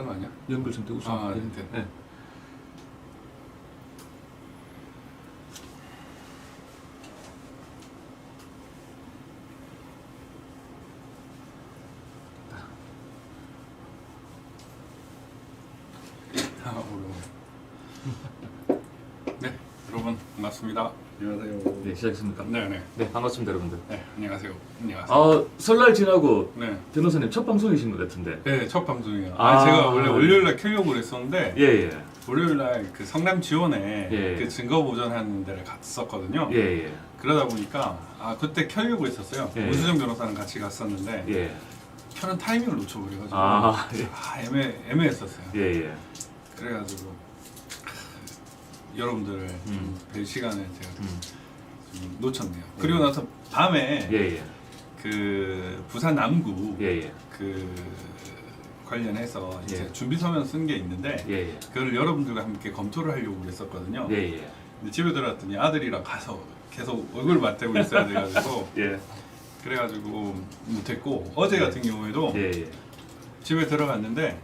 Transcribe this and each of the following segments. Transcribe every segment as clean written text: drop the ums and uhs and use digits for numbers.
되는 거 아니야? 연결 상태 우선. 아, 네. 네. 네. 네, 여러분 반갑습니다. 안녕하세요. 네, 시작했습니다. 네네. 네, 반갑습니다, 여러분들. 네, 안녕하세요. 안녕하세요. 아, 설날 지나고 네. 변호사님 첫 방송이신 것 같은데. 네, 첫 방송이에요. 아. 제가 원래 월요일날 켜려고 그랬었는데 예, 예. 월요일날 그 성남 지원에 예. 그 증거 보전하는 데를 갔었거든요. 예, 예. 그러다 보니까 그때 켜려고 했었어요. 예. 오수정 변호사랑 같이 갔었는데 예. 켜는 타이밍을 놓쳐버려가지고 아, 예. 애매했었어요. 예, 예. 그래가지고 여러분들을 좀 뵐 시간을 제가 좀 놓쳤네요. 그리고 나서 밤에 예, 예. 그 부산 남구 예, 예. 그 관련해서 이제 예. 준비 서면 쓴 게 있는데 예, 예. 그걸 여러분들과 함께 검토를 하려고 그랬었거든요. 예, 예. 근데 집에 들어갔더니 아들이랑 가서 계속 얼굴 맞대고 있어야 돼가지고 예. 그래가지고 못했고 어제 같은 경우에도 예, 예. 집에 들어갔는데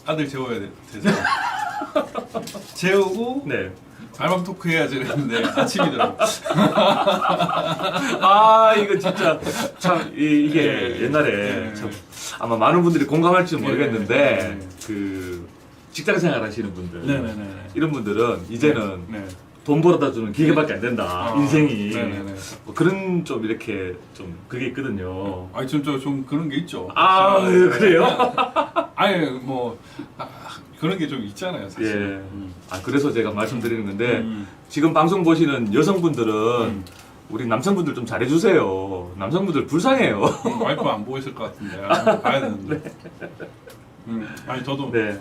아들 재워야 돼서 재우고 네. 알밤 토크 해야지 그랬는데 아침이더라고. 아, 이거 진짜 참 이게 네. 옛날에 네. 참 아마 많은 분들이 공감할지 모르겠는데 네. 그 직장 생활 하시는 분들 네네네. 이런 분들은 이제는 네. 돈 벌어다 주는 기계밖에 안 된다. 인생이 네네네. 뭐 그런 좀 이렇게 좀 그게 있거든요. 아니 좀 그런 게 있죠. 아, 사실. 그래요? 아니 뭐 그런 게 좀 있잖아요, 사실. 예. 아, 그래서 제가 말씀드리는 건데 음. 지금 방송 보시는 여성분들은 음. 우리 남성분들 좀 잘해주세요. 남성분들 불쌍해요. 와이프 안 보고 있을 것 같은데 봐야 되는데. 아니 저도 네.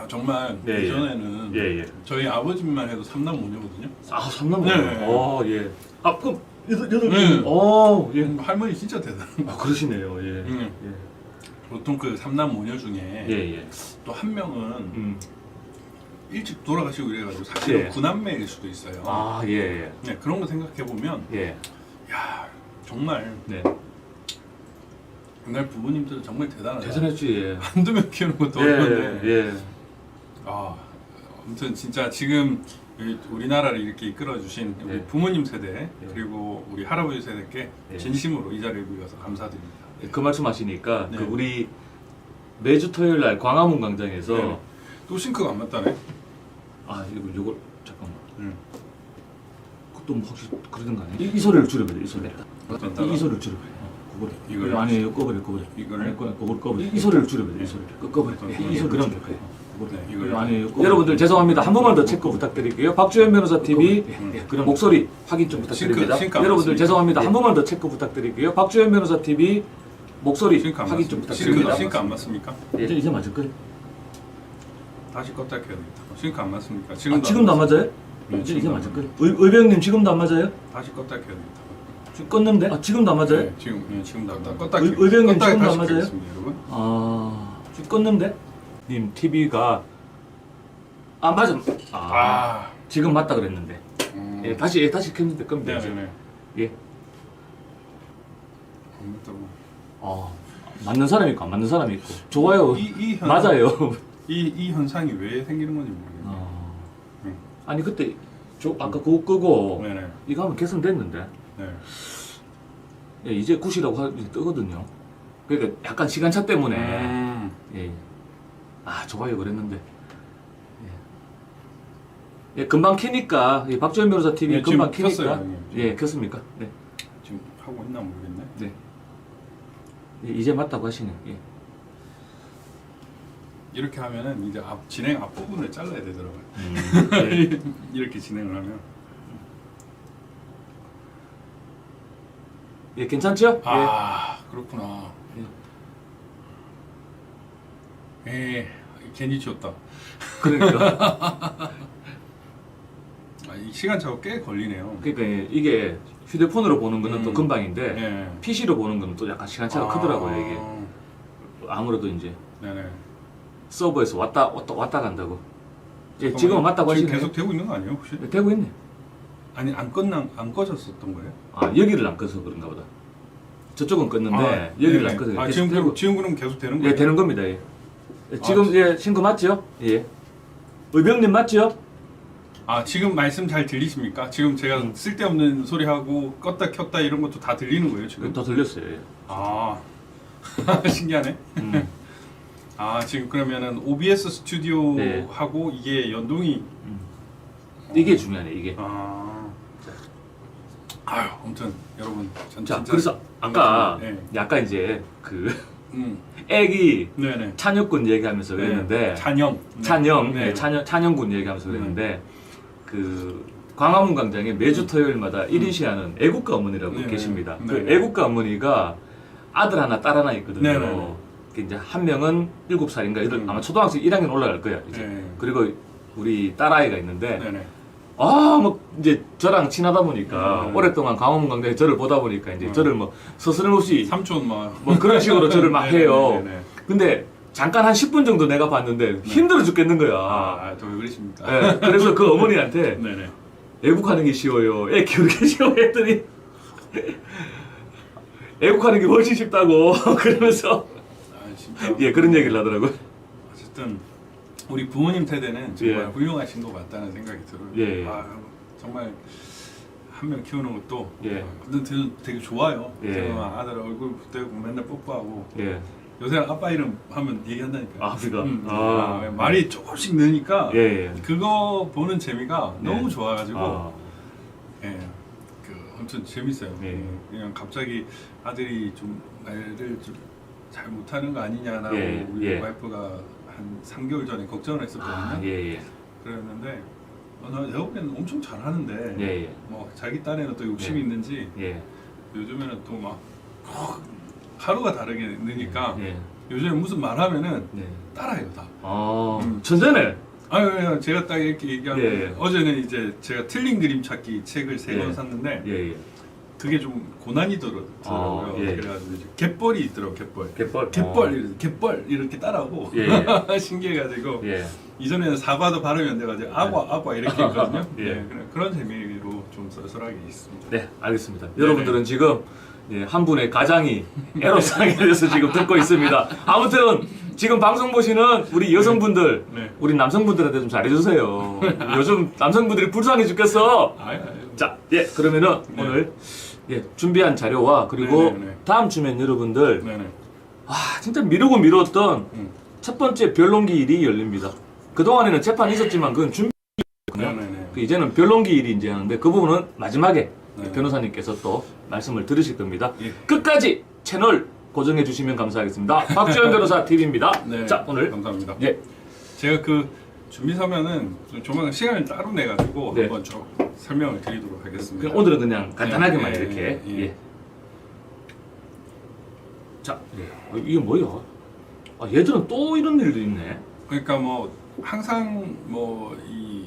정말 예, 예. 예전에는 예, 예. 저희 아버지만 해도 삼남 모녀거든요. 아, 삼남. 네. 예. 아, 그럼 여덟 네. 예. 할머니 진짜 대단한. 아, 그러시네요. 예. 보통 그 삼남 모녀 중에 예, 예. 또 한 명은 음. 일찍 돌아가시고 이래가지고 사실은 예. 구남매일 수도 있어요. 아, 예, 예. 네, 그런 거 생각해 보면 예. 야 정말 네. 옛날 부모님들은 정말 대단하다. 대단했지. 예. 한두 명 키우는 것도 예, 어려운데. 예. 아무튼 진짜 지금 우리나라를 이렇게 이끌어주신 우리 예. 부모님 세대 예. 그리고 우리 할아버지 세대께 예. 진심으로 이 자리를 빌어서 감사드립니다. 그 말씀하시니까 네. 그 우리 매주 토요일 날 광화문 광장에서 네. 또 싱크가 안 맞다네. 아, 요걸 잠깐만. 응. 그것도 뭐 혹시 그러는 거 아니에요? 이 소리를 줄여봐야 돼. 이 소리. 어쨌다가. 이 소리를 줄여봐야 돼. 그거를. 이거를? 아니에요. 꺼버려. 이거를? 아니, 그걸 꺼버려. 이 소리를 줄여봐야 돼. 이 소리를. 꺼버려. 이 소리 그럼 돼. 네, 이거를. 아니에요. 여러분들 죄송합니다. 한 번만 더 체크 부탁드릴게요. 박주현 변호사 TV 그럼 목소리 확인 좀 부탁드립니다. 싱크 안 여러분들 맞습니다. 죄송합니다. 예. 한 번만 더 체크 부탁드릴게요. 박주현 변호사 TV 목소리 싱크 안 확인 좀 맞습니다. 부탁드립니다. 싱크 안 맞습니까? 이제 맞을 거예요. 다시 껐다 켜야 되겠다. 싱크 안 맞습니까? 지금도 안 맞아요? 네, 이제 지금도 안 맞을 거예요. 의병님 지금도 안 맞아요? 다시 껐다 켜야 되겠다. 지금 껐는데? 지금도 안 맞아요? 네, 지금도 안 껐다 의병님 껐다가 지금도 다시 안 맞아요? 켜겠습니다, 여러분. 지금 껐는데? 님 TV가 맞아. 지금 맞다 그랬는데. 예, 다시 켰는데 끄면 되죠. 네네네. 예. 안 맞다고. 맞는 사람이 있고 안 맞는 사람이 있고. 좋아요. 맞아요. 이 현상이 왜 생기는 건지 모르겠네요. 아니 그때 아까 그거 끄고 네네. 이거 하면 개선됐는데. 네. 예, 이제 굿이라고 뜨거든요. 그러니까 약간 시간차 때문에 예. 좋아요 그랬는데. 예, 금방 켜니까 박주현 변호사 TV 네, 금방 지금 켜니까 켰어요, 형님. 예, 켰습니까? 네. 지금 하고 있나 모르겠네. 네. 예, 이제 맞다고 하시네. 예. 이렇게 하면은 이제 진행 앞부분을 잘라야 되더라고요. 예. 이렇게 진행을 하면. 예, 괜찮죠? 그렇구나. 괜히 지웠다. 그러니까. 이 시간차가 꽤 걸리네요. 그러니까 이게 휴대폰으로 보는 거는 또 금방인데 네. PC로 보는 거는 또 약간 시간차가 크더라고요 이게. 아무래도 이제 네네. 서버에서 왔다 간다고. 예, 지금은 맞다고 지금 하시네요. 계속 되고 있는 거 아니에요 혹시? 네, 되고 있네. 아니 안 꺼졌었던 거예요? 여기를 안 꺼서 그런가 보다. 저쪽은 껐는데 여기를 안 껐어요. 아, 지금 그럼 계속 되는 거예요? 예, 되는 겁니다. 예. 지금 예, 신고 맞죠? 예. 의병님 맞죠? 아, 지금 말씀 잘 들리십니까? 지금 제가 쓸데없는 소리 하고 껐다 켰다 이런 것도 다 들리는 거예요, 지금? 더 들렸어요. 예. 아, 신기하네. 아, 지금 그러면은 OBS 스튜디오하고 이게 연동이 이게 중요하네, 이게. 아유, 아무튼 여러분, 전 자, 진짜 그래서 아까 네. 약간 이제 그 음. 애기 네네. 찬혁군 얘기하면서 그랬는데 찬영. 찬영, 네. 네, 찬영군 얘기하면서 그랬는데 그 광화문 광장에 매주 토요일마다 1인 시하는 애국가 어머니라고 네. 계십니다. 네. 그 애국가 어머니가 아들 하나, 딸 하나 있거든요. 네. 네. 그 이제 한 명은 7살인가 아마 초등학생 1학년 올라갈 거야. 이제. 네. 그리고 우리 딸아이가 있는데 네네. 뭐 이제 저랑 친하다 보니까 오랫동안 광화문 광장에 저를 보다 보니까 이제 저를 뭐 서스럼없이 삼촌 막. 뭐 그런 식으로 저를 막 해요. 네네네. 근데 잠깐 한 10분 정도 내가 봤는데 힘들어 죽겠는 거야. 아, 또 왜 그러십니까? 네, 그래서 그 어머니한테 네네. 애국하는 게 쉬워요. 애 키우는 게 쉬워 했더니 애국하는 게 훨씬 쉽다고 그러면서 아, 진짜. 예 그런 얘기를 하더라고요. 어쨌든 우리 부모님 세대는 정말 예. 훌륭하신 것 같다는 생각이 들어요. 예. 아, 정말 한 명 키우는 것도 예. 근데 되게 좋아요. 예. 제가 아들 얼굴 대고 맨날 뽀뽀하고 예. 요새 아빠 이름 하면 얘기한다니까요. 아, 그니까. 말이 조금씩 느니까 예. 그거 보는 재미가 네. 너무 좋아가지고 아, 예, 그 아무튼 재밌어요. 예. 그냥 갑자기 아들이 좀 말을 좀 잘 못하는 거 아니냐라고 예, 우리 예. 와이프가 한 3개월 전에 걱정을 했었거든요. 아, 예. 그랬는데 내가 보기에는 엄청 잘하는데 예. 뭐 자기 딴에는 또 욕심이 네. 있는지 예. 요즘에는 또 막 하루가 다르게 느니까 예. 요즘에 무슨 말하면은 네. 따라해요 다. 천재네. 아유, 제가 딱 이렇게 얘기하면 예. 어제는 이제 제가 틀린 그림 찾기 책을 3권 예. 샀는데 예. 그게 좀 고난이더라고요. 예. 그래가지고 이제 갯벌이 있더라고 갯벌. 갯벌. 갯벌 이렇게 따라하고 예. 신기해가지고 예. 이전에는 사과도 발음이 안 돼가지고 악과 이렇게 했거든요. 예. 네, 그런 재미로 좀 썰썰하게 있습니다. 네, 알겠습니다. 여러분들은 지금 한 분의 가장이 애로사항에 대해서 지금 듣고 있습니다. 아무튼 지금 방송 보시는 우리 여성분들, 네. 우리 남성분들한테 좀 잘해주세요. 요즘 남성분들이 불쌍해 죽겠어. 아유. 자, 예, 그러면은 네. 오늘 준비한 자료와 그리고 네네네. 다음 주면 여러분들 네네. 진짜 미루고 미뤘던 음. 첫 번째 변론기일이 열립니다. 그동안에는 재판이 있었지만 그건 준비 네네네. 이제는 변론기일이 이제 하는데 그 부분은 마지막에 네. 변호사님께서 또 말씀을 들으실 겁니다. 예. 끝까지 채널 고정해 주시면 감사하겠습니다. 박주현 변호사 TV입니다. 네. 자, 오늘 감사합니다. 예. 제가 그 준비 서면은 좀 조만간 시간을 따로 내 가지고 네. 한번 쭉 설명을 드리도록 하겠습니다. 그럼 오늘은 그냥 간단하게만 예, 이렇게. 예. 예. 자, 이게 뭐야? 얘들은 또 이런 일도 있네. 그러니까 뭐 항상 뭐 이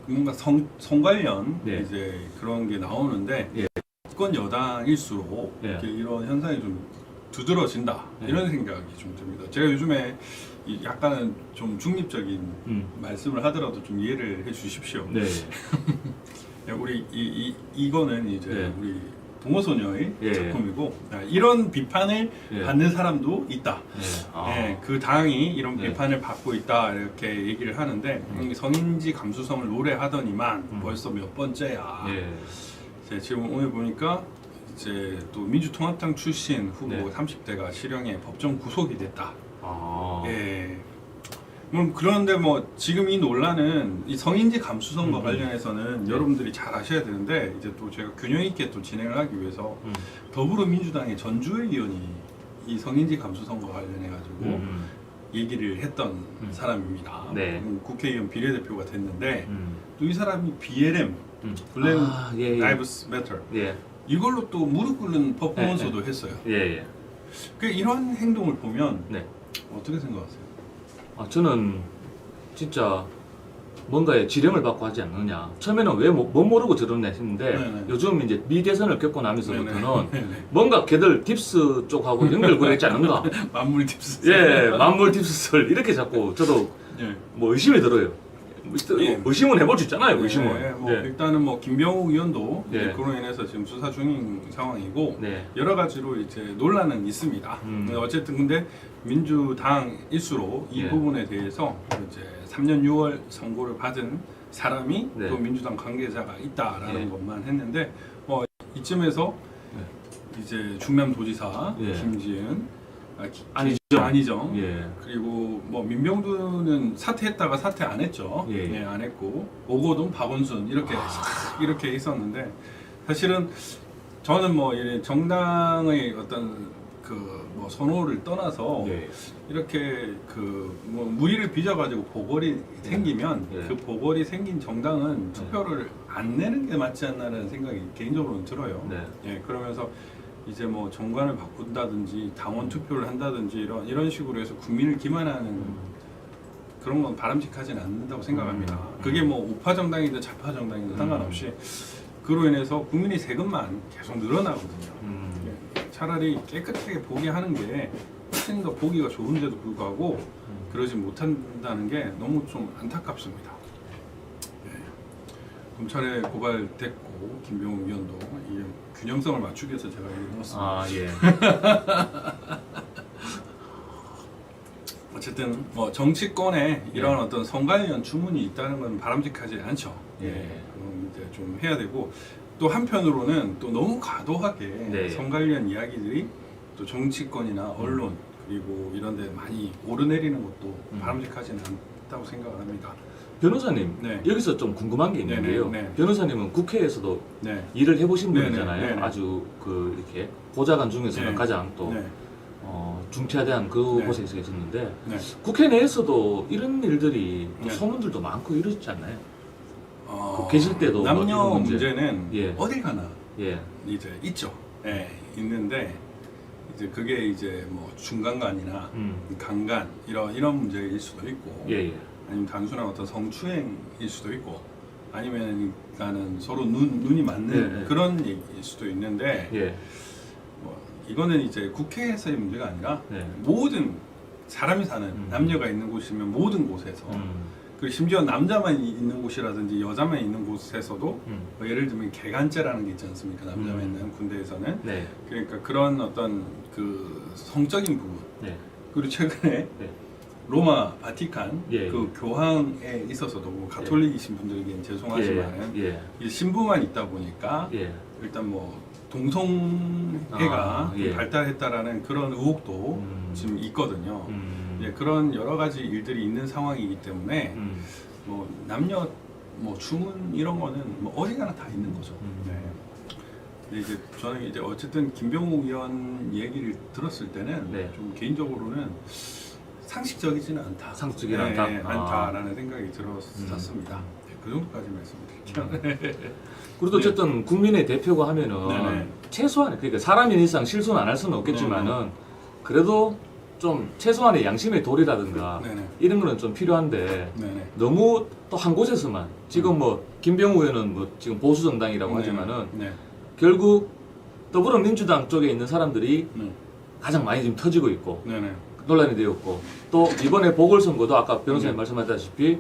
뭔가 성 관련 네. 이제 그런 게 나오는데 예. 집권 여당일수록 예. 이렇게 이런 현상이 좀 두드러진다 예. 이런 생각이 좀 듭니다. 제가 요즘에 약간은 좀 중립적인 말씀을 하더라도 좀 이해를 해주십시오. 네. 우리 이거는 이제 네. 우리 동호소녀의 예. 작품이고 이런 비판을 예. 받는 사람도 있다. 네. 네, 그 당이 이런 네. 비판을 받고 있다 이렇게 얘기를 하는데 성인지 감수성을 노래하더니만 벌써 몇 번째야. 예. 이제 지금 오늘 보니까 이제 또 민주통합당 출신 후보 네. 30대가 실형에 법정 구속이 됐다. 예. 그런데 뭐 지금 이 논란은 이 성인지 감수성과 관련해서는 네. 여러분들이 잘 아셔야 되는데 이제 또 제가 균형 있게 또 진행을 하기 위해서 더불어민주당의 전주의 의원이 이 성인지 감수성과 관련해 가지고 얘기를 했던 사람입니다. 네. 국회의원 비례대표가 됐는데 또 이 사람이 BLM, Black 예. Lives Matter 예. 이걸로 또 무릎 꿇는 퍼포먼스도 했어요. 예. 그 이런 행동을 보면 네. 어떻게 생각하세요? 저는 진짜 뭔가에 지령을 받고 하지 않느냐. 처음에는 왜 못 모르고 저러냐 했는데 네네. 요즘 이제 미대선을 겪고 나면서부터는 네네. 뭔가 걔들 딥스 쪽하고 연결고리 했지 않는가. 만물 팁스. 예, 만물 딥스를 이렇게 자꾸 저도 예. 뭐 의심이 들어요. 예. 의심은 해볼 수 있잖아요. 의심은. 네, 뭐 네. 일단은 뭐 김병욱 의원도 네. 이제 그로 인해서 지금 수사 중인 상황이고 네. 여러 가지로 이제 논란은 있습니다. 어쨌든 근데 민주당 일수로 이 네. 부분에 대해서 이제 3년 6월 선고를 받은 사람이 네. 또 민주당 관계자가 있다라는 네. 것만 했는데 이쯤에서 이제 충남도지사 예. 김지은 안희정. 안희정 예. 그리고 뭐 민병두는 사퇴했다가 사퇴 안 했죠. 예. 네, 안 했고 오고돈 박원순 이렇게 있었는데 사실은 저는 뭐 이 정당의 어떤 그 뭐 선호를 떠나서 예. 이렇게 그 뭐 무리를 빚어가지고 보궐이 생기면 예. 그 보궐이 생긴 정당은 투표를 안 내는 게 맞지 않나라는 생각이 개인적으로는 들어요. 네. 예, 그러면서 이제 뭐 정관을 바꾼다든지 당원 투표를 한다든지 이런 식으로 해서 국민을 기만하는 그런 건 바람직하진 않는다고 생각합니다. 그게 뭐 우파 정당이든 좌파 정당이든 상관없이 그로 인해서 국민의 세금만 계속 늘어나거든요. 예, 차라리 깨끗하게 보게 하는 게 훨씬 더 보기가 좋은데도 불구하고 그러지 못한다는 게 너무 좀 안타깝습니다. 예. 검찰에 고발됐고 김병욱 의원도 이 균형성을 맞추기 위해서 제가 얘기를 넣었습니다. 아, 예. 어쨌든 뭐 정치권에 이런 어떤 선관위원 주문이 있다는 건 바람직하지 않죠. 예. 그럼 이제 좀 해야 되고 또 한편으로는 또 너무 과도하게 네. 선관위원 이야기들이 또 정치권이나 언론 그리고 이런 데 많이 오르내리는 것도 바람직하지는 않다고 생각을 합니다. 변호사님, 네. 여기서 좀 궁금한 게 있는데요. 네네, 네. 변호사님은 국회에서도 네. 일을 해보신 네네, 분이잖아요. 네네. 아주 그 이렇게 보좌관 중에서는 네. 가장 또 네. 중차대한 그 네. 곳에 계셨는데 네. 국회 내에서도 이런 일들이 또 네. 소문들도 많고 이러지 않나요? 어, 계실 때도 뭐 남녀 이런 문제. 문제는 예. 어딜 가나 예. 이제 있죠. 예, 있는데 이제 그게 이제 뭐 중간간이나 강간 이런 문제일 수도 있고 예, 예. 아니면 단순한 어떤 성추행일 수도 있고 아니면은 서로 눈이 맞는 네, 네. 그런 얘기일 수도 있는데 예. 뭐 이거는 이제 국회에서의 문제가 아니라 네. 모든 사람이 사는 남녀가 있는 곳이면 모든 곳에서 그리고 심지어 남자만 있는 곳이라든지 여자만 있는 곳에서도 뭐 예를 들면 개간죄라는 게 있지 않습니까? 남자만 있는 군대에서는 네. 그러니까 그런 어떤 그 성적인 부분 네. 그리고 최근에 네. 로마 바티칸 예, 그 교황에 있어서도 뭐 가톨릭이신 분들에겐 죄송하지만 예. 이 신부만 있다 보니까 예. 일단 뭐 동성애가 예. 발달했다라는 그런 의혹도 지금 있거든요. 예, 그런 여러 가지 일들이 있는 상황이기 때문에 뭐 남녀 뭐 주문 이런 거는 뭐 어디가나 다 있는 거죠. 네. 근데 이제 저는 이제 어쨌든 김병욱 의원 얘기를 들었을 때는 네. 좀 개인적으로는 상식적이지는 않다. 상식적이지 않다? 않다라는 생각이 들었습니다. 네, 그 정도까지 말씀드릴게요. 그래도 네. 어쨌든 국민의 대표가 하면은 네네. 최소한 그러니까 사람인 이상 실수는 안 할 수는 없겠지만은 그래도 좀 최소한의 양심의 도리라든가 네네. 이런 거는 좀 필요한데 네네. 너무 또 한 곳에서만 지금 뭐 김병우 의원은 뭐 지금 보수 정당이라고 하지만은 네. 결국 더불어민주당 쪽에 있는 사람들이 네. 가장 많이 지금 터지고 있고 네네. 논란이 되었고 또 이번에 보궐선거도 아까 변호사님 네. 말씀하셨다시피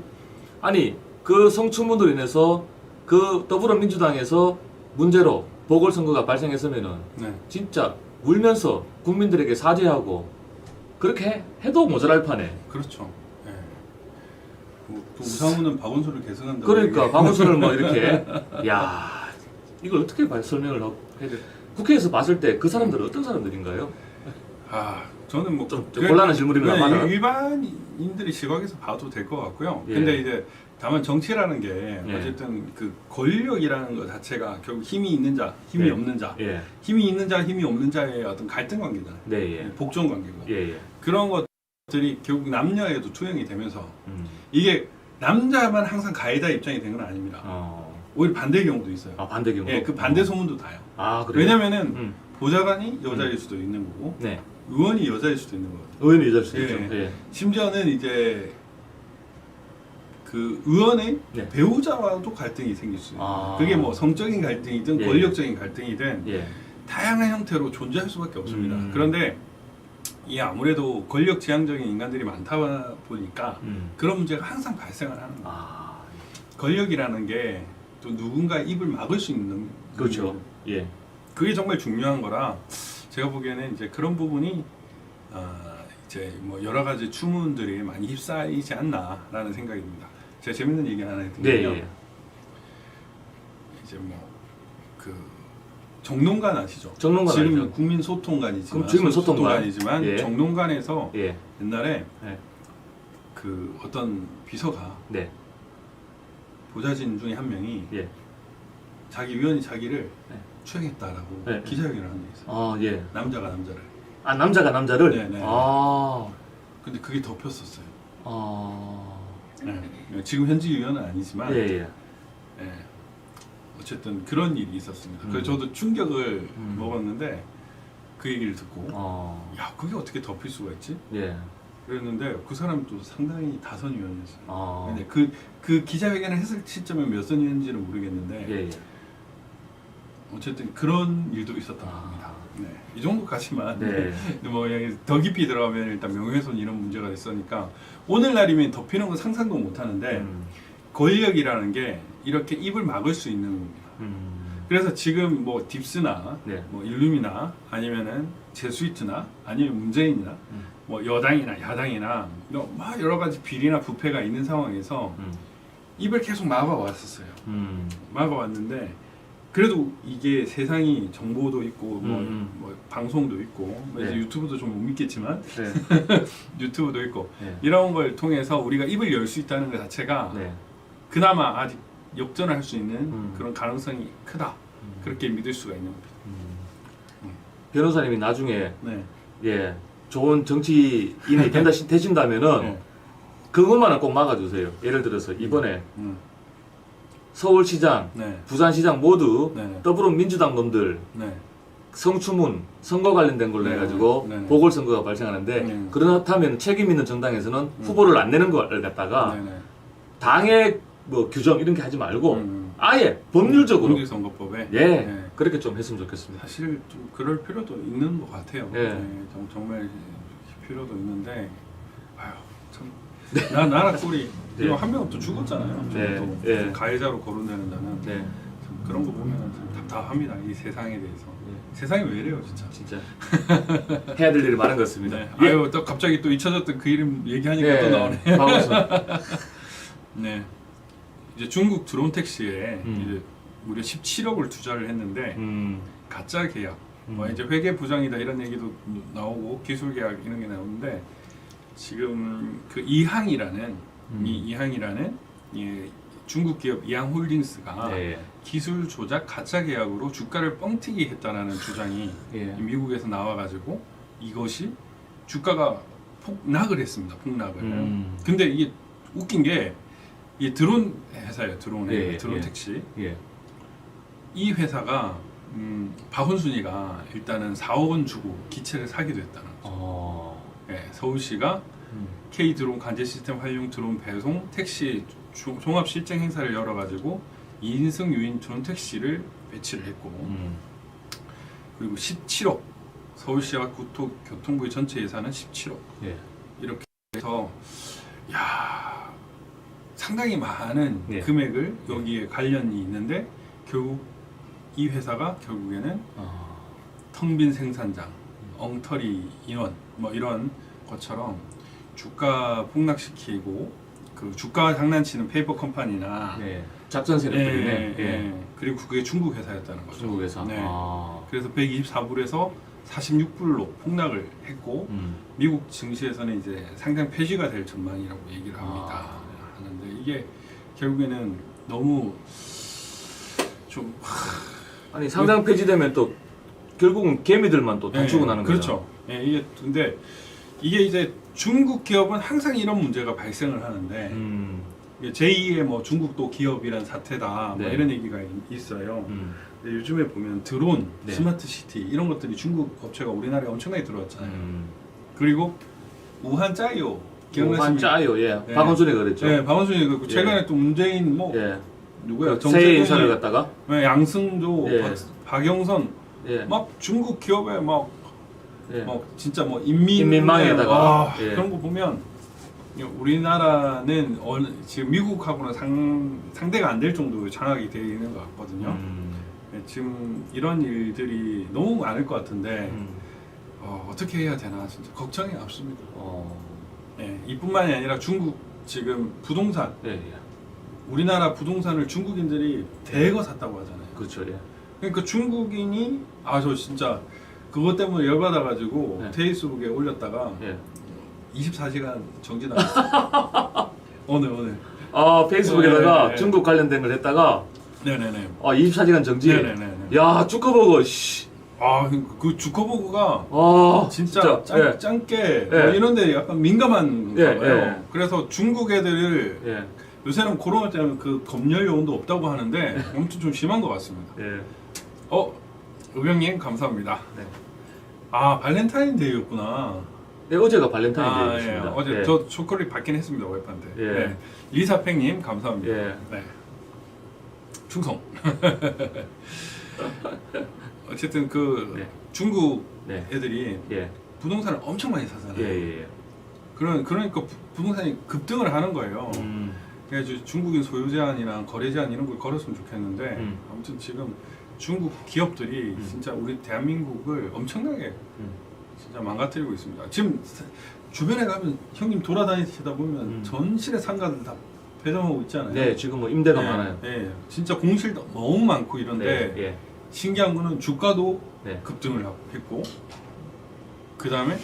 아니 그 성추문으로 인해서 그 더불어민주당에서 문제로 보궐선거가 발생했으면은 네. 진짜 울면서 국민들에게 사죄하고 그렇게 해도 모자랄 판에 그렇죠. 예. 또 우상우는 박원순을 계승한다. 그러니까 박원순을 뭐 이렇게 야 이걸 어떻게 설명을 해야 돼? 국회에서 봤을 때 그 사람들은 어떤 사람들인가요? 아 저는 뭐 좀 곤란한 질문입니다만 일반인들이 시각에서 봐도 될 것 같고요. 예. 근데 이제 다만 정치라는 게 예. 어쨌든 그 권력이라는 것 자체가 결국 힘이 있는 자, 힘이 네. 없는 자, 예, 힘이 있는 자, 힘이 없는 자의 어떤 갈등 관계잖아요. 네, 예, 복종 관계고 예, 예. 그런 것들이 결국 남녀에도 투영이 되면서 이게 남자만 항상 가해자 입장이 되는 건 아닙니다. 오히려 반대 경우도 있어요. 아 반대 경우. 예, 그 반대 소문도 다요. 아 그래요? 왜냐면은 보좌관이 여자일 수도 있는 거고 네. 의원이 여자일 수도 있는 거거든요. 의원이 여자일 수도 예. 있죠. 예. 심지어는 이제 그 의원의 네. 배우자와도 갈등이 생길 수 있어요. 아. 그게 뭐 성적인 갈등이든 예. 권력적인 갈등이든 예. 다양한 형태로 존재할 수밖에 없습니다. 음. 그런데 이 아무래도 권력 지향적인 인간들이 많다 보니까 그런 문제가 항상 발생을 하는 거예요. 아 권력이라는 게 또 누군가 입을 막을 수 있는 그렇죠. 예. 그게 정말 중요한 거라 제가 보기에는 이제 그런 부분이 이제 뭐 여러 가지 추문들이 많이 휩싸이지 않나라는 생각입니다. 제가 재밌는 얘기 하나 네. 해드리면 예. 이제 뭐 그 정론관 아시죠? 정론관 지금 알죠. 국민소통관이지만 그럼 지금은 소통관. 소통관이지만 예. 정론관에서 예. 옛날에 예. 그 어떤 비서가 네. 보좌진 중에 한 명이 예. 자기 위원이 자기를 네. 추행했다라고 네. 기자회견을 한 적이 있어요. 아, 예. 남자가 남자를. 아, 남자가 남자를? 네네. 아. 근데 그게 덮였었어요. 아. 네. 지금 현직 위원은 아니지만 예, 예. 예. 어쨌든 그런 일이 있었습니다. 음. 그래서 저도 충격을 음. 먹었는데 그 얘기를 듣고 야 그게 어떻게 덮일 수가 있지? 예. 그랬는데 그 사람도 상당히 다선 위원이었어요. 아. 근데 그 기자회견을 했을 시점에 몇 선이었는지는 모르겠는데 예, 예. 어쨌든 그런 일도 있었다고 아. 합니다. 네. 이 정도까지만 네. 뭐 여기 더 깊이 들어가면 일단 명예훼손 이런 문제가 있으니까 오늘날이면 덮이는 건 상상도 못 하는데 권력이라는 게 이렇게 입을 막을 수 있는 겁니다. 그래서 지금 뭐 딥스나 네. 뭐 일루미나 아니면은 제스위트나 아니면 문재인이나 뭐 여당이나 야당이나 막 여러 가지 비리나 부패가 있는 상황에서 입을 계속 막아왔었어요. 막아왔는데 그래도 이게 세상이 정보도 있고 뭐 방송도 있고 뭐 이제 네. 유튜브도 좀 못 믿겠지만 네. 유튜브도 있고 네. 이런 걸 통해서 우리가 입을 열 수 있다는 것 자체가 네. 그나마 아직 역전할 수 있는 그런 가능성이 크다. 음. 그렇게 믿을 수가 있는 겁니다. 변호사님이 나중에 네. 예 좋은 정치인이 되신다면은 네. 그것만은 꼭 막아주세요. 예를 들어서 이번에 음. 서울시장, 네. 부산시장 모두 네. 더불어민주당 놈들 네. 성추문, 선거 관련된 걸로 네. 해가지고 네. 보궐선거가 발생하는데 네. 그렇다면 책임 있는 정당에서는 후보를 안 내는 걸 갖다가 네. 네. 당의 뭐 규정 이런 게 하지 말고 아예 법률적으로 공직선거법에 예 네. 그렇게 좀 했으면 좋겠습니다. 사실 좀 그럴 필요도 있는 것 같아요. 예. 네, 정말 필요도 있는데 아유 참 나라 꼴이 네. 한 명은 또 죽었잖아요. 네. 또 예. 가해자로 거론되는 네, 참 그런 거 보면 참 답답합니다. 이 세상에 대해서 세상이 왜 이래요 진짜. 진짜 해야 될 일이 많은 것 같습니다. 네. 예. 아유 또 갑자기 또 잊혀졌던 그 이름 얘기하니까 네. 또 나오네. 반갑습니다. 네. 이제 중국 드론 택시에 음. 이제 무려 17억을 투자를 했는데 가짜 계약, 뭐 음. 이제 회계 부장이다 이런 얘기도 나오고 기술 계약 이런 게 나오는데 지금 그 이항이라는 이 중국 기업 이항홀딩스가 네. 기술 조작 가짜 계약으로 주가를 뻥튀기 했다라는 주장이 예. 미국에서 나와가지고 이것이 주가가 폭락을 했습니다. 폭락을. 근데 이게 웃긴 게 이 드론 회사예요. 드론 예. 택시. 예. 이 회사가 박원순이가 일단은 4억 원 주고 기체를 사기도 했다는 거죠. 예, 서울시가 K 드론 관제 시스템 활용 드론 배송 택시 종합 실증 행사를 열어가지고 2인승 유인 드론 택시를 배치를 했고 그리고 17억 서울시와 국토교통부의 전체 예산은 17억 예. 이렇게 해서 야 상당히 많은 예. 금액을 여기에 관련이 있는데 결국 이 회사가 결국에는 텅 빈 생산장, 엉터리 인원 뭐 이런 것처럼 주가 폭락시키고 그 주가 장난치는 페이퍼 컴퍼니나 예. 작전 세력들이네. 예. 그리고 그게 중국 회사였다는 거죠. 중국 회사. 네. 그래서 124불에서 46불로 폭락을 했고 미국 증시에서는 이제 상장 폐지가 될 전망이라고 얘기를 합니다. 하는데 이게 결국에는 너무 좀 아니 상장 폐지되면 또 결국은 개미들만 또 단축은 하는 거죠. 그렇죠. 예, 이게 근데 이게 이제 중국 기업은 항상 이런 문제가 발생을 하는데 제2의 뭐 중국도 기업이란 사태다 네. 뭐 이런 얘기가 있어요. 근데 요즘에 보면 드론, 네. 스마트 시티 이런 것들이 중국 업체가 우리나라에 엄청나게 들어왔잖아요. 그리고 우한 짜이오 우한 짜요. 예. 네. 박원순이가 그랬죠. 네, 박원순이 그랬고 예. 최근에 또 문재인 뭐 예. 누구야? 새해 인사를 갖다가 네, 양승조, 예. 박영선 예. 막 중국 기업에 막 예. 진짜 뭐 인민망에다가 인민망에다가 예. 그런 거 보면 우리나라는 지금 미국하고는 상대가 안 될 정도로 장악이 되어 있는 것 같거든요. 지금 이런 일들이 너무 많을 것 같은데 어떻게 해야 되나 진짜 걱정이 앞섭니다. 네, 이뿐만이 아니라 중국 지금 부동산, 우리나라 부동산을 중국인들이 대거 샀다고 하잖아요. 그렇죠. 예. 그러니까 중국인이 저 진짜 그것 때문에 열받아가지고 네. 페이스북에 올렸다가 예. 24시간 정지당했어요. 오늘. 페이스북에다가 네. 중국 관련된 걸 했다가 네네네. 24시간 정지. 네네네. 야, 주커버거 씨. 그 주커버그가 진짜 예. 짱깨 예. 뭐 이런데 약간 민감한가 예, 봐요. 예. 그래서 중국 애들을 예. 요새는 코로나 때문에 그 검열 요원도 없다고 하는데 아무튼 좀 심한 것 같습니다. 예. 의병님 감사합니다. 네. 발렌타인데이였구나. 네, 어제가 발렌타인데이였습니다. 예. 어제 예. 저 초콜릿 받긴 했습니다 와이프한테. 예. 네. 리사팽님 감사합니다. 예. 네. 충성. 어쨌든 네. 중국 네. 애들이 예. 부동산을 엄청 많이 사잖아요. 예. 그러니까 부동산이 급등을 하는 거예요. 그래서 중국인 소유 제한이나 거래 제한 이런 걸 걸었으면 좋겠는데 아무튼 지금 중국 기업들이 진짜 우리 대한민국을 엄청나게 진짜 망가뜨리고 있습니다. 지금 주변에 가면 형님 돌아다니시다 보면 전실의 상가들 다 배정하고 있잖아요. 네, 지금 뭐 임대가 많아요. 네, 진짜 공실도 너무 많고 이런데 네. 예. 신기한 거는 주가도 네. 급등을 했고 그 다음에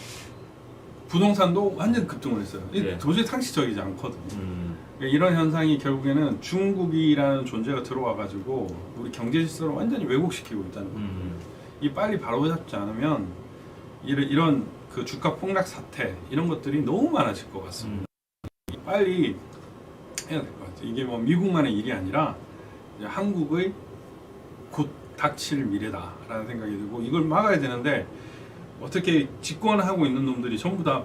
부동산도 완전 급등을 했어요. 예. 도저히 상식적이지 않거든요. 이런 현상이 결국에는 중국이라는 존재가 들어와가지고 우리 경제 질서를 완전히 왜곡시키고 있다는 거예요. 이 빨리 바로잡지 않으면 이런 그 주가 폭락 사태 이런 것들이 너무 많아질 것 같습니다. 빨리 해야 될 것 같아요. 이게 뭐 미국만의 일이 아니라 이제 한국의 곧 닥칠 미래다라는 생각이 들고 이걸 막아야 되는데 어떻게 집권하고 있는 놈들이 전부 다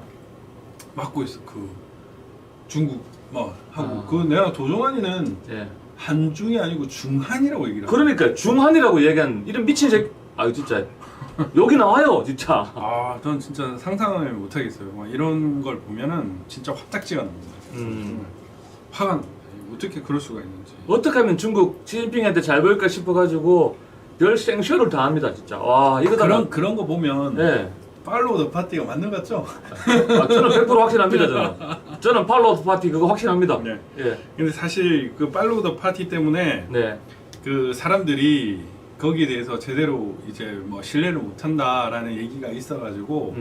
막고 있어. 그 중국 뭐 하고 그 내가 도종환이는 예. 한중이 아니고 중한이라고 얘기를 하고. 그러니까 중한이라고 얘기한 이런 미친 새끼. 진짜 여기 나와요, 진짜. 전 진짜 상상을 못 하겠어요. 막 이런 걸 보면은 진짜 화딱지가 납니다. 정말 화가 납니다. 어떻게 그럴 수가 있는지. 어떻게 하면 중국 시진핑한테 잘 보일까 싶어가지고 별 생쇼를 다 합니다, 진짜. 와, 이거다. 그런 거 보면 네. 팔로우 더 파티가 맞는 것 같죠? 저는 100% 확신합니다, 저는 팔로우 파티 그거 확신합니다. 네. 예. 근데 사실 그 팔로우 더 파티 때문에 네. 그 사람들이 거기에 대해서 제대로 이제 뭐 신뢰를 못한다라는 얘기가 있어가지고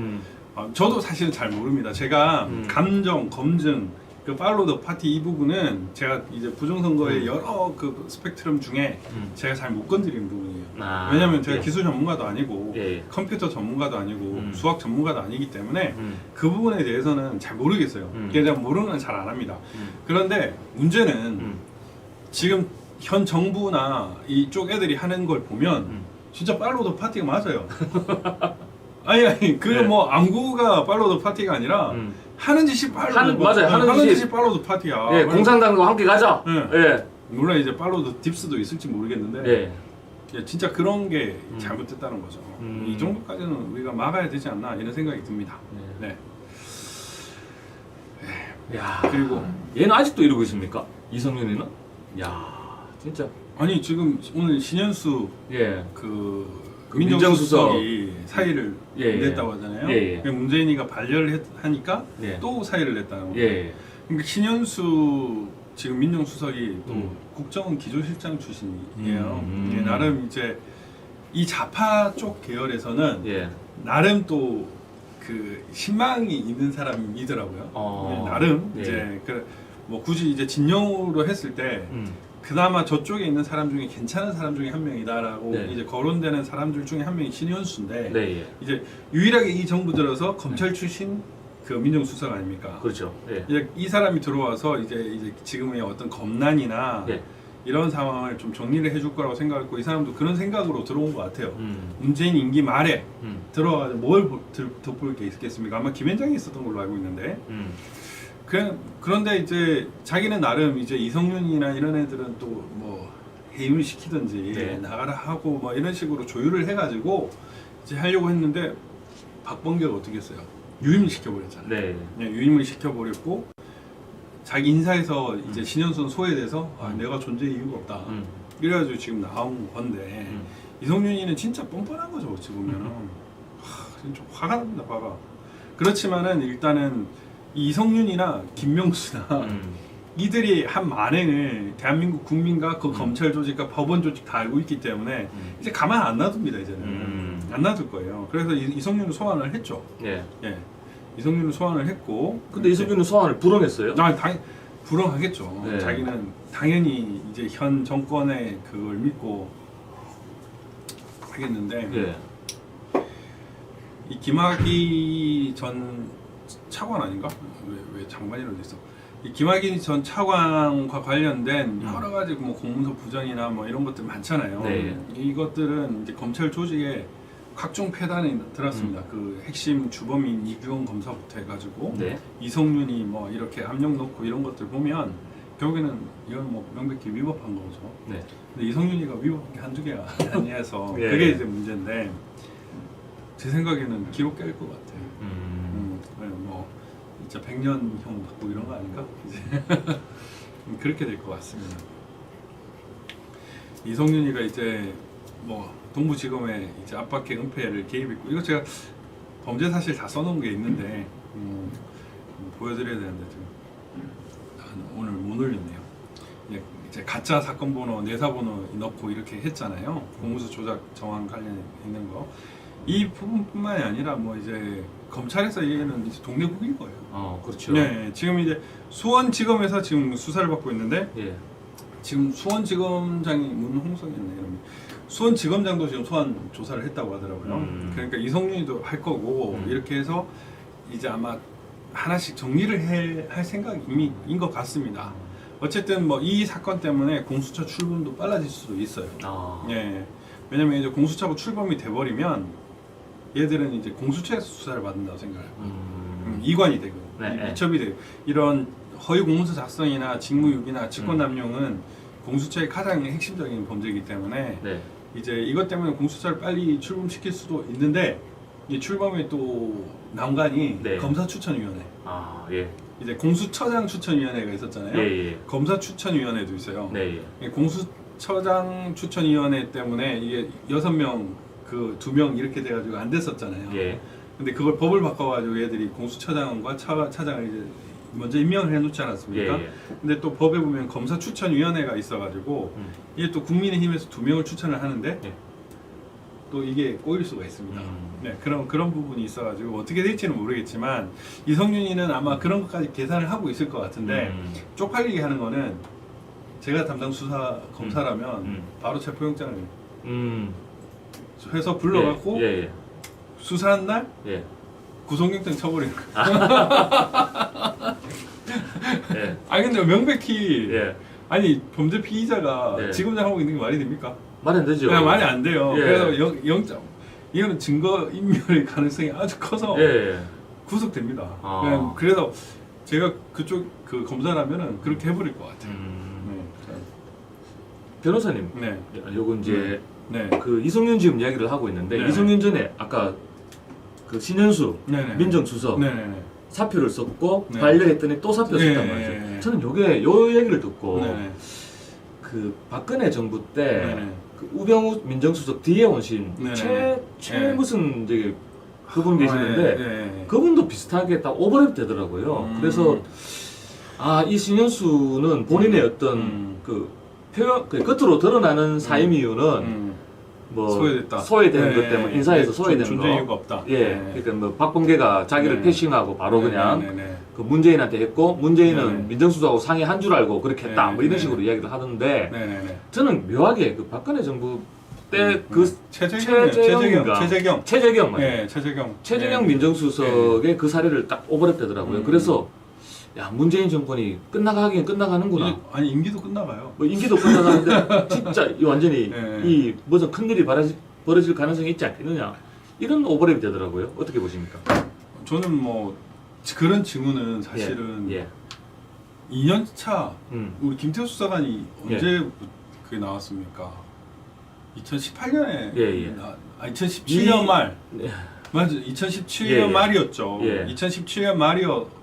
저도 사실은 잘 모릅니다. 제가 감정, 검증, 그 팔로우 더 파티 이 부분은 제가 이제 부정선거의 여러 그 스펙트럼 중에 제가 잘 못 건드리는 부분이에요. 왜냐면 제가 예. 기술 전문가도 아니고 예. 컴퓨터 전문가도 아니고 수학 전문가도 아니기 때문에 그 부분에 대해서는 잘 모르겠어요. 그래서 제가 모르는 건 잘 안 합니다. 그런데 문제는 지금 현 정부나 이쪽 애들이 하는 걸 보면 진짜 팔로우 더 파티가 맞아요. 아니 그거 네. 뭐 안구가 팔로우 더 파티가 아니라 하는 짓이 맞아요. 하는 짓이 짓이 팔로우 더 파티야. 예, 공산당과 함께 가자. 네. 예. 물론 이제 팔로우 더 딥스도 있을지 모르겠는데 예. 예, 진짜 그런 게 잘못됐다는 거죠. 이 정도까지는 우리가 막아야 되지 않나 이런 생각이 듭니다. 네. 야, 그리고 얘는 아직도 이러고 있습니까? 이성윤이는? 야, 진짜. 아니 지금 오늘 신현수 예. 그 그 민정수석이 사의를 예, 예. 냈다고 하잖아요. 예, 예. 문재인이가 반려를 하니까 예. 또 사의를 냈다는 거예요. 예. 그러니까 신현수 지금 민정수석이 또 음. 국정원 기조실장 출신이에요. 음. 나름 이제 이 좌파 쪽 계열에서는 예. 나름 또 그 신망이 있는 사람이더라고요. 나름 예. 이제 뭐 굳이 이제 진영으로 했을 때 그나마 저쪽에 있는 사람 중에 괜찮은 사람 중에 한 명이다라고 네. 이제 거론되는 사람들 중에 한 명이 신현수인데 네, 예. 이제 유일하게 이 정부 들어서 검찰 출신 그 민정수석 아닙니까? 그렇죠. 예. 이제 이 사람이 들어와서 이제 지금의 어떤 검난이나 예. 이런 상황을 좀 정리를 해줄 거라고 생각했고 이 사람도 그런 생각으로 들어온 것 같아요. 문재인 임기 말에 들어와가지고 뭘 돋볼 게 있겠습니까? 아마 김현장이 있었던 걸로 알고 있는데 그런데 이제 자기는 나름 이제 이성윤이나 이런 애들은 또 뭐 해임을 시키든지 네. 나가라 하고 뭐 이런 식으로 조율을 해가지고 이제 하려고 했는데 박범계가 어떻게 했어요? 유임을 시켜버렸잖아요. 네. 유임을 시켜버렸고 자기 인사에서 이제 신현수는 소외돼서 내가 존재의 이유가 없다. 이래가지고 지금 나온 건데 이성윤이는 진짜 뻔뻔한 거죠. 어찌 보면은 진짜 화가 납니다. 화가. 그렇지만은 일단은 이 이성윤이나 김명수나 이들이 한 만행을 대한민국 국민과 그 검찰 조직과 법원 조직 다 알고 있기 때문에 이제 가만 안 놔둡니다. 이제는 안 놔둘 거예요. 그래서 이성윤은 소환을 했죠. 예. 예. 이성윤은 소환을 했고. 근데 이성윤은 소환을 불응했어요? 불응하겠죠. 네. 자기는 당연히 이제 현 정권의 그걸 믿고 하겠는데 예. 이 김학의 전 차관 아닌가? 왜 장관이라고 돼 있어? 이 김학의 전 차관과 관련된 여러 가지 뭐 공문서 부정이나 뭐 이런 것들 많잖아요. 네. 이것들은 이제 검찰 조직에 각종 폐단이 들었습니다. 그 핵심 주범인 이규원 검사부터 해가지고 네. 이성윤이 뭐 이렇게 압력 넣고 이런 것들 보면 결국에는 이건 뭐 명백히 위법한 거죠. 네. 근데 이성윤이가 위법한 게 한두 개가 아니어서 예. 그게 이제 문제인데 제 생각에는 기록 깰 것 같아요. 뭐 진짜 100년형 받고 이런 거 아닌가? 이제 그렇게 될 것 같습니다. 이성윤이가 이제 뭐 동부지검에 이제 압박해 은폐를 개입했고 이거 제가 범죄 사실 다 써놓은 게 있는데 보여드려야 되는데 지금 오늘 못 올렸네요. 이제 가짜 사건 번호, 내사 번호 넣고 이렇게 했잖아요. 공무서 조작 정황 관련 있는 거. 이 부분뿐만이 아니라 뭐 이제 검찰에서 얘는 이제 동네북인 거예요. 그렇죠. 네, 지금 이제 수원지검에서 지금 수사를 받고 있는데 예. 지금 수원지검장이 문홍성이었네 이러면 수원지검장도 지금 소환 조사를 했다고 하더라고요. 그러니까 이성윤이도 할 거고 이렇게 해서 이제 아마 하나씩 정리를 할 생각인 것 같습니다. 어쨌든 뭐 이 사건 때문에 공수처 출범도 빨라질 수도 있어요. 예. 왜냐면 이제 공수처가 출범이 돼버리면 얘들은 이제 공수처에서 수사를 받는다고 생각해요. 이관이 되고 네, 이첩이 되고 이런 허위 공문서 작성이나 직무유기나 직권남용은 공수처의 가장 핵심적인 범죄이기 때문에 네. 이제 이것 때문에 공수처를 빨리 출범시킬 수도 있는데 이 출범의 또 난관이 네. 검사추천위원회. 예. 이제 공수처장 추천위원회가 있었잖아요. 예. 검사추천위원회도 있어요. 네. 공수처장 추천위원회 때문에 이게 6명 그 2명 이렇게 돼가지고 안 됐었잖아요. 예. 근데 그걸 법을 바꿔가지고 얘들이 공수처장과 차장을 이제 먼저 임명을 해놓지 않았습니까? 예. 근데 또 법에 보면 검사추천위원회가 있어가지고 이게 또 국민의힘에서 2명을 추천을 하는데 예. 또 이게 꼬일 수가 있습니다. 네, 그런 부분이 있어가지고 어떻게 될지는 모르겠지만 이성윤이는 아마 그런 것까지 계산을 하고 있을 것 같은데 쪽팔리게 하는 거는 제가 담당 수사 검사라면 바로 체포영장을 해서 불러갖고 예. 수사한 날 예. 구속영장 쳐버리는 거. 예. 아니 근데 명백히 예. 아니 범죄 피의자가 네. 지검장하고 있는 게 말이 됩니까? 말이 안 되죠. 네, 말이 안 돼요. 예. 그래서 영장 이거는 증거 인멸 가능성이 아주 커서 예. 구속됩니다. 아. 그래서 제가 그쪽 그 검사라면은 그렇게 해버릴 것 같아요. 변호사님, 네. 요거 이제 네. 그 이성윤 지금 이야기를 하고 있는데 네. 이성윤 전에 아까 그 신현수 네네. 민정수석 네네네. 사표를 썼고 네. 반려했더니 또 사표 네. 썼단 말이죠. 저는 요 얘기를 듣고 네네. 그 박근혜 정부 때 네네. 그 우병우 민정수석 뒤에 오신 네네. 최 네. 무슨 이제 그분 계시는데 네. 그분도 비슷하게 딱 오버랩 되더라고요. 그래서 이 신현수는 본인의 어떤 그 표현 그 겉으로 드러나는 사임 이유는 뭐 소외됐다. 소외되는 네. 것 때문에 인사에서 소외되는 존재 거. 이유가 없다. 예, 네. 그러니까 뭐 박범계가 자기를 네. 패싱하고 바로 그냥 네네네. 그 문재인한테 했고 문재인은 네. 민정수석하고 상의한 줄 알고 그렇게 했다. 네. 뭐 이런 네. 식으로 이야기를 하던데 네네네. 저는 묘하게 그 박근혜 정부 때 그 최재경인가? 최재경 맞아요. 네, 최재경. 최재경 네. 민정수석의 그 사례를 딱 오버랩 되더라고요. 그래서 야 문재인 정권이 끝나가긴 끝나가는구나. 아니 임기도 끝나가요. 뭐 임기도 끝나가는데 진짜 이 완전히 네. 이 무슨 큰 일이 벌어질 가능성이 있지 않겠느냐 이런 오버랩이 되더라고요. 어떻게 보십니까? 저는 뭐 그런 징후는 사실은 예. 2년차 우리 김태우 수사관이 예. 언제 그게 나왔습니까? 2018년에 예. 2017년 말 맞아 2017년 예. 말이었죠. 예. 2017년 말이었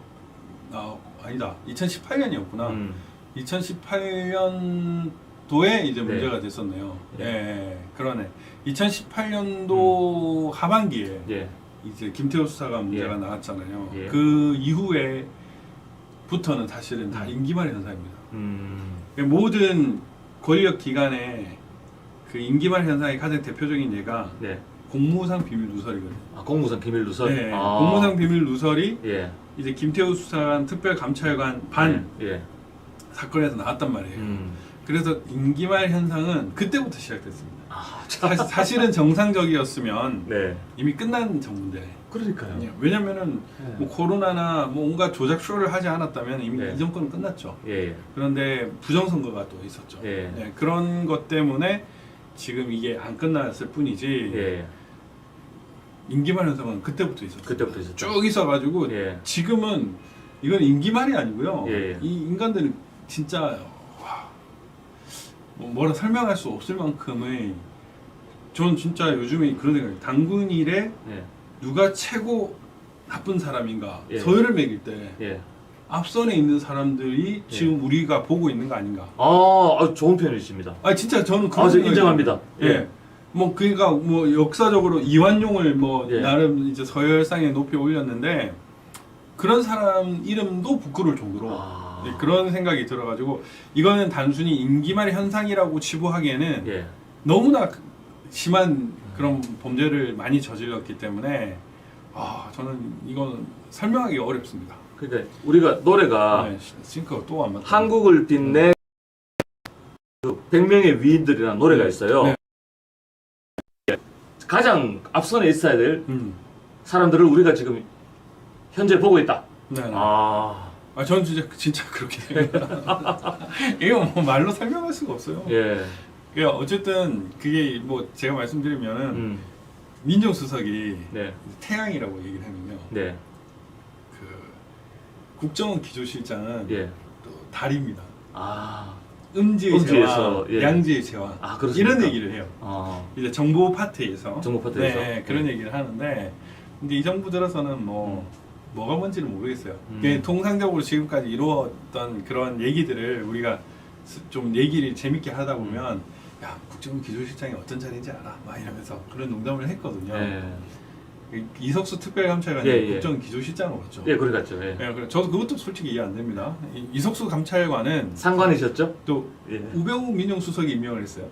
아니다. 2018년이었구나. 2018년도에 이제 문제가 됐었네요. 예, 그러네. 2018년도 하반기에 이제 김태호 수사가 문제가 나왔잖아요. 그 이후에부터는 사실은 다 임기말 현상입니다. 모든 권력 기관의 그 임기말 현상의 가장 대표적인 예가 공무상 비밀 누설이거든요. 아, 공무상 비밀 누설? 네, 공무상 비밀 누설이 예. 이제 김태우 수사관 특별감찰관 반 사건에서 나왔단 말이에요. 그래서 임기말 현상은 그때부터 시작됐습니다. 아, 사실은 정상적이었으면 네. 이미 끝난 정부인데. 그러니까요. 왜냐면은 뭐 코로나나 뭐 온갖 조작 쇼를 하지 않았다면 이미 이 정권은 끝났죠. 그런데 부정선거가 또 있었죠. 그런 것 때문에 지금 이게 안 끝났을 뿐이지. 임기말 현상은 그때부터 있었어요. 그때부터 있었죠. 쭉 있어가지고 지금은 이건 임기말이 아니고요. 이 인간들은 진짜 와, 뭐라 설명할 수 없을 만큼의 저는 진짜 요즘에 그런 생각이 당군 일에 누가 최고 나쁜 사람인가 서열을 매길 때 앞선에 있는 사람들이 지금 우리가 보고 있는 거 아닌가? 좋은 표현이십니다. 진짜 저는 그런 생각이 인정합니다. 뭐 그러니까 뭐 역사적으로 이완용을 뭐 나름 이제 서열상에 높이 올렸는데 그런 사람 이름도 부끄러울 정도로 그런 생각이 들어가지고 이거는 단순히 임기말 현상이라고 치부하기에는 너무나 심한 그런 범죄를 많이 저질렀기 때문에 저는 이건 설명하기 어렵습니다. 그러니까 우리가 노래가 싱크가 또 안 맞다. 한국을 빛내 그 100명의 위인들이라는 노래가 있어요. 가장 앞선에 있어야 될 사람들을 우리가 지금 현재 보고 있다. 저는 진짜 그렇게 생각합니다. 이거 뭐 말로 설명할 수가 없어요. 그러니까 어쨌든 그게 뭐 제가 말씀드리면은 민정수석이 태양이라고 얘기를 하면요. 그 국정원 기조실장은 또 달입니다. 음지의 음지에서, 제왕, 양지의 제왕 이런 얘기를 해요. 이제 정보 파트에서 그런 얘기를 하는데 근데 이 정부 들어서는 뭐가 뭔지는 모르겠어요. 통상적으로 지금까지 이루었던 그런 얘기들을 우리가 좀 얘기를 재밌게 하다 보면 야 국정원 기조실장이 어떤 자리인지 알아? 막 이러면서 그런 농담을 했거든요. 이석수 특별감찰관이 국정원 기조실장으로 왔죠. 그래갔죠. 저도 그것도 솔직히 이해 안 됩니다. 이석수 감찰관은 상관이셨죠? 또 우병우 민정수석이 임명을 했어요.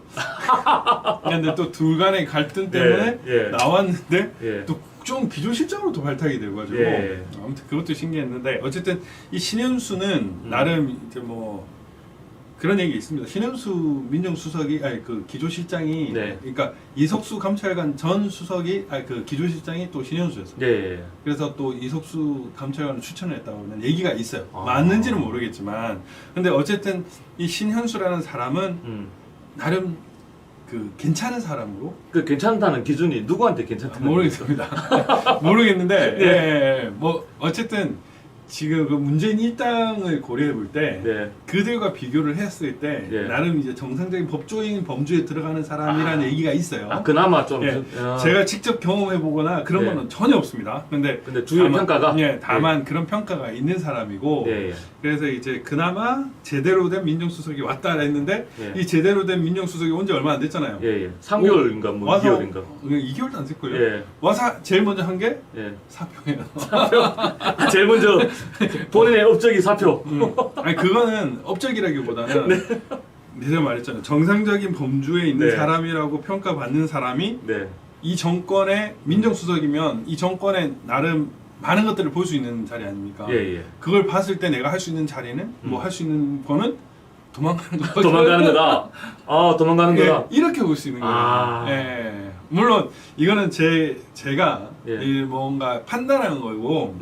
근데 또 둘 간의 갈등 때문에 나왔는데 또 국정원 기조실장으로 또 발탁이 돼가지고 아무튼 그것도 신기했는데 어쨌든 이 신현수는 나름 이제 뭐 그런 얘기 있습니다. 신현수 민정수석이 그 기조실장이 그러니까 이석수 감찰관 전 수석이 그 기조실장이 또 신현수였어요. 그래서 또 이석수 감찰관을 추천을 했다고는 얘기가 있어요. 맞는지는 모르겠지만 근데 어쨌든 이 신현수라는 사람은 나름 그 괜찮은 사람으로 그 괜찮다는 기준이 누구한테 괜찮다는 모르겠습니다. 모르겠는데 뭐 어쨌든 지금 그 문재인 일당을 고려해 볼 때 그들과 비교를 했을 때 나름 이제 정상적인 법조인 범주에 들어가는 사람이라는 얘기가 있어요. 그나마 좀 제가 직접 경험해 보거나 그런 거는 전혀 없습니다. 근데 주위의 평가가 다만 그런 평가가 있는 사람이고 그래서 이제 그나마 제대로 된 민정수석이 왔다 했는데 이 제대로 된 민정수석이 온 지 얼마 안 됐잖아요. 3개월인가 뭐 2개월인가 2개월도 안 됐고요. 와서 제일 먼저 한 게 사표예요. 제일 먼저 본인의 업적이 사표. 아니 그거는 업적이라기보다는 내가 말했잖아요. 정상적인 범주에 있는 사람이라고 평가받는 사람이 이 정권의 민정수석이면 이 정권의 나름 많은 것들을 볼 수 있는 자리 아닙니까? 그걸 봤을 때 내가 할 수 있는 자리는 뭐 할 수 있는 거는 도망가는 거죠. 도망가는 거다. 도망가는 거다. 이렇게 볼 수 있는 거예요. 물론 이거는 제가 뭔가 판단하는 거고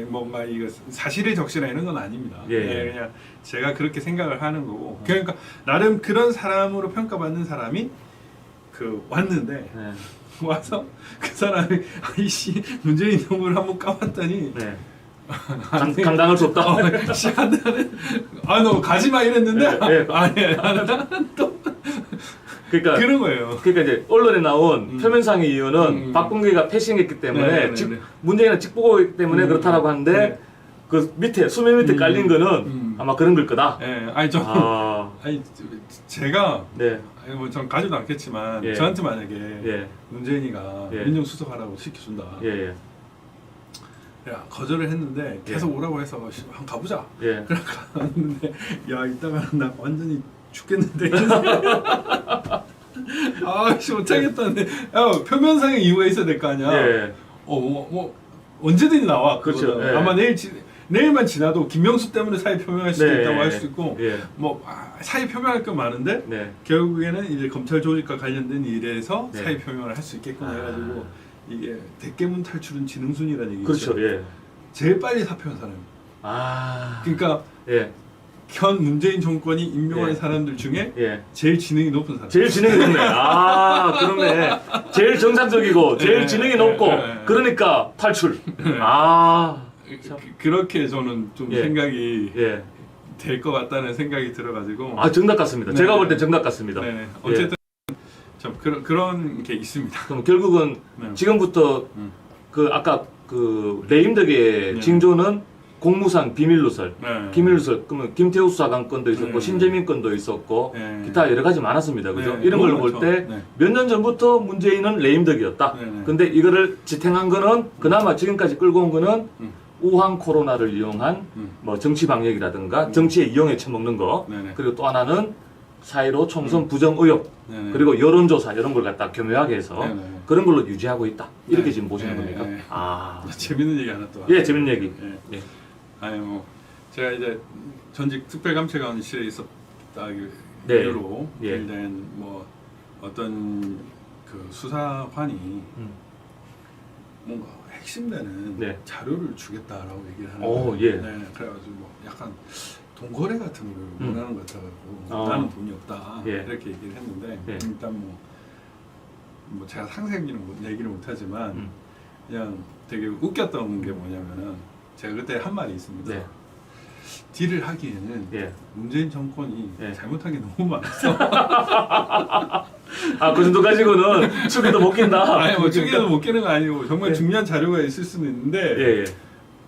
뭔가 이거 사실에 적시나 이런 건 아닙니다. 그냥 제가 그렇게 생각을 하는 거고 그러니까 나름 그런 사람으로 평가받는 사람이 그 왔는데 와서 그 사람이 아이씨 문재인 정부를 한번 까봤더니 감당할 수 없다. 너 가지마 이랬는데 또 그러니까 그런 거예요. 그러니까 이제 언론에 나온 표면상의 이유는 박범계가 패싱했기 때문에 문재인은 직보기 때문에 그렇다라고 하는데 그 밑에 수면 밑에 깔린 거는 아마 그런 걸 거다. 예, 아니 저 아니 제가 네. 아니 뭐전 가지도 않겠지만 예. 저한테 만약에 예. 문재인이가 예. 민정수석하라고 시켜준다. 예. 야 거절을 했는데 계속 오라고 해서 한번 가보자. 예. 그래 갔는데 야 이따가 나 완전히 죽겠는데. 아씨 못하겠다는데. 야 표면상의 이유가 있어야 될 거 아니야. 예. 뭐 언제든지 나와. 그렇죠. 그거는. 예. 아마 내일만 지나도 김명수 때문에 사의 표명할 수도 네. 있다고 할 수 있고 예. 뭐 사의 표명할 건 많은데 네. 결국에는 이제 검찰 조직과 관련된 일에서 네. 사의 표명을 할 수 있겠구나 아. 해가지고 이게 대깨문 탈출은 지능순이라는 얘기죠. 그렇죠. 예. 제일 빨리 사표한 사람. 아. 그러니까 예. 현 문재인 정권이 임명한 예. 사람들 중에 예. 제일 지능이 높은 사람. 제일 지능이 높네. 아, 그렇네. 제일 정상적이고 제일 예, 지능이 높고 예. 그러니까 탈출. 아. 그렇게 저는 좀 예. 생각이 예. 될 것 같다는 생각이 들어가지고. 아, 정답 같습니다. 네. 제가 볼 때 정답 같습니다. 네. 어쨌든 좀 그런 게 있습니다. 그럼 결국은 네. 지금부터 음. 그 아까 그 레임덕의 네. 징조는 공무상 비밀누설, 네. 기밀누설. 그러면 김태우 수사관 건도 있었고 네. 신재민 건도 있었고 네. 기타 여러 가지 많았습니다. 그죠? 네. 이런 걸 너무 볼 많죠. 때 네. 몇 년 전부터 문재인은 레임덕이었다. 네, 네. 근데 이거를 지탱한 거는 그나마 지금까지 끌고 온 거는 음. 우한 코로나를 이용한 뭐 정치 방역이라든가 정치에 이용해 처먹는 거. 네, 네. 그리고 또 하나는 4.15 총선 부정 의혹. 네, 네. 그리고 여론조사 이런 걸 갖다 교묘하게 해서 네, 네. 그런 걸로 유지하고 있다. 이렇게 네. 지금 보시는 네, 겁니까? 네. 아, 재밌는 얘기 하나 또. 예, 재밌는 얘기. 예. 예. 아니 뭐 제가 이제 전직 특별감찰관실에 있었다 네. 이후로 예. 일된 뭐 어떤 그 수사관이 뭔가 핵심되는 네. 자료를 주겠다라고 얘기를 하는 오, 거예요. 예. 네, 그래가지고 뭐 약간 돈거래 같은 걸 원하는 것 같아가지고 나는 돈이 없다 예. 이렇게 얘기를 했는데 예. 일단 뭐 제가 상세하게는 얘기를 못하지만 그냥 되게 웃겼던 게 뭐냐면은 제가 그때 한 말이 있습니다. 네. 딜을 하기에는 예. 문재인 정권이 예. 잘못한 게 너무 많아서 아, 그 정도 가지고는 축에도 못 낀다. 아니 뭐 중에도 못 깨는 거 아니고 정말 예. 중요한 자료가 있을 수는 있는데 예, 예.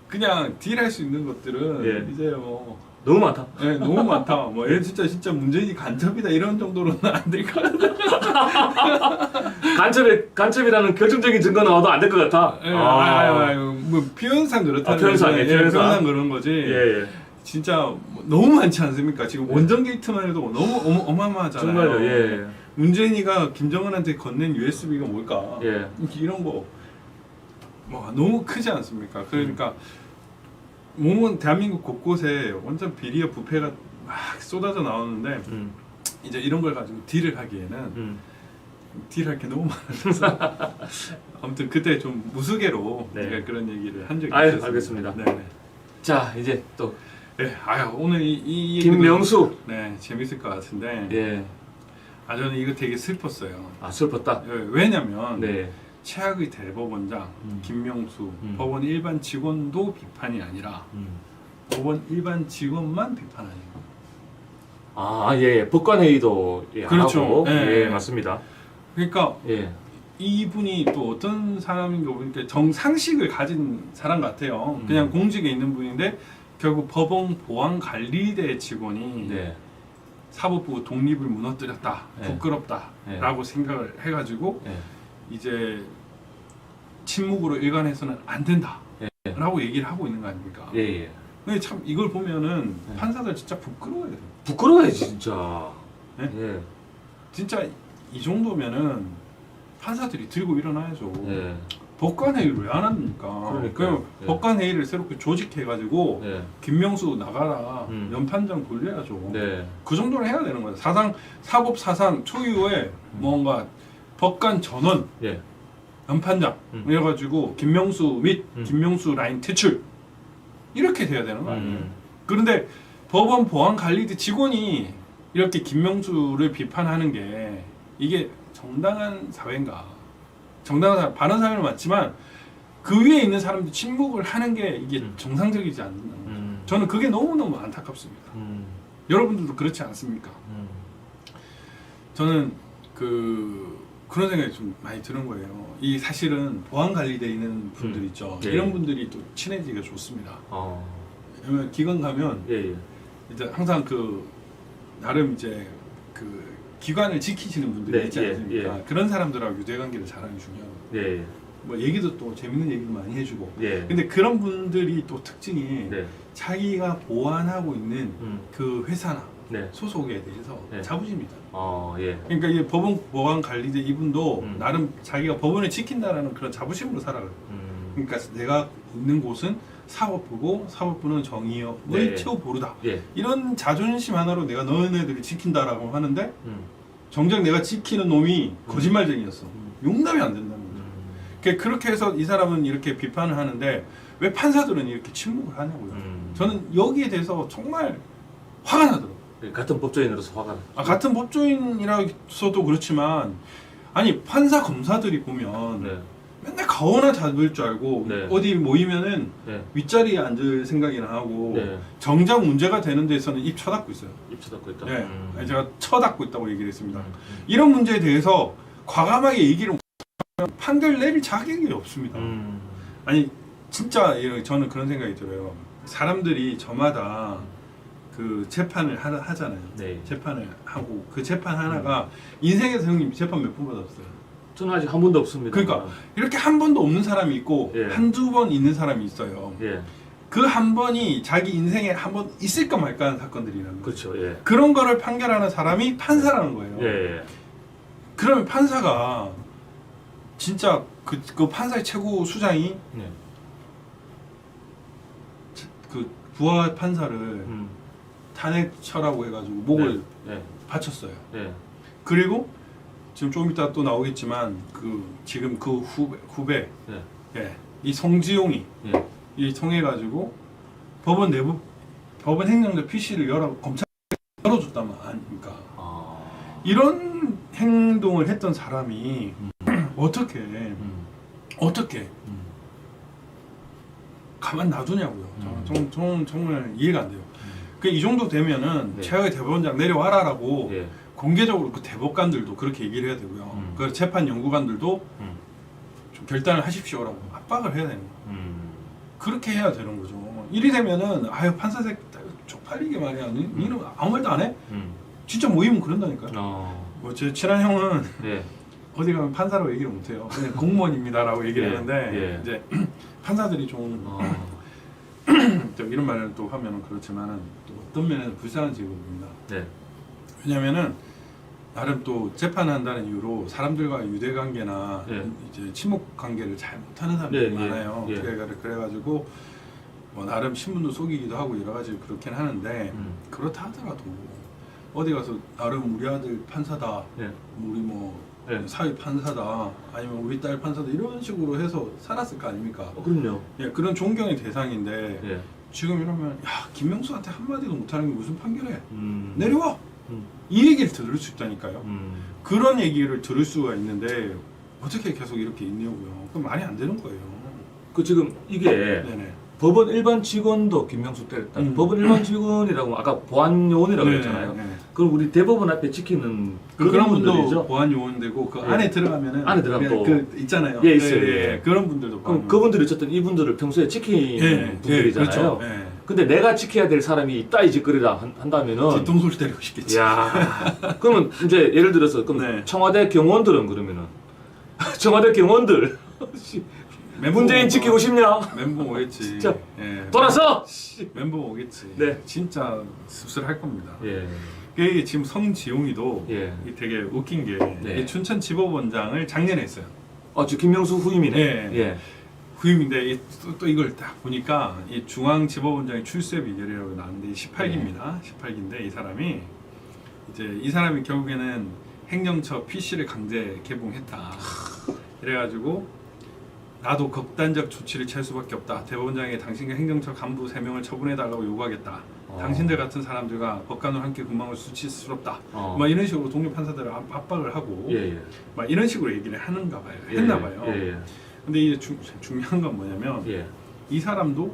그냥 딜할 수 있는 것들은 예. 이제 뭐 너무 많다. 예, 너무 많다. 뭐 얘 진짜 문재인이 간첩이다 이런 정도로는 안 될 것 같아. 간첩이라는 결정적인 증거 나와도 안 될 것 같아. 예, 뭐 표현상 그렇다는 표현상, 거지. 표현상 그런 거지. 예, 예. 진짜 뭐 너무 많지 않습니까? 지금 원전 게이트만 해도 너무 어마어마하잖아요. 정말요. 예. 문재인이가 김정은한테 건넨 USB가 뭘까? 예. 이런 거 뭐 너무 크지 않습니까? 그러니까 몸은 대한민국 곳곳에 완전 비리와 부패가 막 쏟아져 나오는데 이제 이런 걸 가지고 딜을 하기에는 딜할 게 너무 많아서 아무튼 그때 좀 무수개로 네. 제가 그런 얘기를 한 적이 아유, 있었습니다. 알겠습니다. 네. 자, 이제 또 네, 아유 오늘 이 김명수. 네 재밌을 것 같은데 예. 아 저는 이거 되게 슬펐어요. 아, 슬펐다. 왜냐면 네. 최악의 대법원장 김명수 법원 일반 직원도 비판이 아니라 법원 일반 직원만 비판 아니에요. 아, 예. 법관회의도 예, 안 그렇죠. 하고. 예. 예, 맞습니다. 그러니까 예. 이분이 또 어떤 사람인가 보니까 정상식을 가진 사람 같아요. 그냥 공직에 있는 분인데 결국 법원 보안관리대 직원이 네. 사법부 독립을 무너뜨렸다. 네. 부끄럽다라고 생각을 해가지고 예. 이제 침묵으로 일관해서는 안 된다. 예. 라고 얘기를 하고 있는 거 아닙니까? 예, 예. 근데 참 이걸 보면은 네. 판사들 진짜 부끄러워야 돼요. 부끄러워야지 진짜. 네? 예. 진짜 이 정도면은 판사들이 들고 일어나야죠. 예. 법관회의를 왜 안 합니까? 그러니까요. 그냥 예. 법관회의를 새롭게 조직해가지고 예. 김명수 나가라 연판장 돌려야죠. 네. 그 정도는 해야 되는 거예요. 사법 사상 초유의 뭔가 법관 전원 예. 연판장 이래가지고 김명수 및 김명수 라인 퇴출 이렇게 돼야 되는 거 아니에요? 그런데 법원 보안관리대 직원이 이렇게 김명수를 비판하는 게 이게 정당한 사회인가? 바른 사회는 맞지만 그 위에 있는 사람들 침묵을 하는 게 이게 정상적이지 않나? 저는 그게 너무너무 안타깝습니다. 여러분들도 그렇지 않습니까? 저는 그런 생각이 좀 많이 드는 거예요. 이 사실은 보안관리돼 있는 분들 있죠. 예. 이런 분들이 또 친해지기가 좋습니다. 왜냐면 기관 가면 예, 예. 이제 항상 그 나름 이제 그 기관을 지키시는 분들이 네, 있지 예, 않습니까? 예. 그런 사람들하고 유대관계를 잘하는 게 중요하고 예, 뭐 얘기도 또 재밌는 얘기도 많이 해주고 예. 근데 그런 분들이 또 특징이 네. 자기가 보완하고 있는 음. 그 회사나 네. 소속에 대해서 네. 자부심이다. 예. 그러니까 이 법원 보안 관리자 이분도 나름 자기가 법원을 지킨다라는 그런 자부심으로 살아가요. 그러니까 내가 있는 곳은 사법부고 사법부는 정의를 네. 최고보루다. 예. 이런 자존심 하나로 내가 너네들이 지킨다라고 하는데 정작 내가 지키는 놈이 거짓말쟁이였어. 용납이 안 된다는 거죠. 그러니까 그렇게 해서 이 사람은 이렇게 비판을 하는데 왜 판사들은 이렇게 침묵을 하냐고요. 저는 여기에 대해서 정말 화가 나더라고요. 같은 법조인으로서 화가 나. 같은 법조인이라서도 그렇지만 아니 판사 검사들이 보면 네. 맨날 가오나 잡을 줄 알고 네. 어디 모이면은 네. 윗자리에 앉을 생각이나 하고 네. 정작 문제가 되는 데서는 입 쳐닫고 있어요. 입 쳐닫고 있다. 네. 아니, 제가 쳐닫고 있다고 얘기를 했습니다. 음. 이런 문제에 대해서 과감하게 얘기를 못하면 판결 내릴 자격이 없습니다. 아니 진짜 저는 그런 생각이 들어요. 사람들이 저마다 그 재판을 하잖아요. 네. 재판을 하고 그 재판 하나가 인생에서 형님 재판 몇 번 받았어요? 저는 아직 한 번도 없습니다. 그러니까 이렇게 한 번도 없는 사람이 있고 예. 한두 번 있는 사람이 있어요. 예. 그 한 번이 자기 인생에 한 번 있을까 말까 하는 사건들이라는 거예요. 그렇죠. 예. 그런 거를 판결하는 사람이 판사라는 거예요. 예. 예. 그러면 판사가 진짜 그 판사의 최고 수장이 네. 그 부하 판사를 탄핵처라고 해가지고 목을 네. 바쳤어요. 네. 그리고 지금 조금 이따 또 나오겠지만 그 지금 그 후배 네. 예, 이 송지용이 예. 이 통해가지고 법원 내부 법원 행정자 PC를 검찰 열어줬다면 아닙니까? 이런 행동을 했던 사람이 어떻게 가만 놔두냐고요. 정말 이해가 안 돼요. 이 정도 되면은 네. 최악의 대법원장 내려와라라고 예. 공개적으로 그 대법관들도 그렇게 얘기를 해야 되고요. 그 재판 연구관들도 좀 결단을 하십시오라고 압박을 해야 되는 거예요. 그렇게 해야 되는 거죠. 이리 되면은 아유 판사색 쪽팔리게 말이야. 니는 아무 말도 안 해? 진짜 모이면 그런다니까요. 뭐 제 친한 형은 예. 어디 가면 판사라고 얘기를 못해요. 그냥 공무원입니다라고 얘기를 예. 하는데 예. 이제 판사들이 좀 이런 말을 또 하면은 그렇지만은 또 어떤 면에는 불쌍한 직업입니다. 네. 왜냐면은 나름 또 재판한다는 이유로 사람들과 유대 관계나 예. 이제 친목 관계를 잘 못하는 사람들이 예, 예, 많아요. 예. 그래가지고 뭐 나름 신분도 속이기도 하고 여러 가지 그렇긴 하는데 그렇다 하더라도 어디 가서 나름 우리 아들 판사다, 예. 우리 뭐 예. 사위 판사다, 아니면 우리 딸 판사다 이런 식으로 해서 살았을 거 아닙니까? 그럼요. 예, 그런 존경의 대상인데 예. 지금 이러면 야 김명수한테 한마디도 못하는 게 무슨 판결해? 내려와! 음. 이 얘기를 들을 수 있다니까요. 음. 그런 얘기를 들을 수가 있는데 어떻게 계속 이렇게 있냐고요. 그럼 말이 안 되는 거예요. 그 지금 이게 네네. 법원 일반 직원도 김명수 때렸다. 법원 일반 직원이라고 아까 보안 요원이라고 네, 했잖아요. 네. 그럼 우리 대법원 앞에 지키는 그런 분도 분들이죠. 보안 요원되고 그 예. 안에 들어가면은 안에 들어가면 그냥 또 그 있잖아요. 예, 있어요. 예. 그런 분들도 그럼 보안 그분들이 어쨌든 이분들을 평소에 지키는 분들이잖아요. 그렇죠. 예. 근데 내가 지켜야 될 사람이 이따위 짓거리라 한다면은 뒤통수를 때리고 싶겠지. 야, 그러면 이제 예를 들어서 그럼 네. 청와대 경호원들은 그러면은 청와대 경호원들 문재인 지키고 싶냐? 멘붕 오겠지. 진짜. 예. 돌아서. 멘붕 오겠지. 네. 진짜 씁쓸할 겁니다. 예. 이게 지금 성지용이도 예. 이게 되게 웃긴 게 네. 이 춘천지법원장을 작년에 했어요. 저 김명수 후임이네. 예. 예. 후임인데 또 이걸 딱 보니까 이 중앙지법원장의 출세 비결이라고 나왔는데 18기입니다. 18기인데 이 사람이 이제 이 사람이 결국에는 행정처 PC를 강제 개봉했다. 이래가지고 나도 극단적 조치를 취할 수밖에 없다. 대법원장에 당신과 행정처 간부 3명을 처분해달라고 요구하겠다. 당신들 같은 사람들과 법관으로 함께 근무할 수치스럽다. 막 이런 식으로 동료 판사들을 압박을 하고 예. 막 이런 식으로 얘기를 하는가 봐요. 예. 했나 봐요. 예. 근데 이제 중요한 건 뭐냐면 예. 이 사람도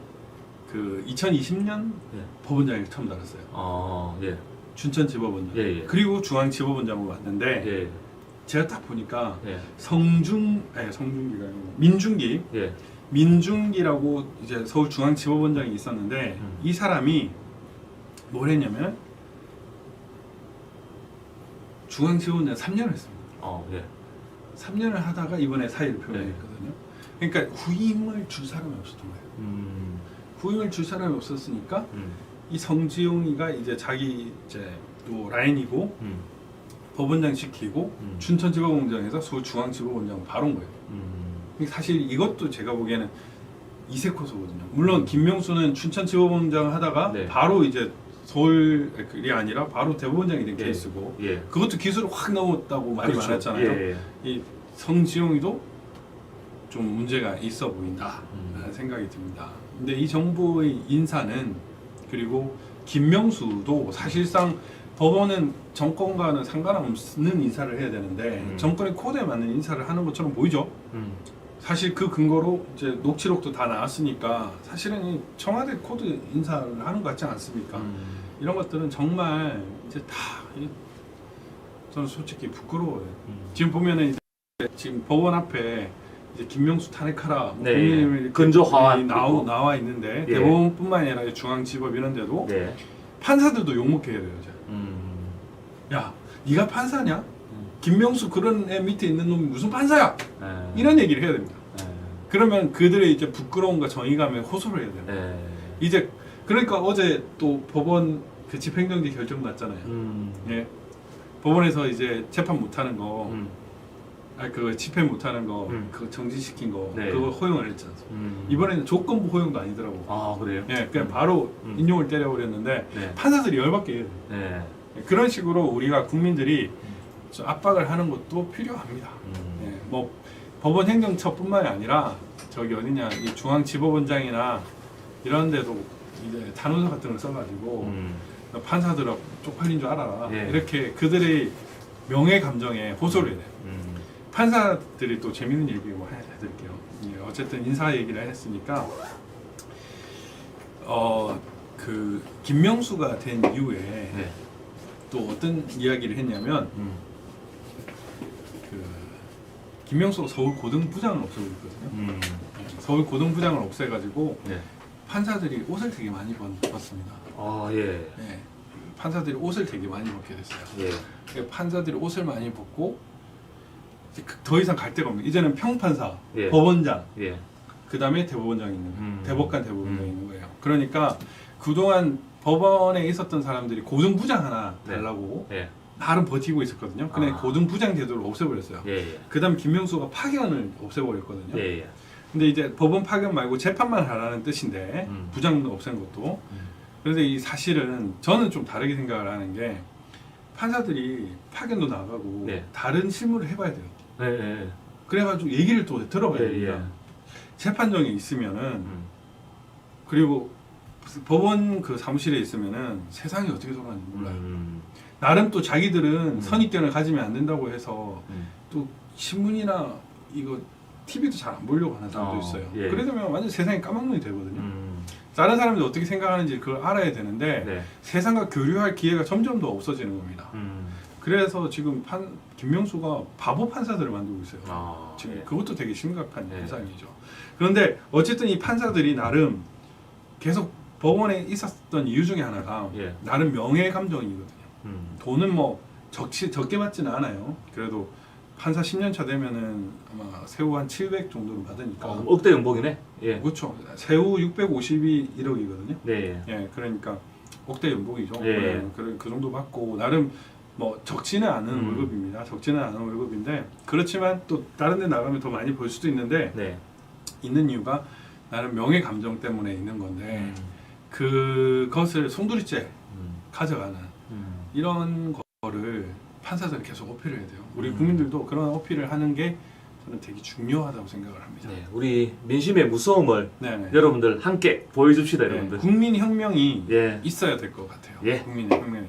그 2020년 예. 법원장에 처음 달았어요. 예. 춘천지법원장. 예. 그리고 중앙지법원장으로 왔는데 예. 제가 딱 보니까 예. 성중기가 아니고 민중기 예. 민중기라고 이제 서울중앙지법원장이 있었는데 이 사람이 뭘 했냐면 중앙지법원장 3년을 했습니다. 예. 3년을 하다가 이번에 사의를 표명했거든요. 그러니까 후임을 줄 사람이 없었던 거예요. 후임을 줄 사람이 없었으니까 이 성지용이가 이제 자기 이제 또 라인이고 법원장 시키고 춘천지법원장에서 서울중앙지법원장 바로 온 거예요. 사실 이것도 제가 보기에는 이세코소거든요. 물론 김명수는 춘천지법원장 하다가 네. 바로 이제 서울이 아니라 바로 대법원장이 된 케이스고 그것도 기술을 확 넘었다고 말이 그렇죠. 많았잖아요. 이 성지용이도 좀 문제가 있어 보인다 라는 생각이 듭니다. 근데 이 정부의 인사는 그리고 김명수도 사실상 법원은 정권과는 상관없는 인사를 해야 되는데 정권의 코드에 맞는 인사를 하는 것처럼 보이죠. 사실 그 근거로 이제 녹취록도 다 나왔으니까 사실은 이 청와대 코드 인사를 하는 것 같지 않습니까? 이런 것들은 정말 이제 다 저는 솔직히 부끄러워요. 지금 보면은 이제 지금 법원 앞에 이제 김명수 탄핵하라 국민의힘 근조 화환 나와 있는데 대법원뿐만 아니라 중앙지법 이런 데도 판사들도 욕먹게 해요. 이제. 야, 네가 판사냐? 김명수 그런 애 밑에 있는 놈이 무슨 판사야? 이런 얘기를 해야 됩니다. 그러면 그들의 이제 부끄러움과 정의감에 호소를 해야 됩니다. 이제 그러니까 어제 또 법원 그 집행정지 결정 났잖아요. 예, 법원에서 이제 재판 못하는 거, 그 집행 못하는 거, 그거 정지시킨 거, 그거 허용을 했지 않습니까? 이번에는 조건부 허용도 아니더라고. 아 그래요? 예, 그냥 바로 인용을 때려버렸는데 판사들이 열받게 해요. 그런 식으로 우리가 국민들이 좀 압박을 하는 것도 필요합니다. 예, 뭐 법원 행정처뿐만이 아니라 저기 어디냐 이 중앙지법원장이나 이런 데도 이제 단원서 같은 걸 써가지고 판사들하고 쪽팔린 줄 알아라 이렇게 그들의 명예 감정에 호소를 해요. 판사들이 또 재밌는 얘기 뭐 해드릴게요. 예, 어쨌든 인사 얘기를 했으니까 그 김명수가 된 이후에 또 어떤 이야기를 했냐면 그 김명수가 서울 고등부장을 없애고 있거든요. 서울 고등부장을 없애가지고 판사들이 옷을 되게 많이 벗습니다. 판사들이 옷을 되게 많이 벗게 됐어요. 그러니까 판사들이 옷을 많이 벗고 이제 더 이상 갈 데가 없는. 이제는 평판사, 법원장, 그 다음에 대법원장이 있는 거예요. 대법관 대법원장이 있는 거예요. 그러니까 그동안 법원에 있었던 사람들이 고등부장 하나 달라고 나름 버티고 있었거든요. 근데 고등부장 제도를 없애버렸어요. 그 다음 김명수가 파견을 없애버렸거든요. 근데 이제 법원 파견 말고 재판만 하라는 뜻인데 부장 없앤 것도. 그런데 이 사실은 저는 좀 다르게 생각을 하는 게 판사들이 파견도 나가고 다른 실무를 해봐야 돼요. 그래가지고 얘기를 또 들어봐야 됩니다. 재판정에 있으면은 그리고 법원 그 사무실에 있으면은 세상이 어떻게 돌아가는지 몰라요. 나름 또 자기들은 선입견을 가지면 안 된다고 해서 또 신문이나 이거 TV도 잘 안 보려고 하는 사람도 있어요. 그러면 완전 세상이 까막눈이 되거든요. 다른 사람들이 어떻게 생각하는지 그걸 알아야 되는데 세상과 교류할 기회가 점점 더 없어지는 겁니다. 그래서 지금 김명수가 바보 판사들을 만들고 있어요. 지금 그것도 되게 심각한 현상이죠. 그런데 어쨌든 이 판사들이 나름 계속 법원에 있었던 이유 중에 하나가 나름 명예 감정이거든요. 돈은 뭐 적게 받지는 않아요. 그래도 판사 10년 차 되면은 아마 세후 한 700 정도를 받으니까 억대 연봉이네. 그렇죠. 세후 650이 1억이거든요. 그러니까 억대 연봉이죠. 그 정도 받고 나름 뭐 적지는 않은 월급입니다. 적지는 않은 월급인데 그렇지만 또 다른 데 나가면 더 많이 벌 수도 있는데 있는 이유가 나름 명예 감정 때문에 있는 건데 그것을 송두리째 가져가는 이런 거를 판사들이 계속 어필을 해야 돼요. 우리 국민들도 그런 어필을 하는 게 저는 되게 중요하다고 생각을 합니다. 우리 민심의 무서움을 여러분들 함께 보여줍시다. 여러분들. 국민혁명이 있어야 될 것 같아요. 국민의 혁명이.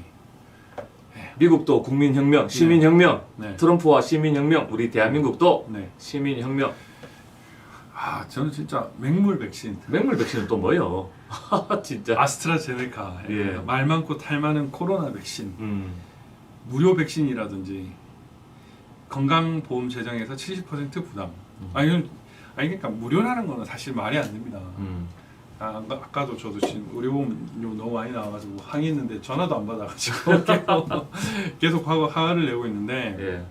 미국도 국민혁명, 시민혁명, 트럼프와 시민혁명, 우리 대한민국도 시민혁명. 저는 진짜 맹물 백신. 맹물 백신은 또 뭐요? 진짜. 아스트라제네카. 말 많고 탈 많은 코로나 백신. 무료 백신이라든지 건강보험 재정에서 70% 부담. 아니 아니 그러니까 무료라는 거는 사실 말이 안 됩니다. 아까도 저도 지금 의료보험료 너무 많이 나와가지고 항의했는데 전화도 안 받아가지고 계속 화를 내고 있는데 예.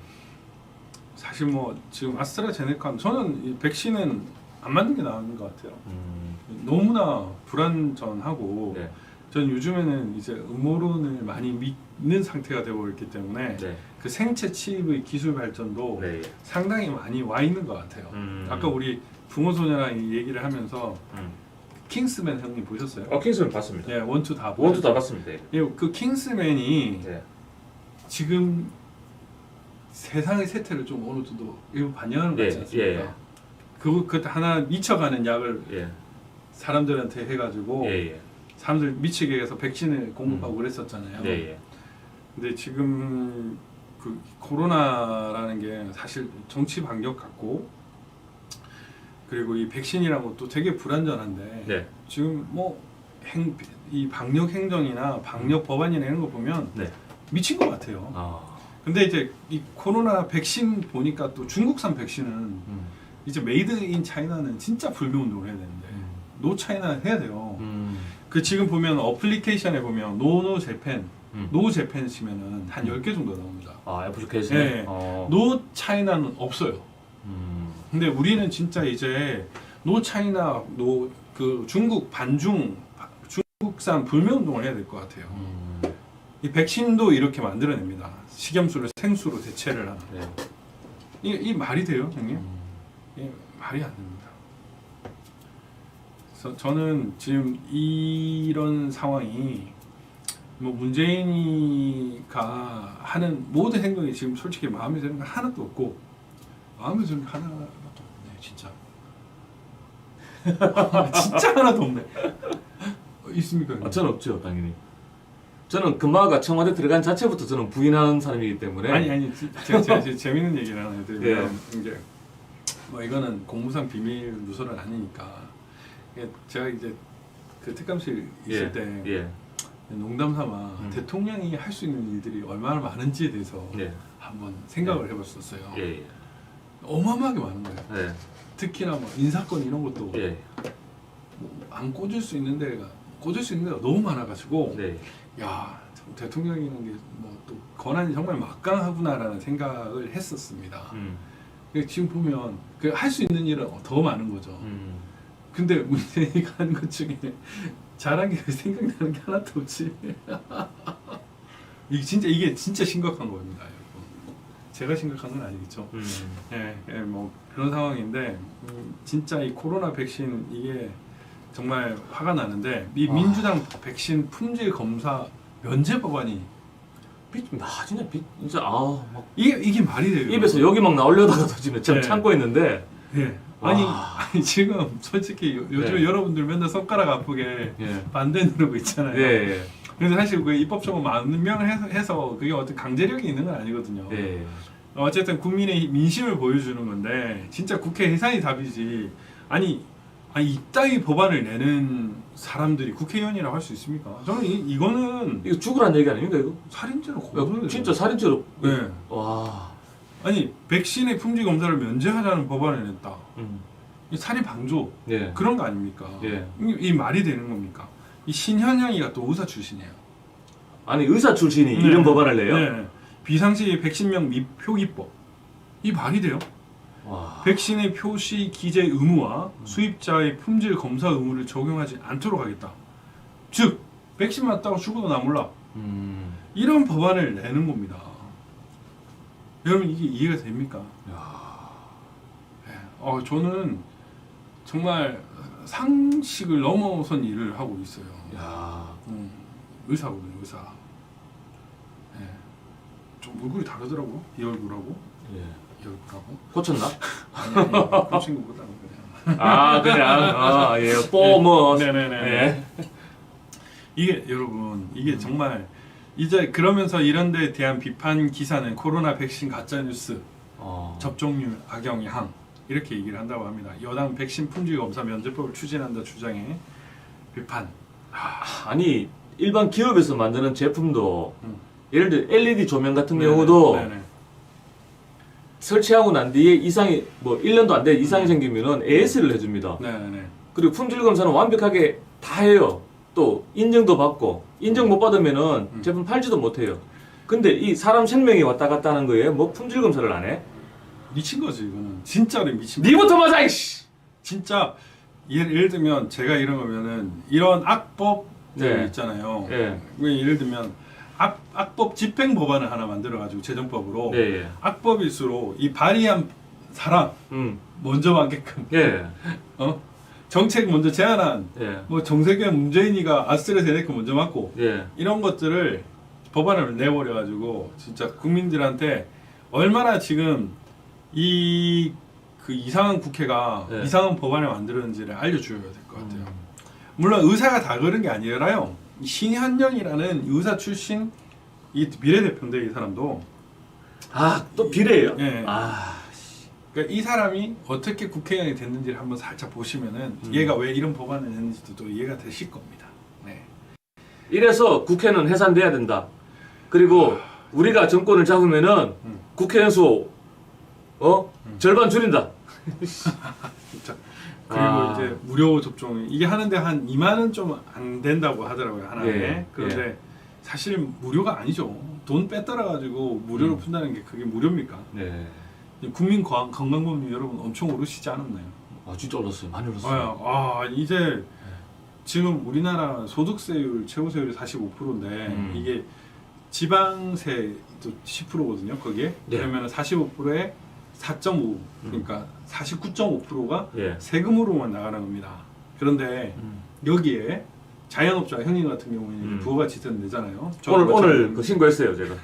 사실 뭐 지금 아스트라제네카 저는 이 백신은 안 맞는 게 나은 것 같아요. 너무나 불안전하고 네. 전 요즘에는 이제 음모론을 많이 믿는 상태가 되고 있기 때문에 네. 그 생체 칩의 기술 발전도 네. 상당히 많이 와 있는 것 같아요. 아까 우리 붕어소녀랑 얘기를 하면서 킹스맨 형님 보셨어요? 킹스맨 봤습니다. 네, 원투 다 원투 다 봤습니다. 예, 그 킹스맨이 네. 지금 세상의 세태를 좀 어느 정도 일부 반영하는 거 예, 같지 않습니까? 예. 그 하나 미쳐가는 약을 예. 사람들한테 해가지고 예. 사람들 미치게 해서 백신을 공급하고 그랬었잖아요. 예. 근데 지금 그 코로나라는 게 사실 정치 반격 같고 그리고 이 백신이라는 것도 되게 불안전한데 네. 지금 뭐 이 방역 행정이나 방역 법안이나 이런 거 보면 네. 미친 것 같아요. 아. 근데 이제 이 코로나 백신 보니까 또 중국산 백신은 이제 메이드 인 차이나는 진짜 불매 운동을 해야 되는데 노 차이나 해야 돼요. 그 지금 보면 어플리케이션에 보면 노 재팬 노 재팬 치면은 한 10개 정도 나옵니다. 아, 애플리케이션. 네. 노 차이나는 없어요. 근데 우리는 진짜 이제 노 차이나 노 그 중국 반중 중국산 불매 운동을 해야 될 것 같아요. 이 백신도 이렇게 만들어냅니다. 식염수를 생수로 대체를 하는. 네. 이 말이 돼요, 형님? 이 말이 안 됩니다. 그래서 저는 지금 이런 상황이 뭐 문재인이가 하는 모든 행동이 지금 솔직히 마음에 드는 거 하나도 없고 마음에 드는 거 하나도 없네, 진짜. 진짜 하나도 없네. 있습니까? 형님? 저는 없죠, 당연히. 저는 금마가 청와대 들어간 자체부터 저는 부인하는 사람이기 때문에. 아니 제가 재밌는 얘기를 하나 해드리면 예. 이제 뭐 이거는 공무상 비밀 누설은 아니니까 제가 이제 그 특감실 있을 예. 때 예. 농담삼아 대통령이 할 수 있는 일들이 얼마나 많은지에 대해서 예. 한번 생각을 해봤었어요. 예. 어마어마하게 많은 거예요. 예. 특히나 뭐 인사건 이런 것도 예. 뭐안 꽂을 수 있는 데가 너무 많아가지고 네. 야, 참 대통령이라는 게 뭐 또 권한이 정말 막강하구나라는 생각을 했었습니다. 근데 지금 보면 그 할 수 있는 일은 더 많은 거죠. 근데 문재인이가 하는 것 중에 잘한 게 생각나는 게 하나도 없지. 이게 진짜 심각한 겁니다, 여러분. 제가 심각한 건 아니겠죠. 예, 뭐 그런 상황인데 진짜 이 코로나 백신 이게 정말 화가 나는데 이 민주당 백신 품질 검사 면제 법안이 진짜 막 이게 말이 돼요? 입에서 여기 막 나오려다가도 지금 참 네. 참고 있는데. 예. 아니 지금 솔직히 요즘 네. 여러분들 맨날 손가락 아프게 예. 반대 누르고 있잖아요. 예. 그래서 사실 그 입법적으로 만명을 해서 그게 어떤 강제력이 있는 건 아니거든요. 예. 어쨌든 국민의 민심을 보여주는 건데 진짜 국회 해산이 답이지. 아니 이따위 법안을 내는 사람들이 국회의원이라고 할 수 있습니까? 저는 이거는 이거 죽으란 얘기 아닙니까 이거? 살인죄로 야, 고소해요. 진짜 살인죄로. 네. 와. 아니 백신의 품질 검사를 면제하자는 법안을 냈다. 이 살인 방조 예. 그런 거 아닙니까? 예. 이 말이 되는 겁니까? 이 신현영이가 또 의사 출신이에요. 아니 의사 출신이 이런 법안을 내요? 네. 비상시 백신명 및 표기법. 이 말이 돼요? 와. 백신의 표시 기재 의무와 수입자의 품질 검사 의무를 적용하지 않도록 하겠다. 즉 백신 맞다고 죽어도 나 몰라. 이런 법안을 내는 겁니다. 여러분 이게 이해가 됩니까? 네. 저는 정말 상식을 넘어선 일을 하고 있어요. 야. 의사거든요, 의사. 네. 좀 얼굴이 다르더라고. 이 얼굴하고 예. 이 얼굴하고. 고쳤나? 아니 그 친구보다는 그냥. 아 그냥 예. 뭐 네네네. 예. 이게 여러분 이게 정말 이제 그러면서 이런 데에 대한 비판 기사는 코로나 백신 가짜 뉴스, 접종률 악영향 이렇게 얘기를 한다고 합니다. 여당 백신 품질 검사 면제법을 추진한다 주장에 비판. 아니 일반 기업에서 만드는 제품도 예를 들어 LED 조명 같은 경우도 네네. 설치하고 난 뒤에 이상이 뭐 1년도 안 돼 이상이 생기면은 AS를 해줍니다. 네. 그리고 품질 검사는 완벽하게 다 해요. 또 인증도 받고 인증 못 받으면은 제품 팔지도 못해요. 근데 이 사람 생명이 왔다 갔다 하는 거에 뭐 품질 검사를 안 해? 미친 거지 이거는. 진짜로 미친. 니부터 맞아 이씨. 진짜 예를 들면 제가 이런 거면은 이런 악법들 네. 있잖아요. 예. 예를 들면 악법 집행 법안을 하나 만들어 가지고 재정법으로 예. 악법일수록 이 발의한 사람 먼저 맞게끔 예. 정책 먼저 제안한 예. 뭐 정세균 문재인이가 아스트라제네카 먼저 맞고 예. 이런 것들을 법안을 내버려 가지고 진짜 국민들한테 얼마나 지금 이 그 이상한 국회가 네. 이상한 법안을 만들었는지를 알려줘야 될 것 같아요. 물론 의사가 다 그런 게 아니라요. 신현영이라는 의사 출신 이 비례대표인데 이 사람도 아, 또 비례예요? 예. 아, 그러니까 이 사람이 어떻게 국회의원이 됐는지를 한번 살짝 보시면은 얘가 왜 이런 법안을 냈는지도 또 이해가 되실 겁니다. 네. 이래서 국회는 해산돼야 된다. 그리고 우리가 정권을 잡으면은 국회의원 수 절반 줄인다. 진짜. 그리고 이제 무료 접종 이게 하는데 한 2만 원 좀 안 된다고 하더라고요 하나에. 예, 그런데 사실 무료가 아니죠. 돈 빼떨어 가지고 무료로 푼다는 게 그게 무료입니까? 네. 국민 건강보험료 여러분 엄청 오르시지 않았나요? 아, 진짜 올랐어요. 많이 올랐어요. 이제 지금 우리나라 소득세율 최고세율이 45%인데 이게 지방세도 10%거든요. 거기에 네. 그러면 45%에 4.5 그러니까 49.5%가 예. 세금으로만 나가는 겁니다. 그런데 여기에 자영업자 형님 같은 경우에는 부가가치세도 내잖아요. 오늘 그 신고했어요 제가.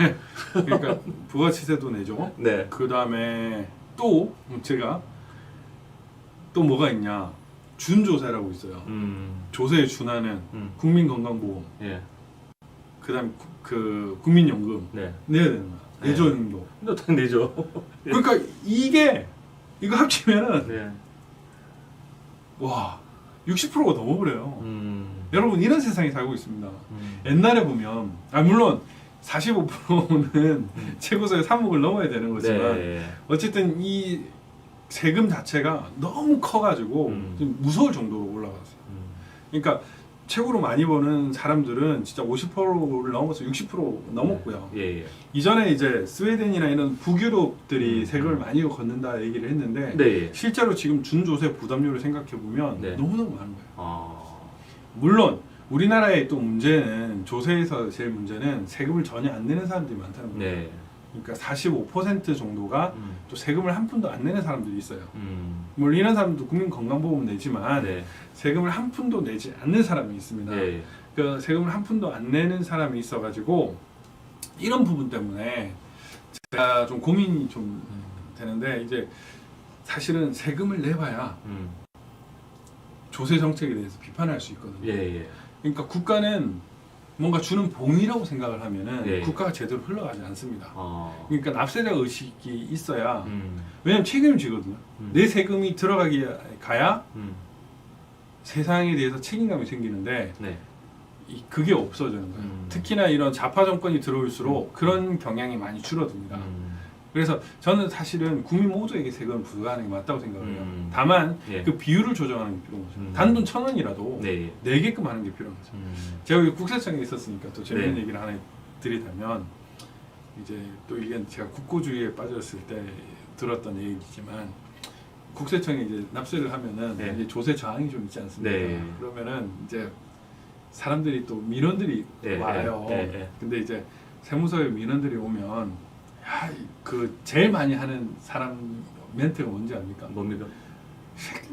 그러니까 부가가치세도 내죠. 네. 그 다음에 또 제가 또 뭐가 있냐 준조세라고 있어요. 조세에 준하는 국민건강보험. 예. 그다음 그 국민연금 네. 내야 되는 거야. 내조연금도. 너 다 내죠. 그러니까 이거 합치면은 네. 와 60%가 넘어버려요. 여러분 이런 세상에 살고 있습니다. 옛날에 보면 물론 45%는 최고세의 3억을 넘어야 되는 거지만 네. 어쨌든 이 세금 자체가 너무 커가지고 좀 무서울 정도로 올라갔어요. 그러니까 최고로 많이 버는 사람들은 진짜 50%를 넘어서 60% 넘었고요. 예. 이전에 이제 스웨덴이나 이런 북유럽들이 세금을 많이 걷는다 얘기를 했는데 네. 실제로 지금 준조세 부담률을 생각해 보면 네. 너무너무 많은 거예요. 물론 우리나라의 또 문제는 조세에서 제일 문제는 세금을 전혀 안 내는 사람들이 많다는 거예요. 네. 그러니까 45% 정도가 또 세금을 한 푼도 안 내는 사람들이 있어요. 물론 이런 사람도 국민건강보험 내지만 네. 세금을 한 푼도 내지 않는 사람이 있습니다. 네. 그 세금을 한 푼도 안 내는 사람이 있어가지고 이런 부분 때문에 제가 좀 고민이 좀 되는데 이제 사실은 세금을 내봐야 조세 정책에 대해서 비판할 수 있거든요. 예. 그러니까 국가는 뭔가 주는 봉이라고 생각을 하면은 네. 국가가 제대로 흘러가지 않습니다. 그러니까 납세자 의식이 있어야 왜냐면 책임을 지거든요. 내 세금이 가야 세상에 대해서 책임감이 생기는데 네. 그게 없어지는 거예요. 특히나 이런 좌파 정권이 들어올수록 그런 경향이 많이 줄어듭니다. 그래서 저는 사실은 국민 모두에게 세금을 부과하는 게 맞다고 생각을 해요. 다만 예. 그 비율을 조정하는 게 필요한 거죠. 단돈 1,000원이라도 네. 내게끔 하는 게 필요한 거죠. 제가 여기 국세청에 있었으니까 또 재밌는 얘기를 하나 드리자면 이제 또 이게 제가 국고주의에 빠졌을 때 들었던 얘기지만 국세청에 이제 납세를 하면은 네. 이제 조세 저항이 좀 있지 않습니까? 네. 그러면은 이제 사람들이 또 민원들이 네. 와요. 네. 근데 이제 세무서에 민원들이 오면 그 제일 많이 하는 사람 멘트가 뭔지 압니까? 뭡니까?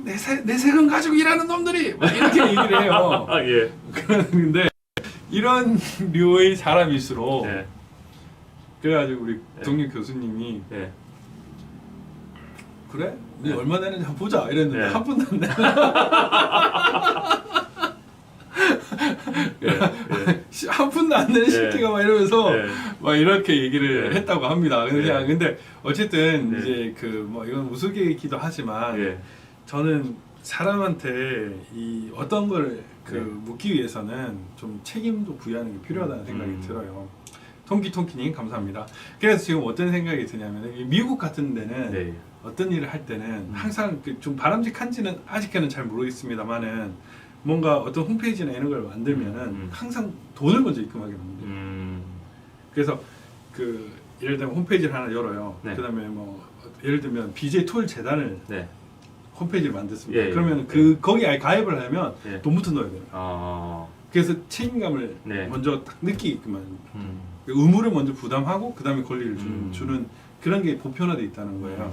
내 세금 가지고 일하는 놈들이 막 이렇게 얘기를 해요. 예. 그런데 이런 류의 사람일수록 네. 그래가지고 우리 동료 교수님이 네. 그래? 네 얼마 내는지 한번 보자 이랬는데 네. 한 푼도 안 내. 한 푼도 안 내는 새끼가 막 이러면서 막 이렇게 얘기를 했다고 합니다. 근데 어쨌든 이제 그 뭐 이건 우스개기도 하지만 저는 사람한테 이 어떤 걸 묻기 위해서는 좀 책임도 부여하는 게 필요하다는 생각이 들어요. 통키통키님 감사합니다. 그래서 지금 어떤 생각이 드냐면 미국 같은 데는 네. 어떤 일을 할 때는 항상 좀 바람직한지는 아직까지는 잘 모르겠습니다만은 뭔가 어떤 홈페이지나 이런 걸 만들면은 항상 돈을 먼저 입금하게 됩니다. 그래서 그 예를 들면 홈페이지를 하나 열어요. 네. 그다음에 뭐 예를 들면 BJ 톨 재단을 네. 홈페이지를 만들었습니다. 예, 예. 그러면 거기 아예 가입을 하려면 예. 돈부터 넣어야 돼요. 아. 그래서 책임감을 네. 먼저 딱 느끼게끔 하는 의무를 먼저 부담하고 그 다음에 권리를 주는 그런 게 보편화되어 있다는 거예요.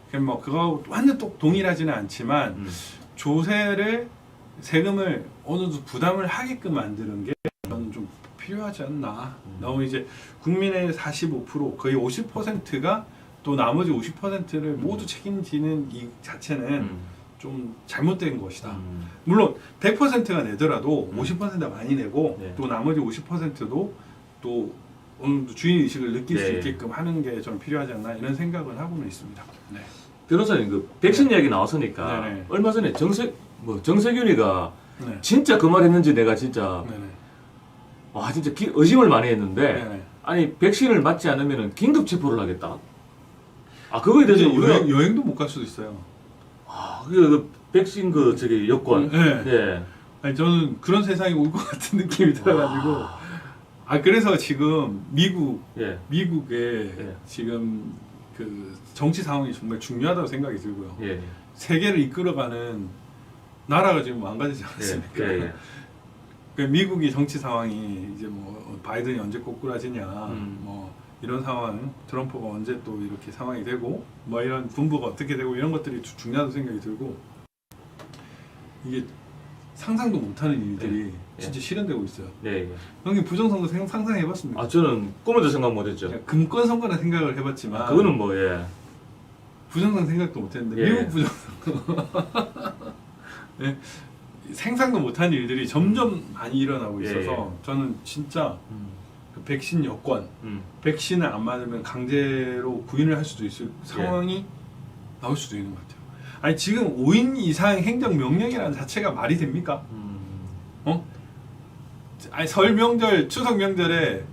그럼 뭐 그거 완전 또 동일하지는 않지만 조세를 세금을 어느 정도 부담을 하게끔 만드는 게 저는 좀 필요하지 않나. 너무 이제 국민의 45% 거의 50%가 또 나머지 50%를 모두 책임지는 이 자체는 좀 잘못된 것이다. 물론 100%가 내더라도 50%가 많이 내고 네. 또 나머지 50%도 또 어느 정도 주인 의식을 느낄 수 네. 있게끔 하는 게 좀 필요하지 않나 이런 생각은 하고는 있습니다. 네. 변호사님 그 백신 이야기 나왔으니까 네네. 얼마 전에 정세균이가 네. 진짜 그 말 했는지 내가 진짜 네네. 와 진짜 의심을 많이 했는데 네네. 아니 백신을 맞지 않으면 긴급 체포를 하겠다. 아 그거에 대해서 근데 우리가 여행도 못 갈 수도 있어요. 그 백신 그 저기 여권. 네. 예. 아니 저는 그런 세상이 올 것 같은 느낌이 들어가지고 그래서 지금 예. 미국의 예. 지금 그 정치 상황이 정말 중요하다고 생각이 들고요. 예. 세계를 이끌어가는 나라가 지금 망가지지 않았습니까? 예. 예. 그 미국의 정치 상황이 이제 뭐 바이든이 언제 꼬꾸라지냐, 뭐 이런 상황, 트럼프가 언제 또 이렇게 상황이 되고, 뭐 이런 군부가 어떻게 되고 이런 것들이 중요하다고 생각이 들고 이게 상상도 못하는 일들이 예. 진짜 실현되고 있어요. 예. 형님 부정선거 상상해봤습니까? 아 저는 꿈에도 생각 못했죠. 그냥 금권 선거는 생각을 해봤지만 그거는 뭐 예. 부정선거 생각도 못했는데 예. 미국 부정선거 네? 생각도 못한 일들이 점점 많이 일어나고 있어서 저는 진짜 그 백신 여권, 백신을 안 맞으면 강제로 구인을 할 수도 있을 상황이 나올 수도 있는 것 같아요. 아니 지금 5인 이상 행정 명령이라는 자체가 말이 됩니까? 아니 설 명절, 추석 명절에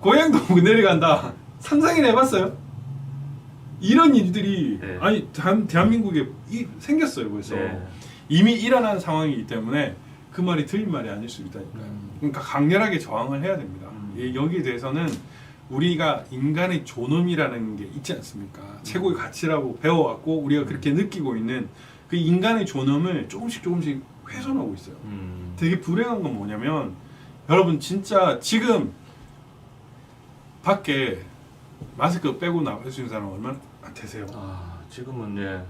고향도 못 내려간다. 상상이나 해봤어요? 이런 일들이 네. 아니 대한민국에 생겼어요 벌써. 네. 이미 일어난 상황이기 때문에 그 말이 틀린 말이 아닐 수 있다니까요. 그러니까 강렬하게 저항을 해야 됩니다. 여기에 대해서는 우리가 인간의 존엄이라는 게 있지 않습니까? 최고의 가치라고 배워왔고 우리가 그렇게 느끼고 있는 그 인간의 존엄을 조금씩 훼손하고 있어요. 되게 불행한 건 뭐냐면 여러분 진짜 지금 밖에 마스크 빼고 나갈 수 있는 사람 얼마나 되세요? 아 지금은 예.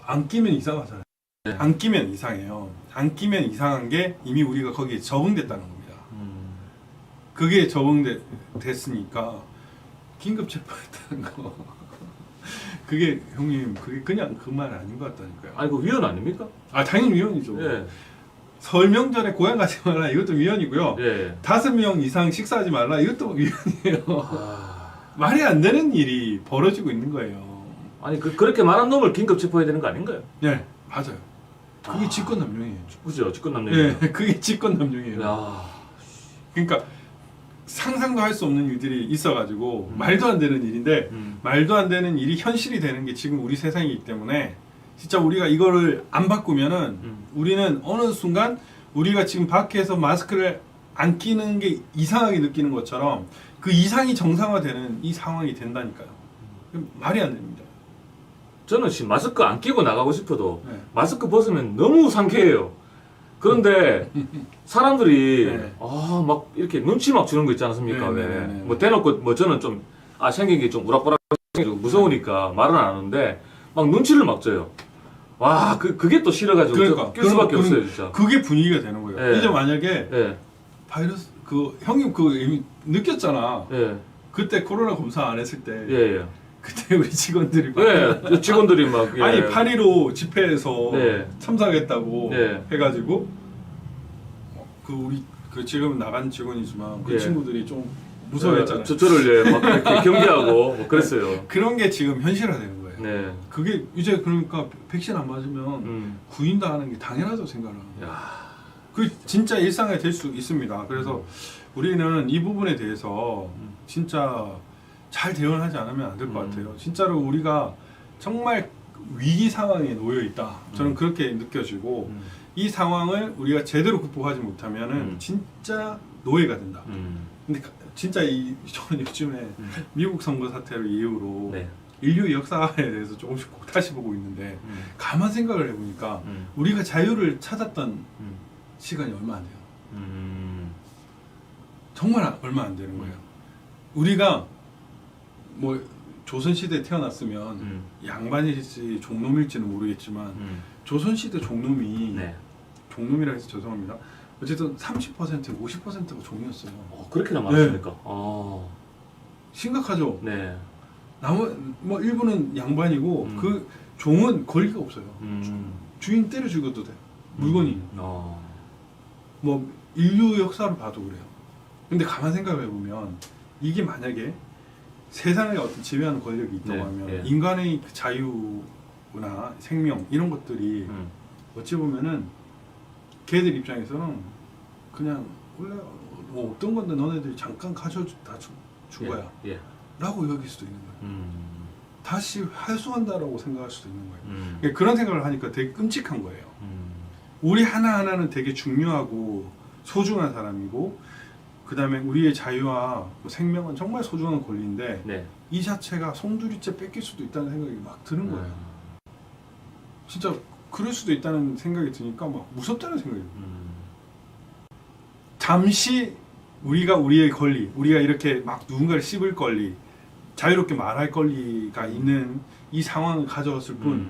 안 끼면 이상하잖아요. 네. 안 끼면 이상해요. 안 끼면 이상한 게 이미 우리가 거기에 적응됐다는 겁니다. 그게 적응됐으니까 긴급 체포했다는 거. 그게 형님 그게 그냥 그 말 아닌 것 같다니까요. 아니 그 위헌 아닙니까? 당연히 위헌이죠. 예. 설 명절에 고향 가지 말라 이것도 위헌이고요. 예. 5명 이상 식사하지 말라 이것도 위헌이에요. 말이 안 되는 일이 벌어지고 있는 거예요. 아니 그렇게 말한 놈을 긴급 체포해야 되는 거 아닌가요? 네, 맞아요. 그게 직권남용이에요. 그죠, 직권남용. 네, 그게 직권남용이에요. 야, 그러니까 상상도 할 수 없는 일들이 있어가지고 말도 안 되는 일인데 말도 안 되는 일이 현실이 되는 게 지금 우리 세상이기 때문에 진짜 우리가 이거를 안 바꾸면은 우리는 어느 순간 우리가 지금 밖에서 마스크를 안 끼는 게 이상하게 느끼는 것처럼 그 이상이 정상화되는 이 상황이 된다니까요. 말이 안 됩니다. 저는 지금 마스크 안 끼고 나가고 싶어도 네. 마스크 벗으면 너무 상쾌해요. 그런데 사람들이 네. 막 이렇게 눈치 막 주는 거 있지 않습니까? 네, 왜? 네, 네, 네. 뭐 대놓고 뭐 저는 좀 생긴 게 좀 우락부락 생기고 무서우니까 말은 안 하는데 막 눈치를 막 줘요. 와, 그게 또 싫어가지고 그러니까 낄 수밖에 없어요, 진짜. 그게 분위기가 되는 거예요. 네. 이제 만약에 예, 바이러스 형님 이미 느꼈잖아. 예, 그때 코로나 검사 안 했을 때 예. 그때 우리 직원들이 예, 직원들이 막 예. 아니 8.15 집회에서 네. 참석했다고 네. 해가지고 우리 지금 나간 직원이지만 그 예. 친구들이 좀 무서워했잖아요. 저를 막 이렇게 경계하고 뭐 그랬어요. 그런 게 지금 현실화되는 거예요. 네. 그게 이제 그러니까 백신 안 맞으면 구인당하는 게 당연하다고 생각을 합니다. 야. 그 진짜 일상에 될 수 있습니다. 그래서 우리는 이 부분에 대해서 진짜 잘 대응하지 않으면 안 될 것 같아요. 진짜로 우리가 정말 위기 상황에 놓여 있다. 저는 그렇게 느껴지고 이 상황을 우리가 제대로 극복하지 못하면은 진짜 노예가 된다. 근데 진짜 저는 요즘에 미국 선거 사태를 이유로 네. 인류 역사에 대해서 조금씩 꼭 다시 보고 있는데 가만 생각을 해보니까 우리가 자유를 찾았던 시간이 얼마 안 돼요. 정말 얼마 안 되는 거예요. 우리가 뭐 조선시대에 태어났으면 양반일지 종놈일지는 모르겠지만 조선시대 종놈이 네. 종놈이라 해서 죄송합니다. 어쨌든 30% 50%가 종이었어요. 그렇게나 많습니까? 네. 아, 심각하죠. 네. 뭐 일부는 양반이고 그 종은 권리가 없어요. 주인 때려 죽여도 돼. 물건이. 뭐 인류 역사를 봐도 그래요. 근데 가만 생각해 보면 이게 만약에 세상에 어떤 지배하는 권력이 있다고 네, 하면 예. 인간의 그 자유나 생명 이런 것들이 어찌 보면은 걔들 입장에서는 그냥 원래 뭐 없던 건데 너네들이 잠깐 가져 다 준 거야 예. 라고 여길 수도 있는 거예요. 다시 회수한다라고 생각할 수도 있는 거예요. 그러니까 그런 생각을 하니까 되게 끔찍한 거예요. 우리 하나하나는 되게 중요하고 소중한 사람이고 그 다음에 우리의 자유와 생명은 정말 소중한 권리인데 네. 이 자체가 송두리째 뺏길 수도 있다는 생각이 막 드는 거예요. 진짜 그럴 수도 있다는 생각이 드니까 막 무섭다는 생각이 들어요. 잠시 우리가 우리의 권리, 우리가 이렇게 막 누군가를 씹을 권리, 자유롭게 말할 권리가 있는 이 상황을 가져왔을 뿐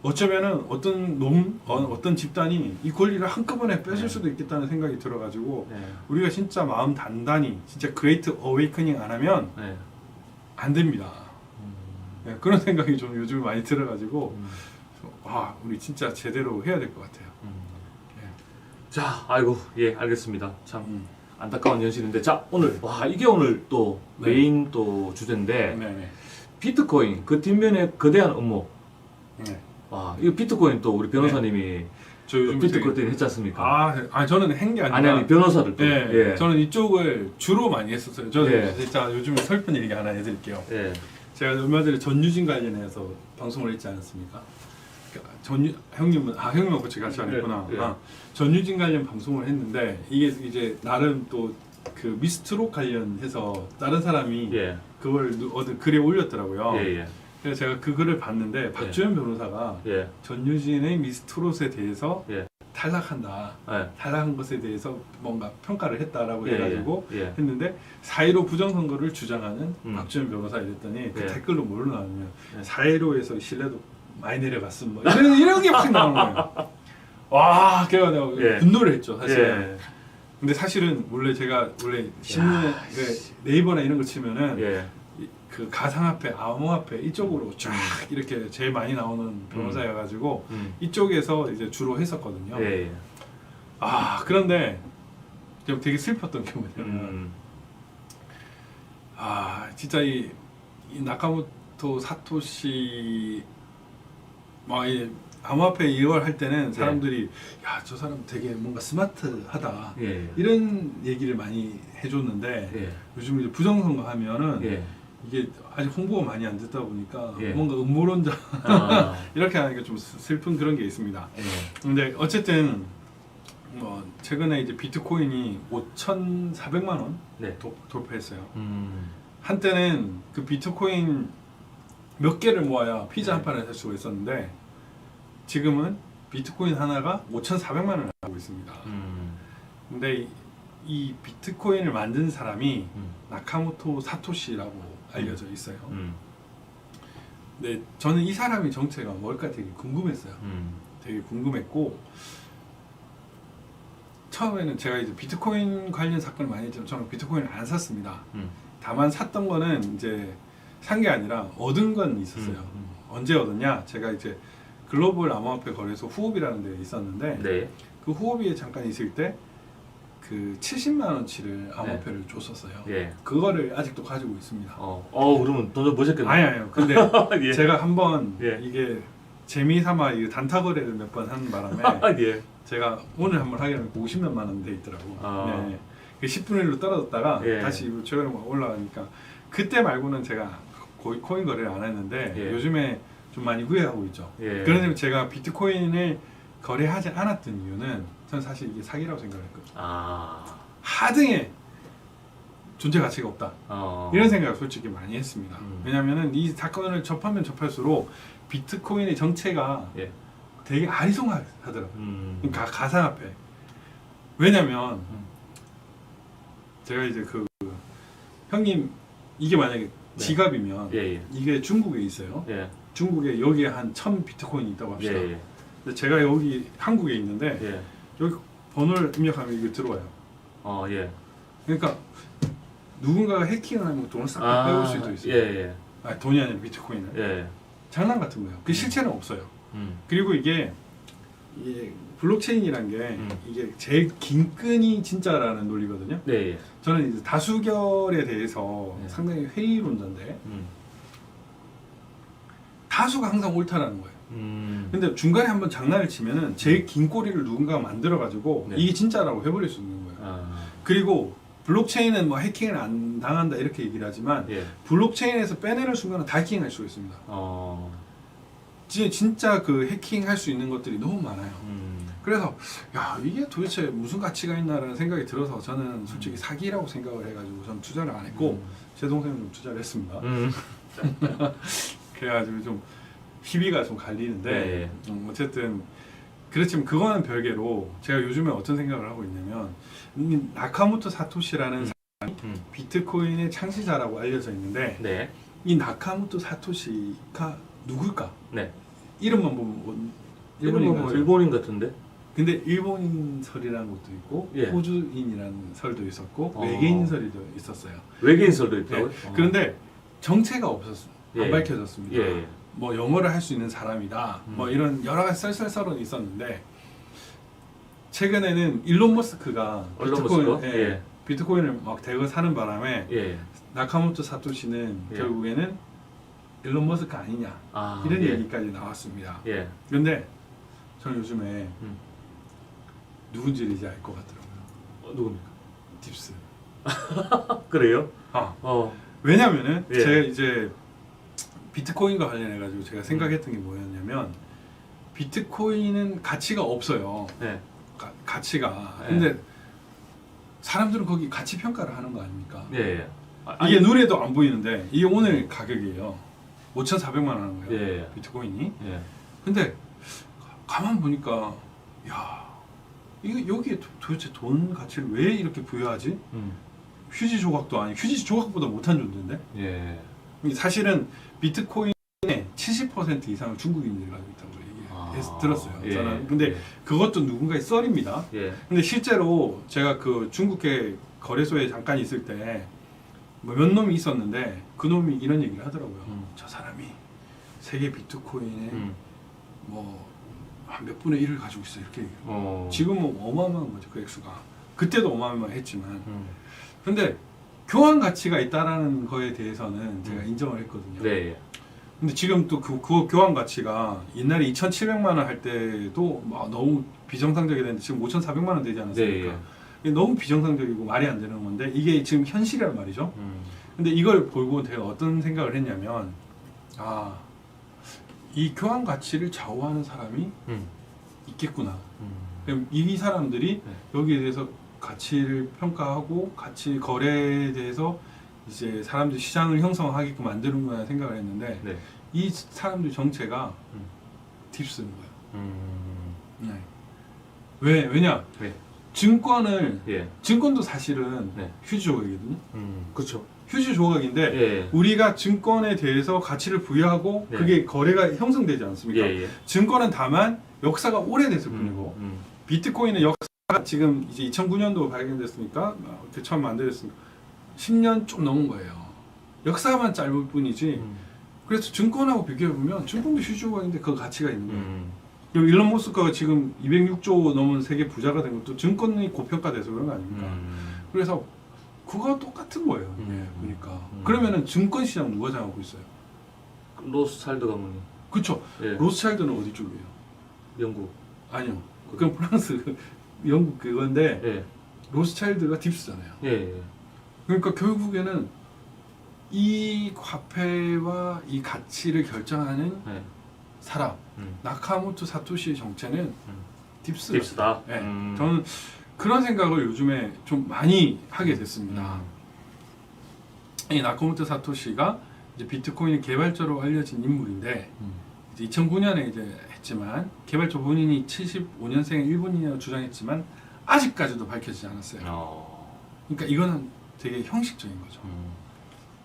어쩌면은 어떤 집단이 이 권리를 한꺼번에 뺏을 수도 있겠다는 생각이 들어가지고 우리가 진짜 마음 단단히 진짜 그레이트 어웨이커닝 안 하면 안 됩니다. 네, 그런 생각이 좀 요즘 많이 들어가지고 와 우리 진짜 제대로 해야 될 것 같아요. 자, 아이고, 예, 알겠습니다. 참 안타까운 현실인데, 자, 오늘 이게 오늘 또 네. 메인 또 주제인데, 네네. 비트코인 그 뒷면에 거대한 음모. 네. 이거 비트코인 또 우리 변호사님이 저 요즘 비트코인 했지 않습니까? 아니 저는 한 게 아니라 아니 변호사들 또. 예, 예. 저는 이쪽을 주로 많이 했었어요. 저는 예. 진짜 요즘에 슬픈 얘기 하나 해드릴게요. 예. 제가 얼마 전에 전유진 관련해서 방송을 했지 않았습니까? 형님은 형님하고 같이 안 했구나. 네, 네. 전유진 관련 방송을 했는데 이게 이제 나름 또 그 미스트롯 관련해서 다른 사람이 예. 그걸 어디 글에 올렸더라고요. 예. 예. 그래서 제가 그 글을 봤는데 박주현 변호사가 예. 전유진의 미스트롯에 대해서 예. 탈락한다. 예. 탈락한 것에 대해서 뭔가 평가를 했다라고 예, 해가지고 예. 했는데 4.15 부정선거를 주장하는 박주현 변호사 이랬더니 그 예. 댓글로 뭘로 나왔냐면 예. 4.15에서 신뢰도 많이 내려갔음 뭐 이런 게 막 나오는 거예요. 와, 그래가 내가 예. 분노를 했죠 사실. 예. 근데 사실은 제가 신문에 네이버나 이런 거 치면은 예. 그 가상화폐, 암호화폐 이쪽으로 쫙 이렇게 제일 많이 나오는 변호사여가지고 이쪽에서 이제 주로 했었거든요. 예. 그런데 좀 되게 슬펐던 게 뭐냐면 진짜 이 나카모토 사토시 이 암호화폐 이걸 할 때는 사람들이 야 저 사람 되게 뭔가 스마트하다 예. 이런 얘기를 많이 해줬는데 예. 요즘 이제 부정선거 하면은 예. 이게 아직 홍보가 많이 안 됐다 보니까 예. 뭔가 음모론자 아. 이렇게 하니까 좀 슬픈 그런 게 있습니다. 예. 근데 어쨌든 뭐 최근에 이제 비트코인이 5,400만 원 네. 돌파했어요. 한때는 그 비트코인 몇 개를 모아야 피자 한 판을 살 수가 있었는데 지금은 비트코인 하나가 5,400만 원을 하고 있습니다. 근데 이 비트코인을 만든 사람이 나카모토 사토시라고 알려져 있어요. 근데 저는 이 사람의 정체가 뭘까 되게 궁금했어요. 되게 궁금했고 처음에는 제가 이제 비트코인 관련 사건을 많이 했지만 저는 비트코인을 안 샀습니다. 다만 샀던 거는 이제 산 게 아니라 얻은 건 있었어요. 언제 얻었냐? 제가 이제 글로벌 암호화폐 거래소 후오비라는 데에 있었는데 네. 그 후오비에 잠깐 있을 때 그 70만 원치를 암호화폐를 줬었어요. 예. 그거를 아직도 가지고 있습니다. 그러면 돈 좀 버셨겠네요. 아니요. 근데 예. 제가 한번 예. 이게 재미삼아 이 단타 거래를 몇 번 한 바람에 예. 제가 오늘 한번 하게 되면 50몇만 원 돼 있더라고. 아. 네. 그 10분의 1로 떨어졌다가 예. 다시 최근에 막 올라가니까 그때 말고는 제가 거의 코인 거래를 안 했는데 예. 요즘에 좀 많이 후회하고 있죠. 예. 그런데 제가 비트코인을 거래하지 않았던 이유는 저는 사실 이게 사기라고 생각했거든요. 아. 하등에 존재 가치가 없다. 이런 생각을 솔직히 많이 했습니다. 왜냐하면 이 사건을 접하면 접할수록 비트코인의 정체가 예. 되게 아리송하더라고요. 가상화폐. 왜냐면 제가 이제 그 형님 이게 만약에 지갑이면 예. 예. 이게 중국에 있어요. 예. 중국에 여기에 한 1000 비트코인이 있다고 합시다. 예. 예. 근데 제가 여기 한국에 있는데 예. 여기 번호를 입력하면 이게 들어와요. 예. 그러니까 누군가가 해킹을 하면 돈을 싹 빼올 수도 있어요. 예. 아니, 돈이 아니라 비트코인을. 예. 장난 같은 거예요. 그 실체는 없어요. 그리고 이게 블록체인이란 게 이게 제일 긴 끈이 진짜라는 논리거든요. 네. 저는 이제 다수결에 대해서 네. 상당히 회의론자인데 다수가 항상 옳다라는 거예요. 근데 중간에 한번 장난을 치면은 제일 긴 꼬리를 누군가가 만들어가지고 네. 이게 진짜라고 해버릴 수 있는 거예요. 그리고 블록체인은 뭐 해킹을 안 당한다 이렇게 얘기를 하지만 예. 블록체인에서 빼내는 순간은 다 해킹할 수가 있습니다. 진짜 그 해킹할 수 있는 것들이 너무 많아요. 그래서 야 이게 도대체 무슨 가치가 있나라는 생각이 들어서 저는 솔직히 사기라고 생각을 해가지고 전 투자를 안 했고 제 동생은 좀 투자를 했습니다. 그래가지고 좀 희비가 좀 갈리는데 어쨌든 그렇지만 그거는 별개로 제가 요즘에 어떤 생각을 하고 있냐면 이 나카모토 사토시라는 사람이 비트코인의 창시자라고 알려져 있는데 네. 이 나카모토 사토시가 누굴까? 네. 이름만 보면 일본인 일본인 일본인 같은데. 근데 일본인설이라는 것도 있고 예. 호주인이라는 설도 있었고 외계인설도 있었어요. 외계인설도 있다고요? 그런데 정체가 없었어요. 안 예. 밝혀졌습니다. 예. 뭐 영어를 할 수 있는 사람이다. 뭐 이런 여러 가지 썰썰썰은 있었는데 최근에는 일론 머스크가 비트코인을 막 대거 사는 바람에 예. 나카모토 사토시는 예. 결국에는 일론 머스크 아니냐 이런 예. 얘기까지 나왔습니다. 예. 그런데 저는 요즘에 누군지 이제 알 것 같더라고요. 누굽니까? 딥스. 그래요? 왜냐면은 예. 제가 이제 비트코인과 관련해 가지고 제가 생각했던 게 뭐였냐면 비트코인은 가치가 없어요. 네. 가치가. 네. 근데 사람들은 거기 가치 평가를 하는 거 아닙니까? 예. 이게 눈에도 안 보이는데 이게 오늘 가격이에요. 5,400만 원 하는 거예요. 예. 비트코인이. 예. 근데 가만 보니까 야 이거 여기에 도대체 돈 가치를 왜 이렇게 부여하지? 휴지 조각도 아니 휴지 조각보다 못한 존재인데. 예. 사실은 비트코인의 70% 이상을 중국인들이 가지고 있다고 들었어요. 예. 저는 근데 그것도 누군가의 썰입니다. 예. 근데 실제로 제가 그 중국계 거래소에 잠깐 있을 때 몇 놈이 있었는데 그 놈이 이런 얘기를 하더라고요. 저 사람이 세계 비트코인의 뭐 한 몇 분의 1을 가지고 있어 이렇게 얘기해요. 지금은 어마어마한 거죠 그 액수가. 그때도 어마어마했지만 근데 교환 가치가 있다라는 거에 대해서는 제가 인정을 했거든요. 네. 근데 지금 또 그 교환 가치가 옛날에 2,700만 원 할 때도 막 너무 비정상적이었는데 지금 5,400만 원 되지 않았습니까? 네. 이게 너무 비정상적이고 말이 안 되는 건데 이게 지금 현실이란 말이죠. 근데 이걸 보고 제가 어떤 생각을 했냐면 이 교환 가치를 좌우하는 사람이 있겠구나. 그럼 이 사람들이 여기에 대해서 가치를 평가하고 가치 거래에 대해서 이제 사람들이 시장을 형성하게끔 만드는 거야 생각을 했는데 이 사람들 정체가 딥스인 거예요. 왜냐? 증권을 증권도 사실은 휴지 조각이거든요. 그렇죠. 휴지 조각인데 우리가 증권에 대해서 가치를 부여하고 그게 거래가 형성되지 않습니까? 증권은 다만 역사가 오래됐을 뿐이고 비트코인은 역사가 지금 이제 2009년도 발견됐으니까 처음 만들었으니까 10년 좀 넘은 거예요. 역사만 짧을 뿐이지. 그래서 증권하고 비교해보면 증권도 휴지 조각인데 그 가치가 있는 거예요. 그리고 일론 머스크가 지금 206조 넘은 세계 부자가 된 것도 증권이 고평가돼서 그런 거 아닙니까? 그래서 그거 똑같은 거예요. 보니까. 그러면은 증권 시장 누가 장악하고 있어요? 로스차일드 가문이. 그렇죠. 예. 로스차일드는 어디 쪽이에요? 영국. 아니요. 그건 프랑스, 영국 그건데 예. 로스차일드가 딥스잖아요. 예. 예. 그러니까 결국에는 이 화폐와 이 가치를 결정하는 예. 사람 나카모토 사토시의 정체는 딥스. 딥스다. 네. 저는 그런 생각을 요즘에 좀 많이 하게 됐습니다. 이 나카모토 사토시가 이제 비트코인 개발자로 알려진 인물인데 이제 2009년에 이제 했지만 개발자 본인이 75년생 일본인이라고 주장했지만 아직까지도 밝혀지지 않았어요. 그러니까 이거는 되게 형식적인 거죠.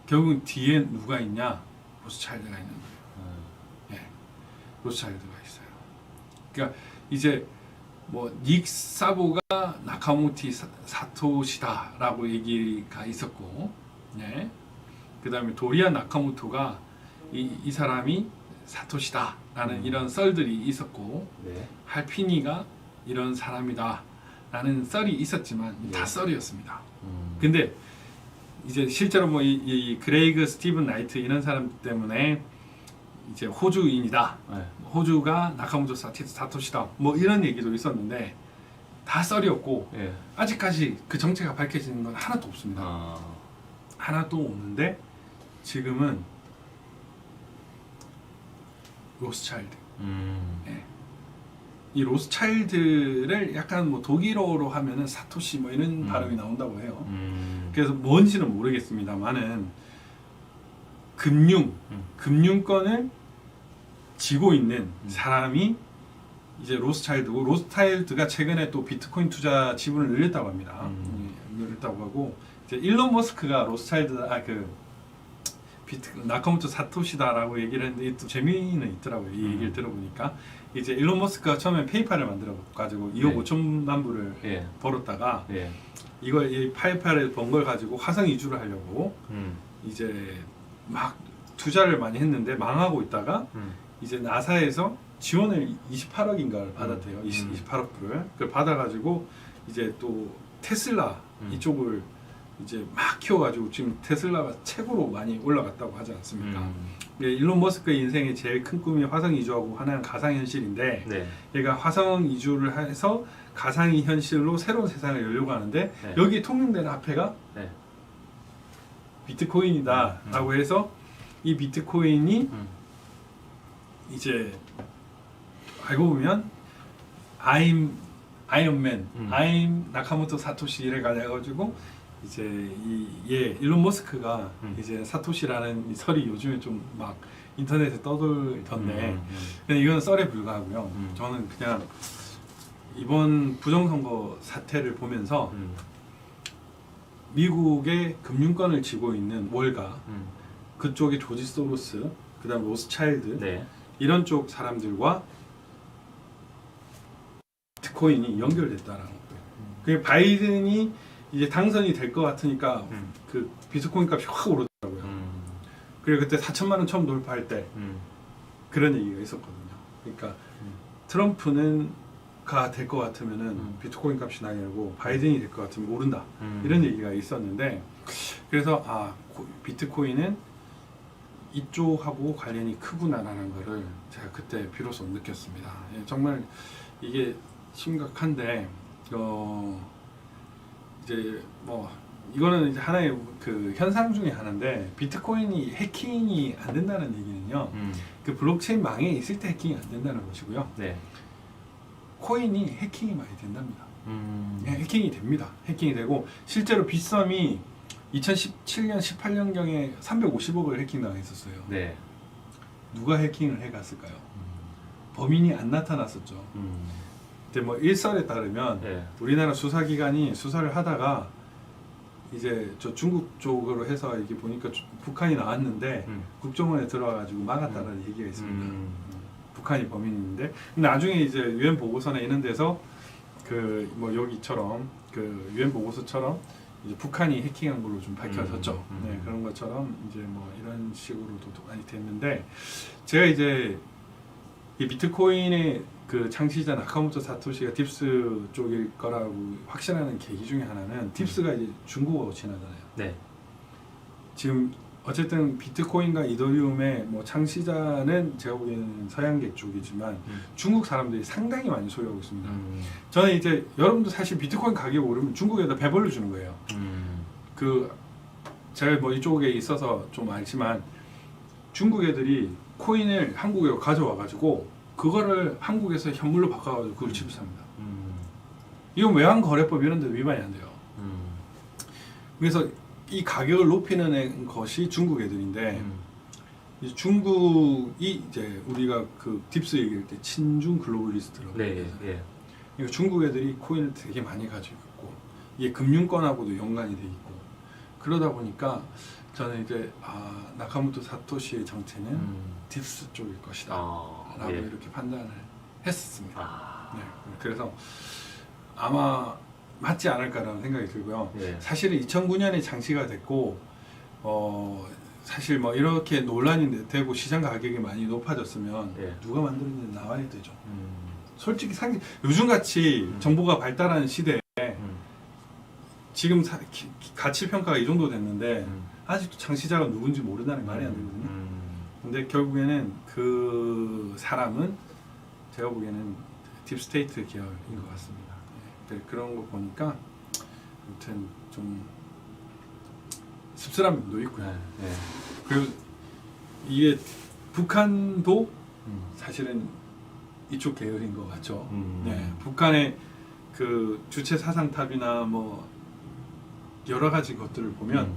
결국은 뒤에 누가 있냐? 로스차일드가 있는 거예요. 예, 로스차일드가 있어요. 그러니까 이제 뭐 닉 사보가 나카모토 사토시다라고 얘기가 있었고, 네. 그다음에 도리아 나카모토가 이 사람이 사토시다라는 이런 썰들이 있었고, 네. 할피니가 이런 사람이다라는 썰이 있었지만 다 썰이었습니다. 근데 이제 실제로 뭐 이 그레이그 스티븐 나이트 이런 사람 때문에 이제 호주인이다. 네. 호주가 나카모토 사토시다. 뭐 이런 얘기도 있었는데 다 썰이었고 예. 아직까지 그 정체가 밝혀지는 건 하나도 없습니다. 하나도 없는데 지금은 로스차일드. 예. 이 로스차일드를 약간 뭐 독일어로 하면은 사토시 뭐 이런 발음이 나온다고 해요. 그래서 뭔지는 모르겠습니다만은 금융권을 쥐고 있는 사람이 이제 로스차일드고, 로스차일드가 최근에 또 비트코인 투자 지분을 늘렸다고 합니다. 늘렸다고 하고 이제 일론 머스크가 로스차일드 나카모토 사토시다라고 얘기를 했는데 또 재미는 있더라고요. 이 얘기를 들어보니까 이제 일론 머스크가 처음에 페이팔을 만들어 가지고 2억 5천만 불을 예. 벌었다가 예. 이걸 이 페이팔을 번 걸 가지고 화성 이주를 하려고 이제 막 투자를 많이 했는데 망하고 있다가 이제 나사에서 지원을 28억인가를 받았대요. 28억 불을. 그걸 받아가지고 이제 또 테슬라 이쪽을 이제 막 키워가지고 지금 테슬라가 최고로 많이 올라갔다고 하지 않습니까? 일론 머스크의 인생의 제일 큰 꿈이 화성 이주하고 하나는 가상현실인데 네. 얘가 화성 이주를 해서 가상의 현실로 새로운 세상을 열려고 하는데 네. 여기에 통용되는 화폐가 네. 비트코인이다 라고 해서 이 비트코인이 이제 알고 보면 I'm 나카모토 사토시를 가져가지고 이제 일론 머스크가 이제 사토시라는 이 설이 요즘에 좀 막 인터넷에 떠돌던데 근데 이건 썰에 불과하고요. 저는 그냥 이번 부정선거 사태를 보면서 미국의 금융권을 쥐고 있는 월가 그쪽의 조지 소로스 그다음 로스차일드 네. 이런 쪽 사람들과 비트코인이 연결됐다라는 거예요. 그 바이든이 이제 당선이 될 것 같으니까 그 비트코인 값이 확 오르더라고요. 그리고 그때 4천만 원 처음 돌파할 때 그런 얘기가 있었거든요. 그러니까 트럼프는 가 될 것 같으면은 비트코인 값이 나게 바이든이 될 것 같으면 오른다 이런 얘기가 있었는데 그래서 비트코인은 이쪽하고 관련이 크구나라는 거를 제가 그때 비로소 느꼈습니다. 예, 정말 이게 심각한데 이제 뭐 이거는 이제 하나의 그 현상 중에 하나인데 비트코인이 해킹이 안 된다는 얘기는요. 그 블록체인 망에 있을 때 해킹이 안 된다는 것이고요. 네. 코인이 해킹이 많이 된답니다. 예, 해킹이 됩니다. 해킹이 되고 실제로 빗썸이 2017년 18년경에 350억을 해킹당했었어요. 네. 누가 해킹을 해갔을까요? 범인이 안 나타났었죠. 근데 뭐 일설에 따르면 네. 우리나라 수사기관이 수사를 하다가 이제 저 중국 쪽으로 해서 이게 보니까 북한이 나왔는데 국정원에 들어와가지고 막았다는 얘기가 있습니다. 북한이 범인인데 나중에 이제 유엔 보고서나 이런 데서 그 뭐 여기처럼 그 유엔 보고서처럼 이제 북한이 해킹한 걸로 좀 밝혀졌죠. 네, 그런 것처럼 이제 뭐 이런 식으로도 많이 됐는데 제가 이제 이 비트코인의 그 창시자 나카모토 사토시가 딥스 쪽일 거라고 확신하는 계기 중에 하나는 딥스가 이제 중국어 친하잖아요. 네. 지금 어쨌든 비트코인과 이더리움의 뭐 창시자는 제가 보기에는 서양계 쪽이지만 중국 사람들이 상당히 많이 소유하고 있습니다. 저는 이제 여러분도 사실 비트코인 가격이 오르면 중국에다 배벌로 주는 거예요. 그 제가 뭐 이쪽에 있어서 좀 알지만 중국 애들이 코인을 한국에 가져와 가지고 그거를 한국에서 현물로 바꿔가지고 그걸 지급합니다. 이건 외환거래법 이런 데 위반이 안 돼요. 그래서 이 가격을 높이는 것이 중국 애들인데 이제 중국이 이제 우리가 그 딥스 얘기할 때 친중 글로벌리스트라고 네, 예. 그러니까 중국 애들이 코인을 되게 많이 가지고 있고 이게 금융권하고도 연관이 돼 있고 그러다 보니까 저는 이제 나카모토 사토시의 정체는 딥스 쪽일 것이다 라고 예. 이렇게 판단을 했었습니다. 네, 아, 그래서 아마 맞지 않을까라는 생각이 들고요. 예. 사실은 2009년에 장치가 됐고 사실 뭐 이렇게 논란이 되고 시장 가격이 많이 높아졌으면 예. 누가 만들었는지 나와야 되죠. 솔직히 요즘같이 정보가 발달하는 시대에 지금 가치 평가가 이 정도 됐는데 아직도 장치자가 누군지 모른다는 말이 안 되거든요. 근데 결국에는 그 사람은 제가 보기에는 딥스테이트 계열인 것 같습니다. 네, 그런 거 보니까 아무튼 좀 씁쓸한 면도 있고요. 네. 그리고 이게 북한도 사실은 이쪽 계열인 것 같죠. 네, 북한의 그 주체 사상탑이나 뭐 여러 가지 것들을 보면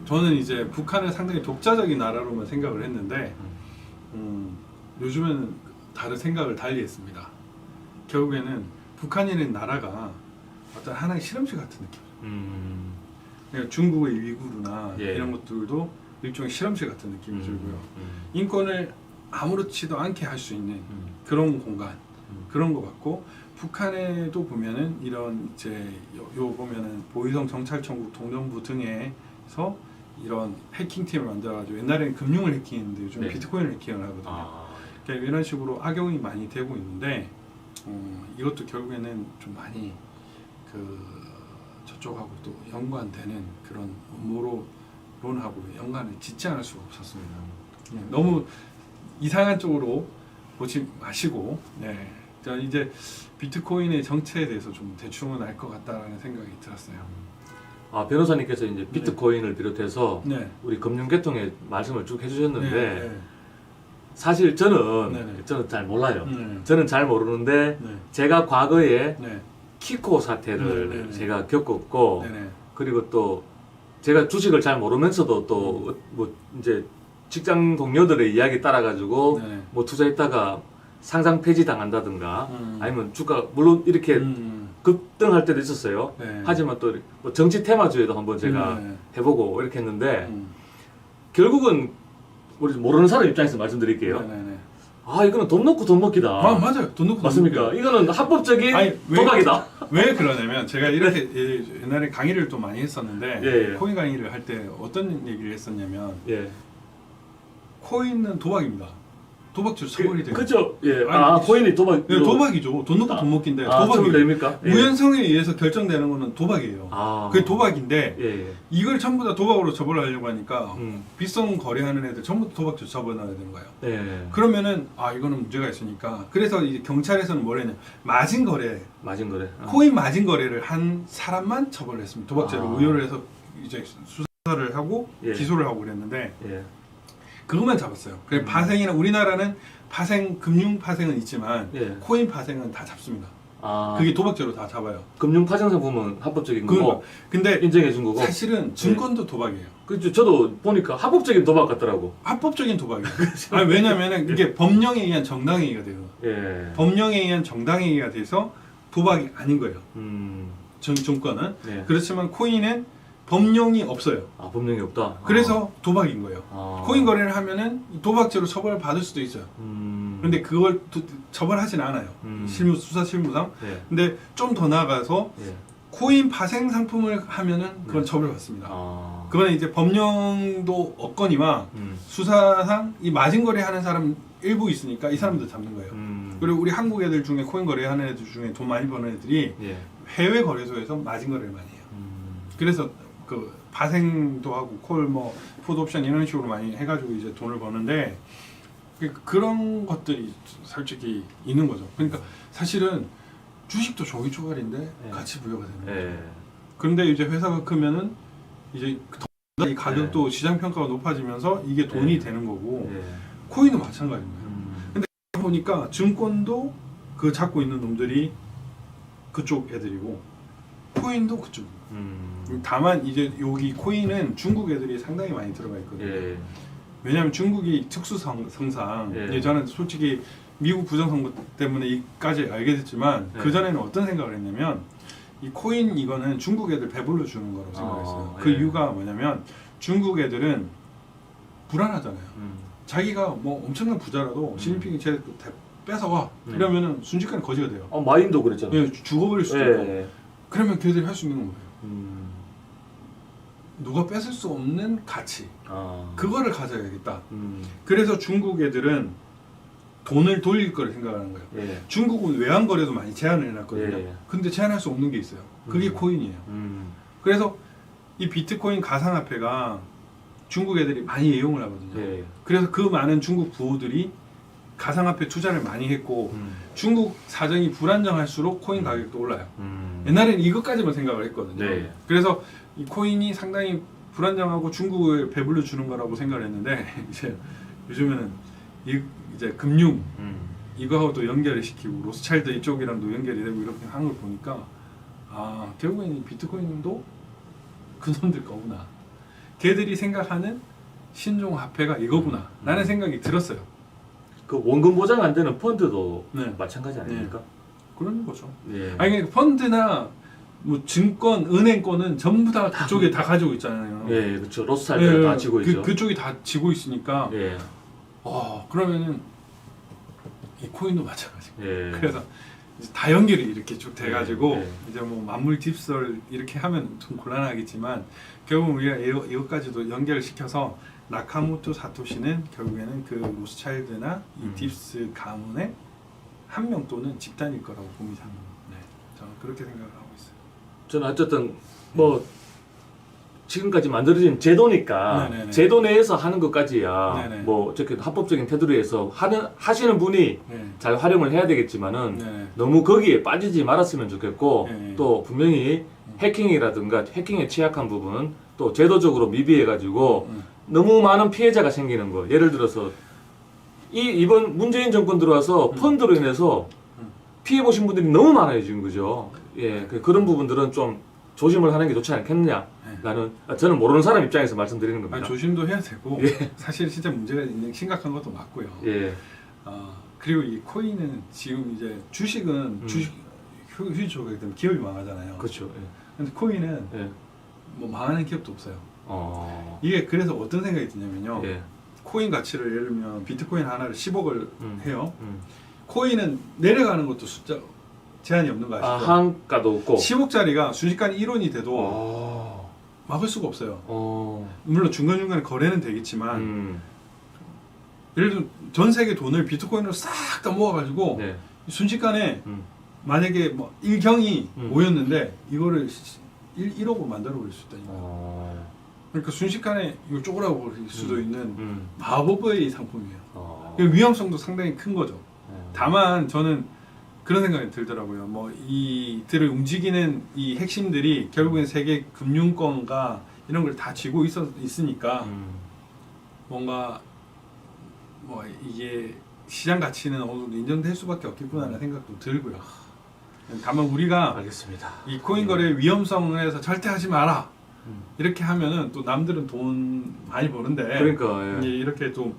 저는 이제 북한을 상당히 독자적인 나라로만 생각을 했는데 요즘에는 다른 생각을 달리했습니다. 결국에는 북한이라는 나라가 어떤 하나의 실험실 같은 느낌. 그러니까 중국의 위구르나 예. 이런 것들도 일종의 실험실 같은 느낌이 들고요. 인권을 아무렇지도 않게 할 수 있는 그런 공간, 그런 것 같고 북한에도 보면은 이런 이제 요 보면은 보위성 정찰청국 동정부 등에서 이런 해킹팀을 만들어가지고 옛날에는 금융을 해킹했는데 요즘 네. 비트코인을 해킹을 하거든요. 그러니까 이런 식으로 악용이 많이 되고 있는데 이것도 결국에는 좀 많이 그 저쪽하고 또 연관되는 그런 음모론하고 연관을 짓지 않을 수가 없었습니다. 너무 이상한 쪽으로 보지 마시고, 네, 저는 이제 비트코인의 정체에 대해서 좀 대충은 알 것 같다라는 생각이 들었어요. 변호사님께서 이제 비트코인을 비롯해서 네. 우리 금융계통의 말씀을 쭉 해주셨는데 네. 사실 저는 네네. 잘 몰라요. 네. 저는 잘 모르는데 네. 제가 과거에 네. 키코 사태를 네네. 제가 겪었고 네네. 그리고 또 제가 주식을 잘 모르면서도 또 뭐 이제 직장 동료들의 이야기 따라 가지고 네네. 뭐 투자했다가 상장 폐지 당한다든가 음. 아니면 주가 물론 이렇게 급등할 때도 있었어요. 네. 하지만 또 뭐 정치 테마주에도 한번 제가 네. 해보고 이렇게 했는데 결국은 우리 모르는 사람 입장에서 말씀드릴게요. 네네네. 이거는 돈 넣고 돈 먹기다. 맞아요. 돈 넣고 맞습니까? 돈 넣고. 이거는 합법적인 아니, 왜- 도박이다. 왜 그러냐면 제가 이렇게 옛날에 강의를 또 많이 했었는데 예, 예. 코인 강의를 할 때 어떤 얘기를 했었냐면 예. 코인은 도박입니다. 도박죄로 처벌이 돼요. 그죠? 예. 아니, 코인이 도박. 네, 도박이죠. 돈 넣고 돈 먹기인데 처벌 도박이 됩니까? 예. 우연성에 의해서 결정되는 거는 도박이에요. 그게 도박인데 예. 예. 이걸 전부 다 도박으로 처벌하려고 하니까 음. 빗성 거래하는 애들 전부 다 도박죄 처벌해야 되는 거예요. 예. 그러면은 이거는 문제가 있으니까 그래서 이제 경찰에서는 뭘 했냐 마진 거래 맞은 거래. 코인 마진 거래를 한 사람만 처벌을 했습니다. 도박죄로 의혹을 해서 이제 수사를 하고 예. 기소를 하고 그랬는데 예. 그것만 잡았어요. 그래 파생이나 우리나라는 파생 금융 파생은 있지만 예. 코인 파생은 다 잡습니다. 아. 그게 도박죄로 다 잡아요. 금융 파생 상품은 합법적인 거고 근데 인정해 준 거고. 사실은 증권도 도박이에요. 그죠? 저도 보니까 합법적인 도박 같더라고. 합법적인 도박이에요. 왜냐면은 이게 법령에 의한 정당행위가 돼요. 예. 법령에 의한 정당행위가 돼서 도박이 아닌 거예요. 증권은. 네. 그렇지만 코인은 법령이 없어요. 법령이 없다. 그래서 도박인 거예요. 코인 거래를 하면은 도박죄로 처벌을 받을 수도 있어요. 그런데 그걸 처벌하진 않아요. 수사 실무상. 네. 근데 좀 더 나아가서 예. 코인 파생 상품을 하면은 그건 네. 처벌받습니다. 그거는 이제 법령도 없거니와 음. 수사상 이 마진 거래하는 사람 일부 있으니까 이 사람들 잡는 거예요. 그리고 우리 한국 애들 중에 코인 거래하는 애들 중에 돈 많이 버는 애들이 예. 해외 거래소에서 마진 거래를 많이 해요. 그래서 그 파생도 하고 콜 뭐 푸드 옵션 이런 식으로 많이 해가지고 이제 돈을 버는데 그런 것들이 솔직히 있는 거죠. 그러니까 사실은 주식도 조기 초과인데 네. 가치 부여가 되는 거죠. 예. 그런데 이제 회사가 크면은 이제 이 가격도 시장 평가가 높아지면서 이게 돈이 되는 거고 예. 코인은 마찬가지인 거예요. 보니까 증권도 그 잡고 있는 놈들이 그쪽 애들이고 코인도 그쪽. 다만 이제 여기 코인은 중국 애들이 상당히 많이 들어가 있거든요. 예. 왜냐하면 중국이 특수성상 예. 저는 솔직히 미국 부정선거 때문에 이까지 알게 됐지만 예. 그 전에는 어떤 생각을 했냐면 이 코인 이거는 중국 애들 배불러 주는 거라고 생각했어요. 그 예. 이유가 뭐냐면 중국 애들은 불안하잖아요. 자기가 뭐 엄청난 부자라도 시진핑이 쟤 뺏어가 이러면은 순식간에 거지가 돼요. 마인도 그랬잖아요. 예, 죽어버릴 수도 예. 있고. 그러면 걔들이 할 수 있는 건 뭐예요? 음. 누가 뺏을 수 없는 가치. 아. 그거를 가져야겠다. 그래서 중국 애들은 돈을 돌릴 거를 생각하는 거예요. 예. 중국은 외환 거래도 많이 제한을 해놨거든요. 예. 근데 제한할 수 없는 게 있어요. 그게 코인이에요. 그래서 이 비트코인 가상화폐가 중국 애들이 많이 이용을 하거든요. 예. 그래서 그 많은 중국 부호들이 가상화폐 투자를 많이 했고 중국 사정이 불안정할수록 코인 가격도 올라요. 옛날에는 이것까지만 생각을 했거든요. 네. 그래서 이 코인이 상당히 불안정하고 중국을 배불러 주는 거라고 생각을 했는데 이제 요즘에는 이제 금융 이거하고 또 연결을 시키고 로스차일드 이쪽이랑도 연결이 되고 이렇게 하는 걸 보니까 아 결국에는 이 비트코인도 그놈들 거구나. 걔들이 생각하는 신종 화폐가 이거구나 라는 생각이 들었어요. 그 원금 보장 안 되는 펀드도 네. 마찬가지 아닙니까? 그런 거죠. 예. 아니 그러니까 펀드나 뭐 증권, 은행권은 전부 다 그쪽에 다 가지고 있잖아요. 예, 그렇죠. 로스차일드가 다 지고 있죠. 그쪽이 다 지고 있으니까 예. 그러면은 이 코인도 마찬가지. 예. 그래서 이제 다 연결이 이렇게 쭉 돼가지고 예. 이제 뭐 만물 딥설 이렇게 하면 좀 곤란하겠지만 결국 우리가 이것까지도 연결을 시켜서 나카모토 사토시는 결국에는 그 로스차일드나 이 딥스 가문의 한 명 또는 집단일 거라고 봅니다. 네, 저는 그렇게 생각을 하고 있어요. 저는 어쨌든 뭐 지금까지 만들어진 제도니까 네네네. 제도 내에서 하는 것까지야 네네. 뭐 어쨌든 합법적인 테두리에서 하시는 분이 네, 잘 활용을 해야 되겠지만은 네, 너무 거기에 빠지지 말았으면 좋겠고 네. 또 분명히 해킹이라든가 해킹에 취약한 부분 또 제도적으로 미비해가지고 너무 많은 피해자가 생기는 거. 예를 들어서 이번 문재인 정권 들어와서 펀드로 인해서 피해 보신 분들이 너무 많아요 지금 그죠? 예, 그런 부분들은 좀 조심을 하는 게 좋지 않겠느냐? 나는 저는 모르는 사람 입장에서 말씀드리는 겁니다. 아니, 조심도 해야 되고 예. 사실 진짜 문제가 있는 심각한 것도 맞고요. 예, 그리고 이 코인은 지금 이제 주식은 주식 휴지 조각이 되면 기업이 망하잖아요. 그렇죠. 예. 근데 코인은 예. 뭐 망하는 기업도 없어요. 어, 이게 그래서 어떤 생각이 드냐면요. 예, 코인 가치를 예를 들면 비트코인 하나를 10억을 해요. 음. 코인은 내려가는 것도 숫자 제한이 없는 거 아시죠? 한가도 없고. 10억짜리가 순식간에 1원이 돼도 어, 막을 수가 없어요. 물론 중간중간에 거래는 되겠지만 예를 들면 전 세계 돈을 비트코인으로 싹 다 모아가지고 네, 순식간에 만약에 뭐 1경이 모였는데 이거를 1억으로 만들어버릴 수 있다니까. 그러니까 순식간에 이거 쪼그라고 버릴 수도 있는 마법의 상품이에요. 위험성도 상당히 큰 거죠. 다만 저는 그런 생각이 들더라고요. 뭐 이들을 움직이는 이 핵심들이 결국엔 세계 금융권과 이런 걸 다 쥐고 있으니까 뭔가 뭐 이게 시장 가치는 어느 정도 인정될 수밖에 없겠구나라는 생각도 들고요. 다만 우리가 알겠습니다. 이 코인 거래 위험성을 해서 절대 하지 마라 이렇게 하면은 또 남들은 돈 많이 버는데 그러니까 예. 이제 이렇게 또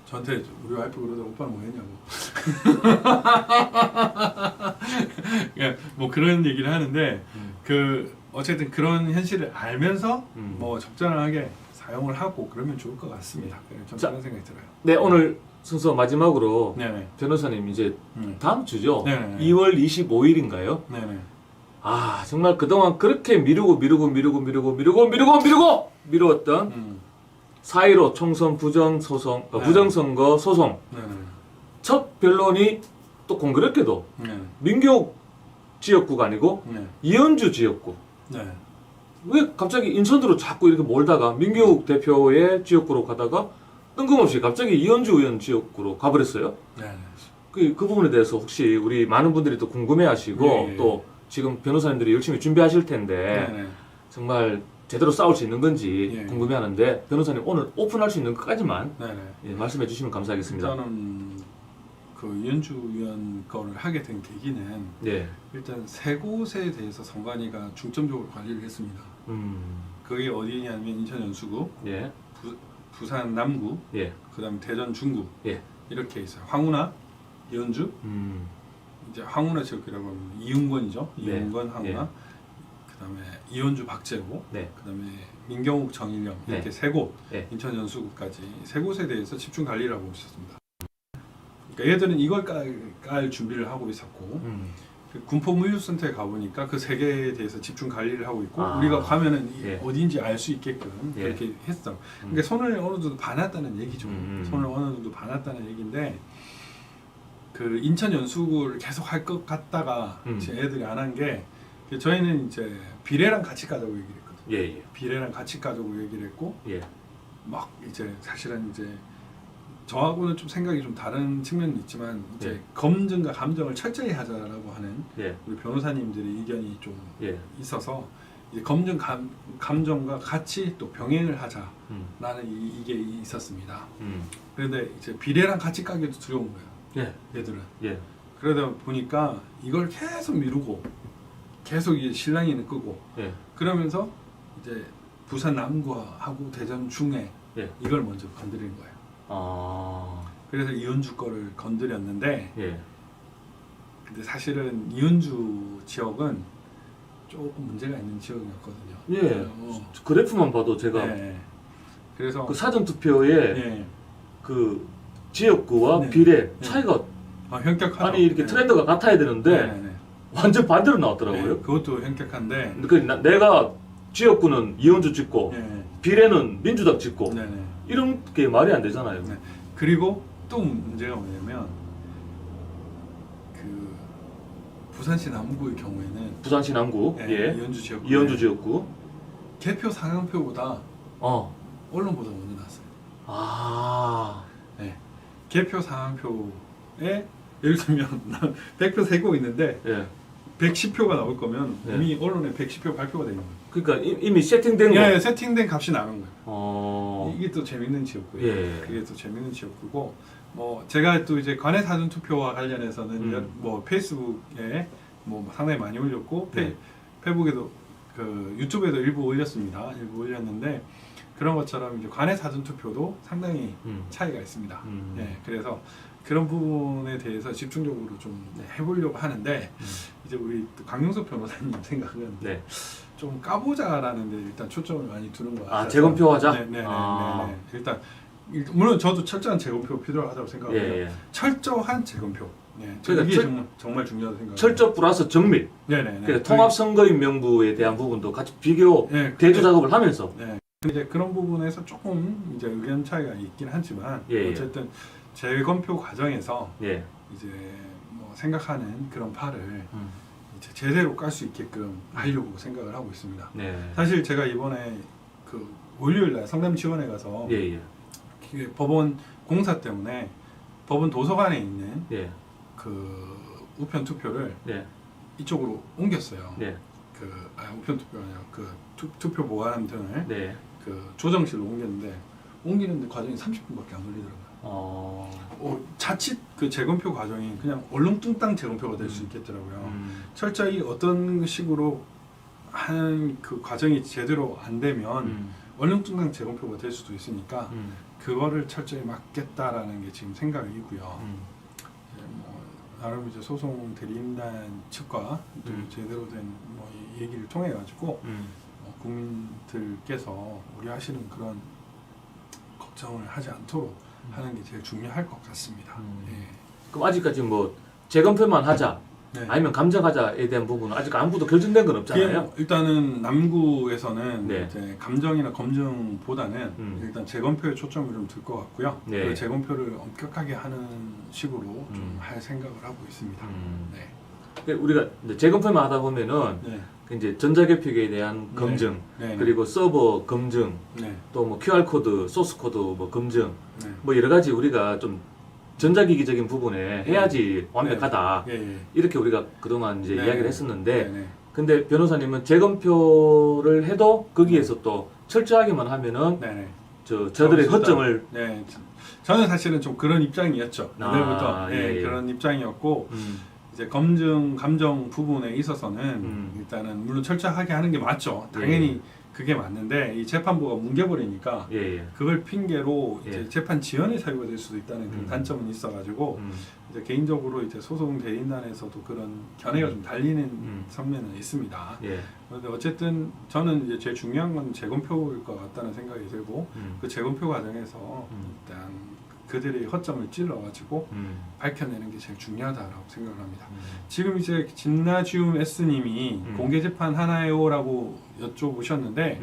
저한테 우리 와이프 그러더라. 오빠는 뭐 했냐고. 예, 뭐 그런 얘기를 하는데 그 어쨌든 그런 현실을 알면서 뭐 적절하게 사용을 하고 그러면 좋을 것 같습니다. 저는 자, 그런 생각이 들어요. 네, 오늘 순서 마지막으로 네네. 변호사님 이제 다음 주죠? 네네. 2월 25일인가요? 네네. 아 정말 그동안 그렇게 미루었던 4.15 총선 부정선거 소송 네네. 첫 변론이 또 공교롭게도 네. 민교욱 지역구가 아니고 네. 이현주 지역구 네. 왜 갑자기 인천으로 자꾸 이렇게 몰다가 민경욱 대표의 지역구로 가다가 뜬금없이 갑자기 이현주 의원 지역구로 가버렸어요. 네. 그 부분에 대해서 혹시 우리 많은 분들이 또 궁금해하시고 네. 또 지금 변호사님들이 열심히 준비하실 텐데 네. 정말 제대로 싸울 수 있는 건지 네. 궁금해하는데 변호사님 오늘 오픈할 수 있는 것까지만 네. 예, 말씀해 주시면 감사하겠습니다. 저는 그 이현주 의원 거를 하게 된 계기는 네. 일단 세 곳에 대해서 선관위가 중점적으로 관리를 했습니다. 그게 어디냐면 인천 연수구, 예. 부산 남구, 예. 그다음에 대전 중구 예. 이렇게 있어요. 황운하, 이현주, 이제 황운하 지역이라고 하면 이윤권이죠. 네. 이윤권, 황운하, 예. 그다음에 이현주, 박재호, 네. 그다음에 민경욱, 정일영 이렇게 네. 세 곳, 네. 인천 연수구까지 세 곳에 대해서 집중 관리를 하고 있었습니다. 그러니까 얘들은 이걸 깔 준비를 하고 있었고 그 군포물류센터에 가보니까 그 세 개에 대해서 집중 관리를 하고 있고 아. 우리가 가면은 예. 어디인지 알 수 있게끔 예. 그렇게 했어. 그러니까 손을 어느 정도 봐놨다는 얘기죠. 손을 어느 정도 봐놨다는 얘기인데 그 인천 연수구를 계속 할 것 같다가 제 애들이 안 한 게 저희는 이제 비례랑 같이 가자고 얘기를 했거든요. 예. 예. 비례랑 같이 가자고 얘기를 했고 예. 막 이제 사실은 이제 저하고는 좀 생각이 좀 다른 측면이 있지만 이제 예. 검증과 감정을 철저히 하자라고 하는 예. 우리 변호사님들의 의견이 좀 예. 있어서 이제 검증 감정과 같이 또 병행을 하자. 음. 나는 이게 있었습니다. 음. 그런데 이제 비례랑 같이 가기도 두려운 거예요. 예. 얘들은. 예. 그러다 보니까 이걸 계속 미루고 계속 이제 신랑이는 끄고 예. 그러면서 이제 부산 남구하고 대전 중에 예. 이걸 먼저 건드리는 거예요. 아. 그래서 이현주 거를 건드렸는데 예. 근데 사실은 이현주 지역은 조금 문제가 있는 지역이었거든요. 예. 그래프만 봐도 제가 네. 그래서 그 사전 투표에 네. 그 지역구와 네. 비례 네. 차이가 현격하죠. 아니 이렇게 네. 트렌드가 같아야 되는데 네, 네. 완전 반대로 나왔더라고요. 네, 그것도 현격한데 그 내가 지역구는 이현주 찍고 네. 비례는 민주당 찍고 네, 네. 이런 게 말이 안 되잖아요. 네. 그리고 또 문제가 뭐냐면 그 부산시 남구의 경우에는 부산시 남구 네, 예. 이현주 지역구 이현주 지역구 개표 상황표보다 어. 언론보다 먼저 나왔어요. 아. 네. 개표 상황표에 예를 들면 100표 세고 있는데 예. 110표가 나올 거면 네. 이미 언론에 110표 발표가 되는 거예요. 그러니까 이미 세팅된 거. 예, 세팅된 값이 나는 거예요. 어. 이게 또 재밌는 지역구예요. 예. 그게 또 재밌는 지역구고 뭐 제가 또 이제 관내 사전 투표와 관련해서는 뭐 페이스북에 뭐 상당히 많이 올렸고 네. 페북에도 그 유튜브에도 일부 올렸습니다. 일부 올렸는데 그런 것처럼 이제 관내 사전 투표도 상당히 차이가 있습니다. 예, 그래서 그런 부분에 대해서 집중적으로 좀 해보려고 하는데 이제 우리 또 강용석 변호사님 생각은 네. 좀 까보자라는데 일단 초점을 많이 두는 것 같아요. 아, 재검표하자? 네. 아. 일단 물론 저도 철저한 재검표 필요하다고 생각해요. 예, 예. 철저한 재검표. 네, 그러니까 이게 정말 중요하다고 생각해요. 철저 플러스 정밀. 네네. 그러니까 통합선거인 명부에 대한 부분도 같이 비교 네, 대조 작업을 하면서. 네. 이제 그런 부분에서 조금 이제 의견 차이가 있긴 하지만 예, 예. 어쨌든 재검표 과정에서 예. 이제 뭐 생각하는 그런 팔을 이제 제대로 깔 수 있게끔 하려고 생각을 하고 있습니다. 네. 사실 제가 이번에 그 월요일 날 성남 지원에 가서 예, 예. 이게 법원 공사 때문에 법원 도서관에 있는 예. 그 우편 투표를 예. 이쪽으로 옮겼어요. 네. 우편 투표가 아니라 그 투표 보관 등을 네. 그 조정실로 옮겼는데 옮기는데 과정이 30분밖에 안 걸리더라고요. 자칫 그 재검표 과정이 그냥 얼렁뚱땅 재검표가 될 수 있겠더라고요. 철저히 어떤 식으로 한 그 과정이 제대로 안 되면 얼렁뚱땅 재검표가 될 수도 있으니까 그거를 철저히 막겠다라는 게 지금 생각이고요. 이제 뭐 나름 이제 소송 대리인단 측과 또 제대로 된 뭐 얘기를 통해 가지고 국민들께서 우려하시는 그런 걱정을 하지 않도록 하는 게 제일 중요할 것 같습니다. 예. 그럼 아직까지 뭐 재검표만 하자 네. 아니면 감정하자에 대한 부분은 아직 아무것도 결정된 건 없잖아요. 그게 일단은 남구에서는 네. 이제 감정이나 검증보다는 일단 재검표에 초점을 좀 둘 것 같고요. 네. 그리고 재검표를 엄격하게 하는 식으로 좀 할 생각을 하고 있습니다. 네. 우리가 이제 재검표만 하다 보면은 네. 이제 전자개표기에 대한 검증, 네. 그리고 서버 검증, 네. 또 뭐 QR 코드, 소스 코드 뭐 검증, 네. 뭐 여러 가지 우리가 좀 전자기기적인 부분에 해야지 완벽하다. 예, 예. 이렇게 우리가 그동안 이제 네. 이야기를 했었는데, 네, 네. 근데 변호사님은 재검표를 해도 거기에서 또 철저하게만 하면은 네, 네. 저들의 허점을 네. 저는 사실은 좀 그런 입장이었죠. 아, 옛날부터 예, 예. 그런 입장이었고 이제 검증 감정 부분에 있어서는 일단은 물론 철저하게 하는 게 맞죠. 당연히 그게 맞는데 이 재판부가 뭉개버리니까 예, 예. 그걸 핑계로 이제 예. 재판 지연에 사유가 될 수도 있다는 그런 단점은 있어가지고 이제 개인적으로 이제 소송 대리인단에서도 그런 견해가 좀 달리는 측면은 있습니다. 예. 그런데 어쨌든 저는 이제 제일 중요한 건 재검표일 것 같다는 생각이 들고 그 재검표 과정에서 일단 그들의 허점을 찔러가지고 밝혀내는 게 제일 중요하다라고 생각을 합니다. 지금 이제 진나지움 S님이 공개 재판 하나요라고 여쭤보셨는데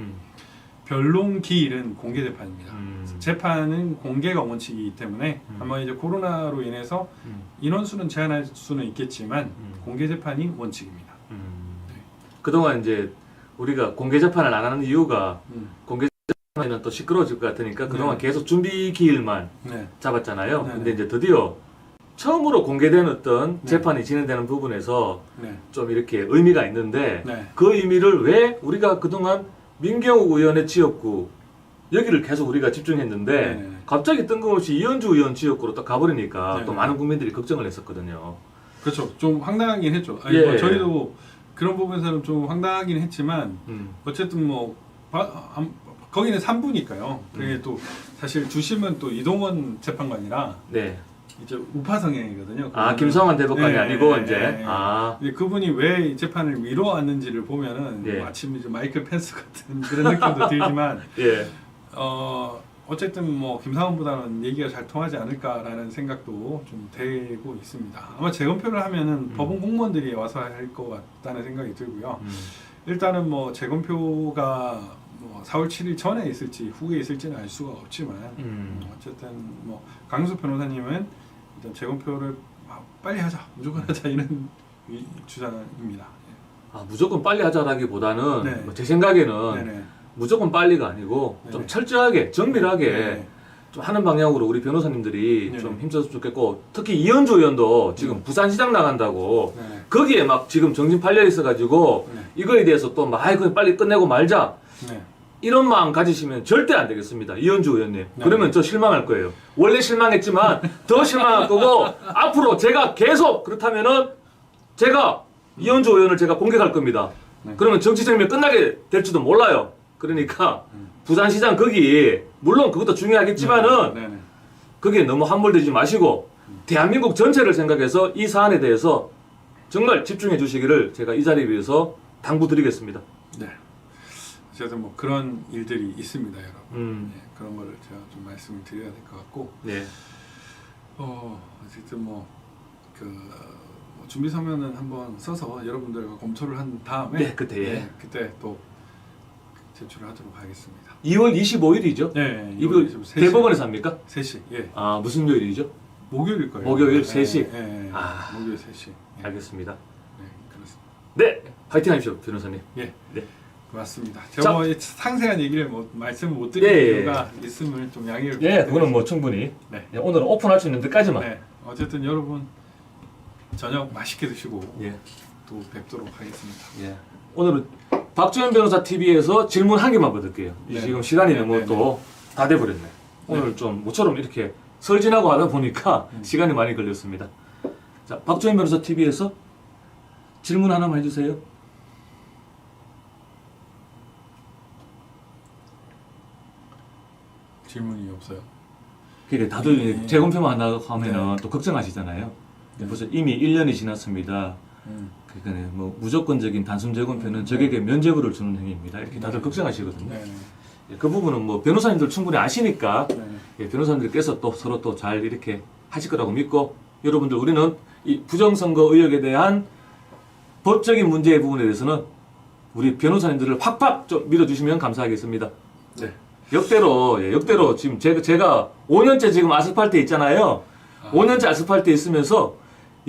변론 기일은 공개 재판입니다. 재판은 공개가 원칙이기 때문에 아마 이제 코로나로 인해서 인원수는 제한할 수는 있겠지만 공개 재판이 원칙입니다. 그동안 이제 우리가 공개 재판을 안 하는 이유가 공개 재판은 또 시끄러워질 것 같으니까 그동안 네. 계속 준비 기일만 네. 잡았잖아요. 네, 근데 네. 이제 드디어 처음으로 공개된 어떤 네. 재판이 진행되는 부분에서 네. 좀 이렇게 의미가 있는데 네. 그 의미를 왜 우리가 그동안 민경욱 의원의 지역구 여기를 계속 우리가 집중했는데 네, 네. 갑자기 뜬금없이 이현주 의원 지역구로 딱 가버리니까 네, 또 네. 많은 국민들이 걱정을 했었거든요. 그렇죠. 좀 황당하긴 했죠. 아니, 예. 뭐 저희도 그런 부분에서는 좀 황당하긴 했지만 어쨌든 뭐 거기는 3부니까요. 그게 또 사실 주심은 또 이동원 재판관이라 네. 이제 우파성향이거든요. 아 그분은. 김성환 대법관이 네, 아니고 네, 이제 네, 네. 아 근데 그분이 왜 이 재판을 미뤄왔는지를 보면은 예. 마침 이제 마이클 펜스 같은 그런 느낌도 들지만 예. 어쨌든 뭐 김상원보다는 얘기가 잘 통하지 않을까라는 생각도 좀 되고 있습니다. 아마 재검표를 하면은 법원 공무원들이 와서 할 것 같다는 생각이 들고요. 일단은 뭐 재검표가 뭐 4월 7일 전에 있을지 후에 있을지는 알 수가 없지만 어쨌든 뭐 강수 변호사님은 일단 재검표를 빨리 하자, 무조건 하자 이런 주장입니다. 아 무조건 빨리 하자라기보다는 네. 뭐제 생각에는 네네. 무조건 빨리가 아니고 좀 네네. 철저하게 정밀하게 네네. 좀 하는 방향으로 우리 변호사님들이 네네. 좀 힘써서 좋겠고 특히 이현주 의원도 지금 부산시장 나간다고 네네. 거기에 막 지금 정신 팔려 있어가지고 네. 이거에 대해서 또 막 그냥 빨리 끝내고 말자 네. 이런 마음 가지시면 절대 안 되겠습니다. 이현주 의원님. 네. 그러면 저 실망할 거예요. 원래 실망했지만 더 실망할 거고 앞으로 제가 계속 그렇다면은 제가 이현주 의원을 제가 공격할 겁니다. 네. 그러면 정치생명 끝나게 될지도 몰라요. 그러니까 부산시장 거기 물론 그것도 중요하겠지만은 네네. 거기에 너무 함몰되지 마시고 대한민국 전체를 생각해서 이 사안에 대해서 정말 집중해 주시기를 제가 이 자리에 비해서 당부드리겠습니다. 네. 어쨌든 뭐 그런 일들이 있습니다, 여러분. 네, 그런 거를 제가 좀 말씀을 드려야 될 것 같고, 네. 어쨌든 뭐 준비 서면은 한번 써서 여러분들과 검토를 한 다음에, 네, 그때 그때 또 제출을 하도록 하겠습니다. 2월 25일이죠? 네, 이거 대법원에서 합니까? 3시, 예, 아 무슨 요일이죠? 목요일일 거예요. 목요일 네, 3시? 네, 아. 목요일 3시. 예, 알겠습니다. 네, 그렇습니다. 네, 파이팅 하십시오, 변호사님. 예, 네. 맞습니다. 자. 제가 뭐 상세한 얘기를 뭐 말씀을 못 드리는 예, 예. 이유가 있음을 좀 양해를 예, 부탁드리겠습니다. 그거는 뭐 충분히. 네. 예, 오늘은 오픈할 수 있는 데까지만. 네, 어쨌든 여러분 저녁 맛있게 드시고 예. 또 뵙도록 하겠습니다. 예. 오늘은 박주현 변호사 TV에서 질문 한 개만 받을게요. 네. 지금 시간이 네, 너무 네, 또 다 돼버렸네. 오늘 좀 모처럼 이렇게 설진하고 하다 보니까 시간이 많이 걸렸습니다. 자, 박주현 변호사 TV에서 질문 하나만 해주세요. 질문이 없어요. 그러니까 다들 네. 재검표만 한다고 하면은 또 걱정하시잖아요. 네. 벌써 이미 1년이 지났습니다. 그러니까 뭐 무조건적인 단순 재검표는 적에게 면죄부를 주는 행위입니다. 이렇게 다들 걱정하시거든요. 네, 예, 그 부분은 뭐 변호사님들 충분히 아시니까 네. 예, 변호사님들께서 또 서로 또 잘 이렇게 하실 거라고 믿고 여러분들 우리는 이 부정선거 의혹에 대한 법적인 문제의 부분에 대해서는 우리 변호사님들을 팍팍 좀 밀어주시면 감사하겠습니다. 네. 역대로 지금 제가 5년째 지금 아스팔트에 있잖아요. 5년째 아스팔트에 있으면서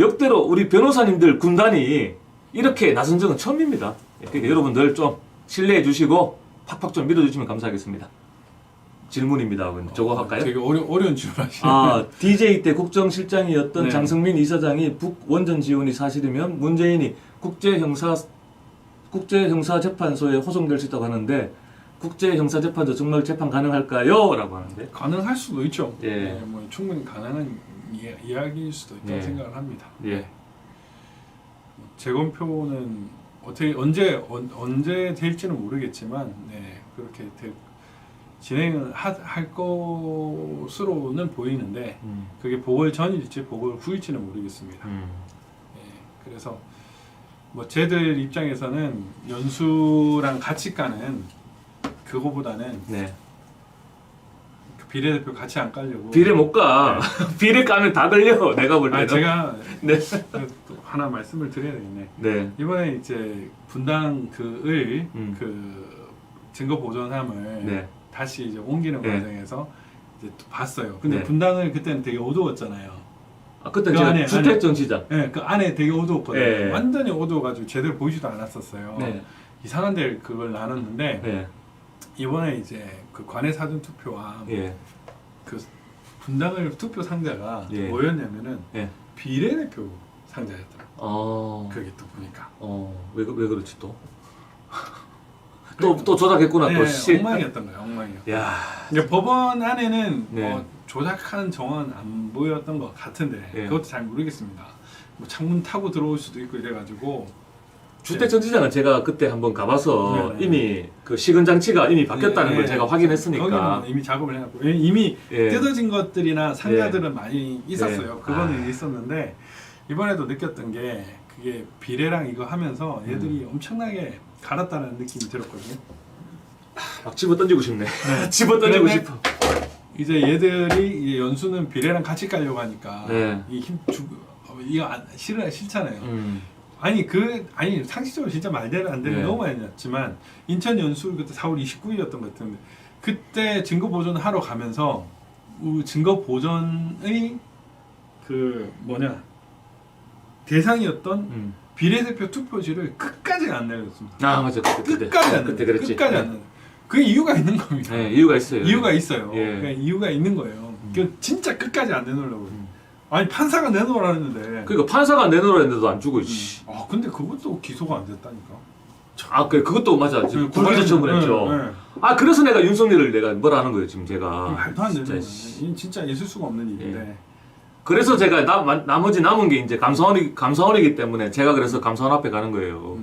역대로 우리 변호사님들 군단이 이렇게 나선 적은 처음입니다. 그러니까 여러분들 좀 신뢰해 주시고 팍팍 좀 밀어주시면 감사하겠습니다. 질문입니다. 저거 할까요? 되게 어려운 질문 하시네. DJ 때 국정실장이었던 네. 장성민 이사장이 북 원전 지원이 사실이면 문재인이 국제형사재판소에 호송될 수 있다고 하는데 국제형사재판소 정말 재판 가능할까요? 라고 하는데 가능할 수도 있죠. 예. 네, 뭐 충분히 가능한 이야기일 수도 있다고 예. 생각을 합니다. 예. 재검표는 어떻게 언제 될지는 모르겠지만 네, 그렇게 진행을 할 것으로는 보이는데 그게 보궐 전일지 보궐 후일지는 모르겠습니다. 예, 그래서 뭐 쟤들 입장에서는 연수랑 같이 가는 그거보다는 네. 그 비례대표 같이 안 깔려고 비례 못 가. 비례 까면 다 걸려. 내가 볼 때는. 제가 네. 또 하나 말씀을 드려야 되겠네. 네. 이번에 이제 분당 그을 음. 증거 보존함을 네. 다시 이제 옮기는 네. 과정에서 이제 또 봤어요. 근데 네. 분당을 그때는 되게 어두웠잖아요. 그때 그 제가 안에, 주택정치장. 네, 그 안에 되게 어두웠거든요. 네. 완전히 어두워가지고 제대로 보이지도 않았었어요. 네. 이상한 데 그걸 나눴는데 네. 이번에 이제 그 관외 사전 투표와 예. 그 분당을 투표 상자가 예. 뭐였냐면은 예. 비례대표 상자였더라고. 그게 또 보니까. 왜 그렇지 또? 또 조작했구나 또. 네, 엉망이었던 거예요. 엉망이요. 야. 이제 법원 안에는 네. 뭐 조작하는 정황은 안 보였던 것 같은데 네. 그것도 잘 모르겠습니다. 뭐 창문 타고 들어올 수도 있고 이래가지고 주택정치장은 제가 그때 한번 가봐서 네. 이미 그 식은 장치가 이미 바뀌었다는 네, 걸 네. 제가 확인했으니까. 거기는 이미 작업을 해놨고 이미 예. 뜯어진 것들이나 상자들은 많이 있었어요. 네. 그거는 있었는데 이번에도 느꼈던 게 그게 비례랑 이거 하면서 얘들이 엄청나게 갈았다는 느낌이 들었거든요. 막 집어 던지고 싶네. 네. 집어 던지고 그런데 싶어. 이제 얘들이 이제 연수는 비례랑 같이 깔려고 하니까 네. 이거 싫잖아요. 음. 아니 상식적으로 진짜 말대로 안 되는 네. 너무 많이 났지만 인천 연수 그때 4월 29일이었던 것 같은데 그때 증거 보존 하러 가면서 증거 보존의 그 대상이었던 비례대표 투표지를 끝까지 안 내렸습니다. 맞아. 끝까지 안 그때 내렸어요. 그랬지. 끝까지 안 내렸어요. 그게 이유가 있는 겁니다. 네, 이유가 있어요. 이유가 있어요. 예. 그러니까 이유가 있는 거예요. 그 진짜 끝까지 안 내놓으려고. 아니 판사가 내놓으라 했는데. 그러니까 판사가 내놓으라 했는데도 안 주고. 근데 그것도 기소가 안 됐다니까. 그것도 맞아. 지금 불기소 처분했죠. 네. 그래서 내가 윤석열을 내가 뭐라 하는 거예요 지금 제가. 말도 안 되는 진짜, 거예요. 이건 진짜 있을 수가 없는 일인데. 그래서 제가 나머지 남은 게 이제 감사원이기 때문에 제가 그래서 감사원 앞에 가는 거예요.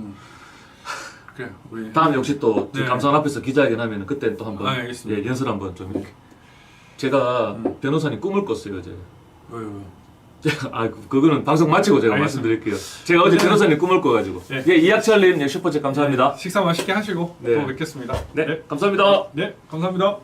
그래 우리 다음 역시 또 네. 감사원 앞에서 기자회견하면 그때 또 한번 알겠습니다. 연설 한번 좀 이렇게. 제가 변호사님 꿈을 꿨어요 제가. 그거는 방송 마치고 제가 알겠습니다. 말씀드릴게요. 제가 어제 변호사님 꿈을 꿔가지고. 네. 예, 이학철님 슈퍼챗 감사합니다. 식사 맛있게 하시고 네. 또 뵙겠습니다. 네, 감사합니다. 네, 감사합니다.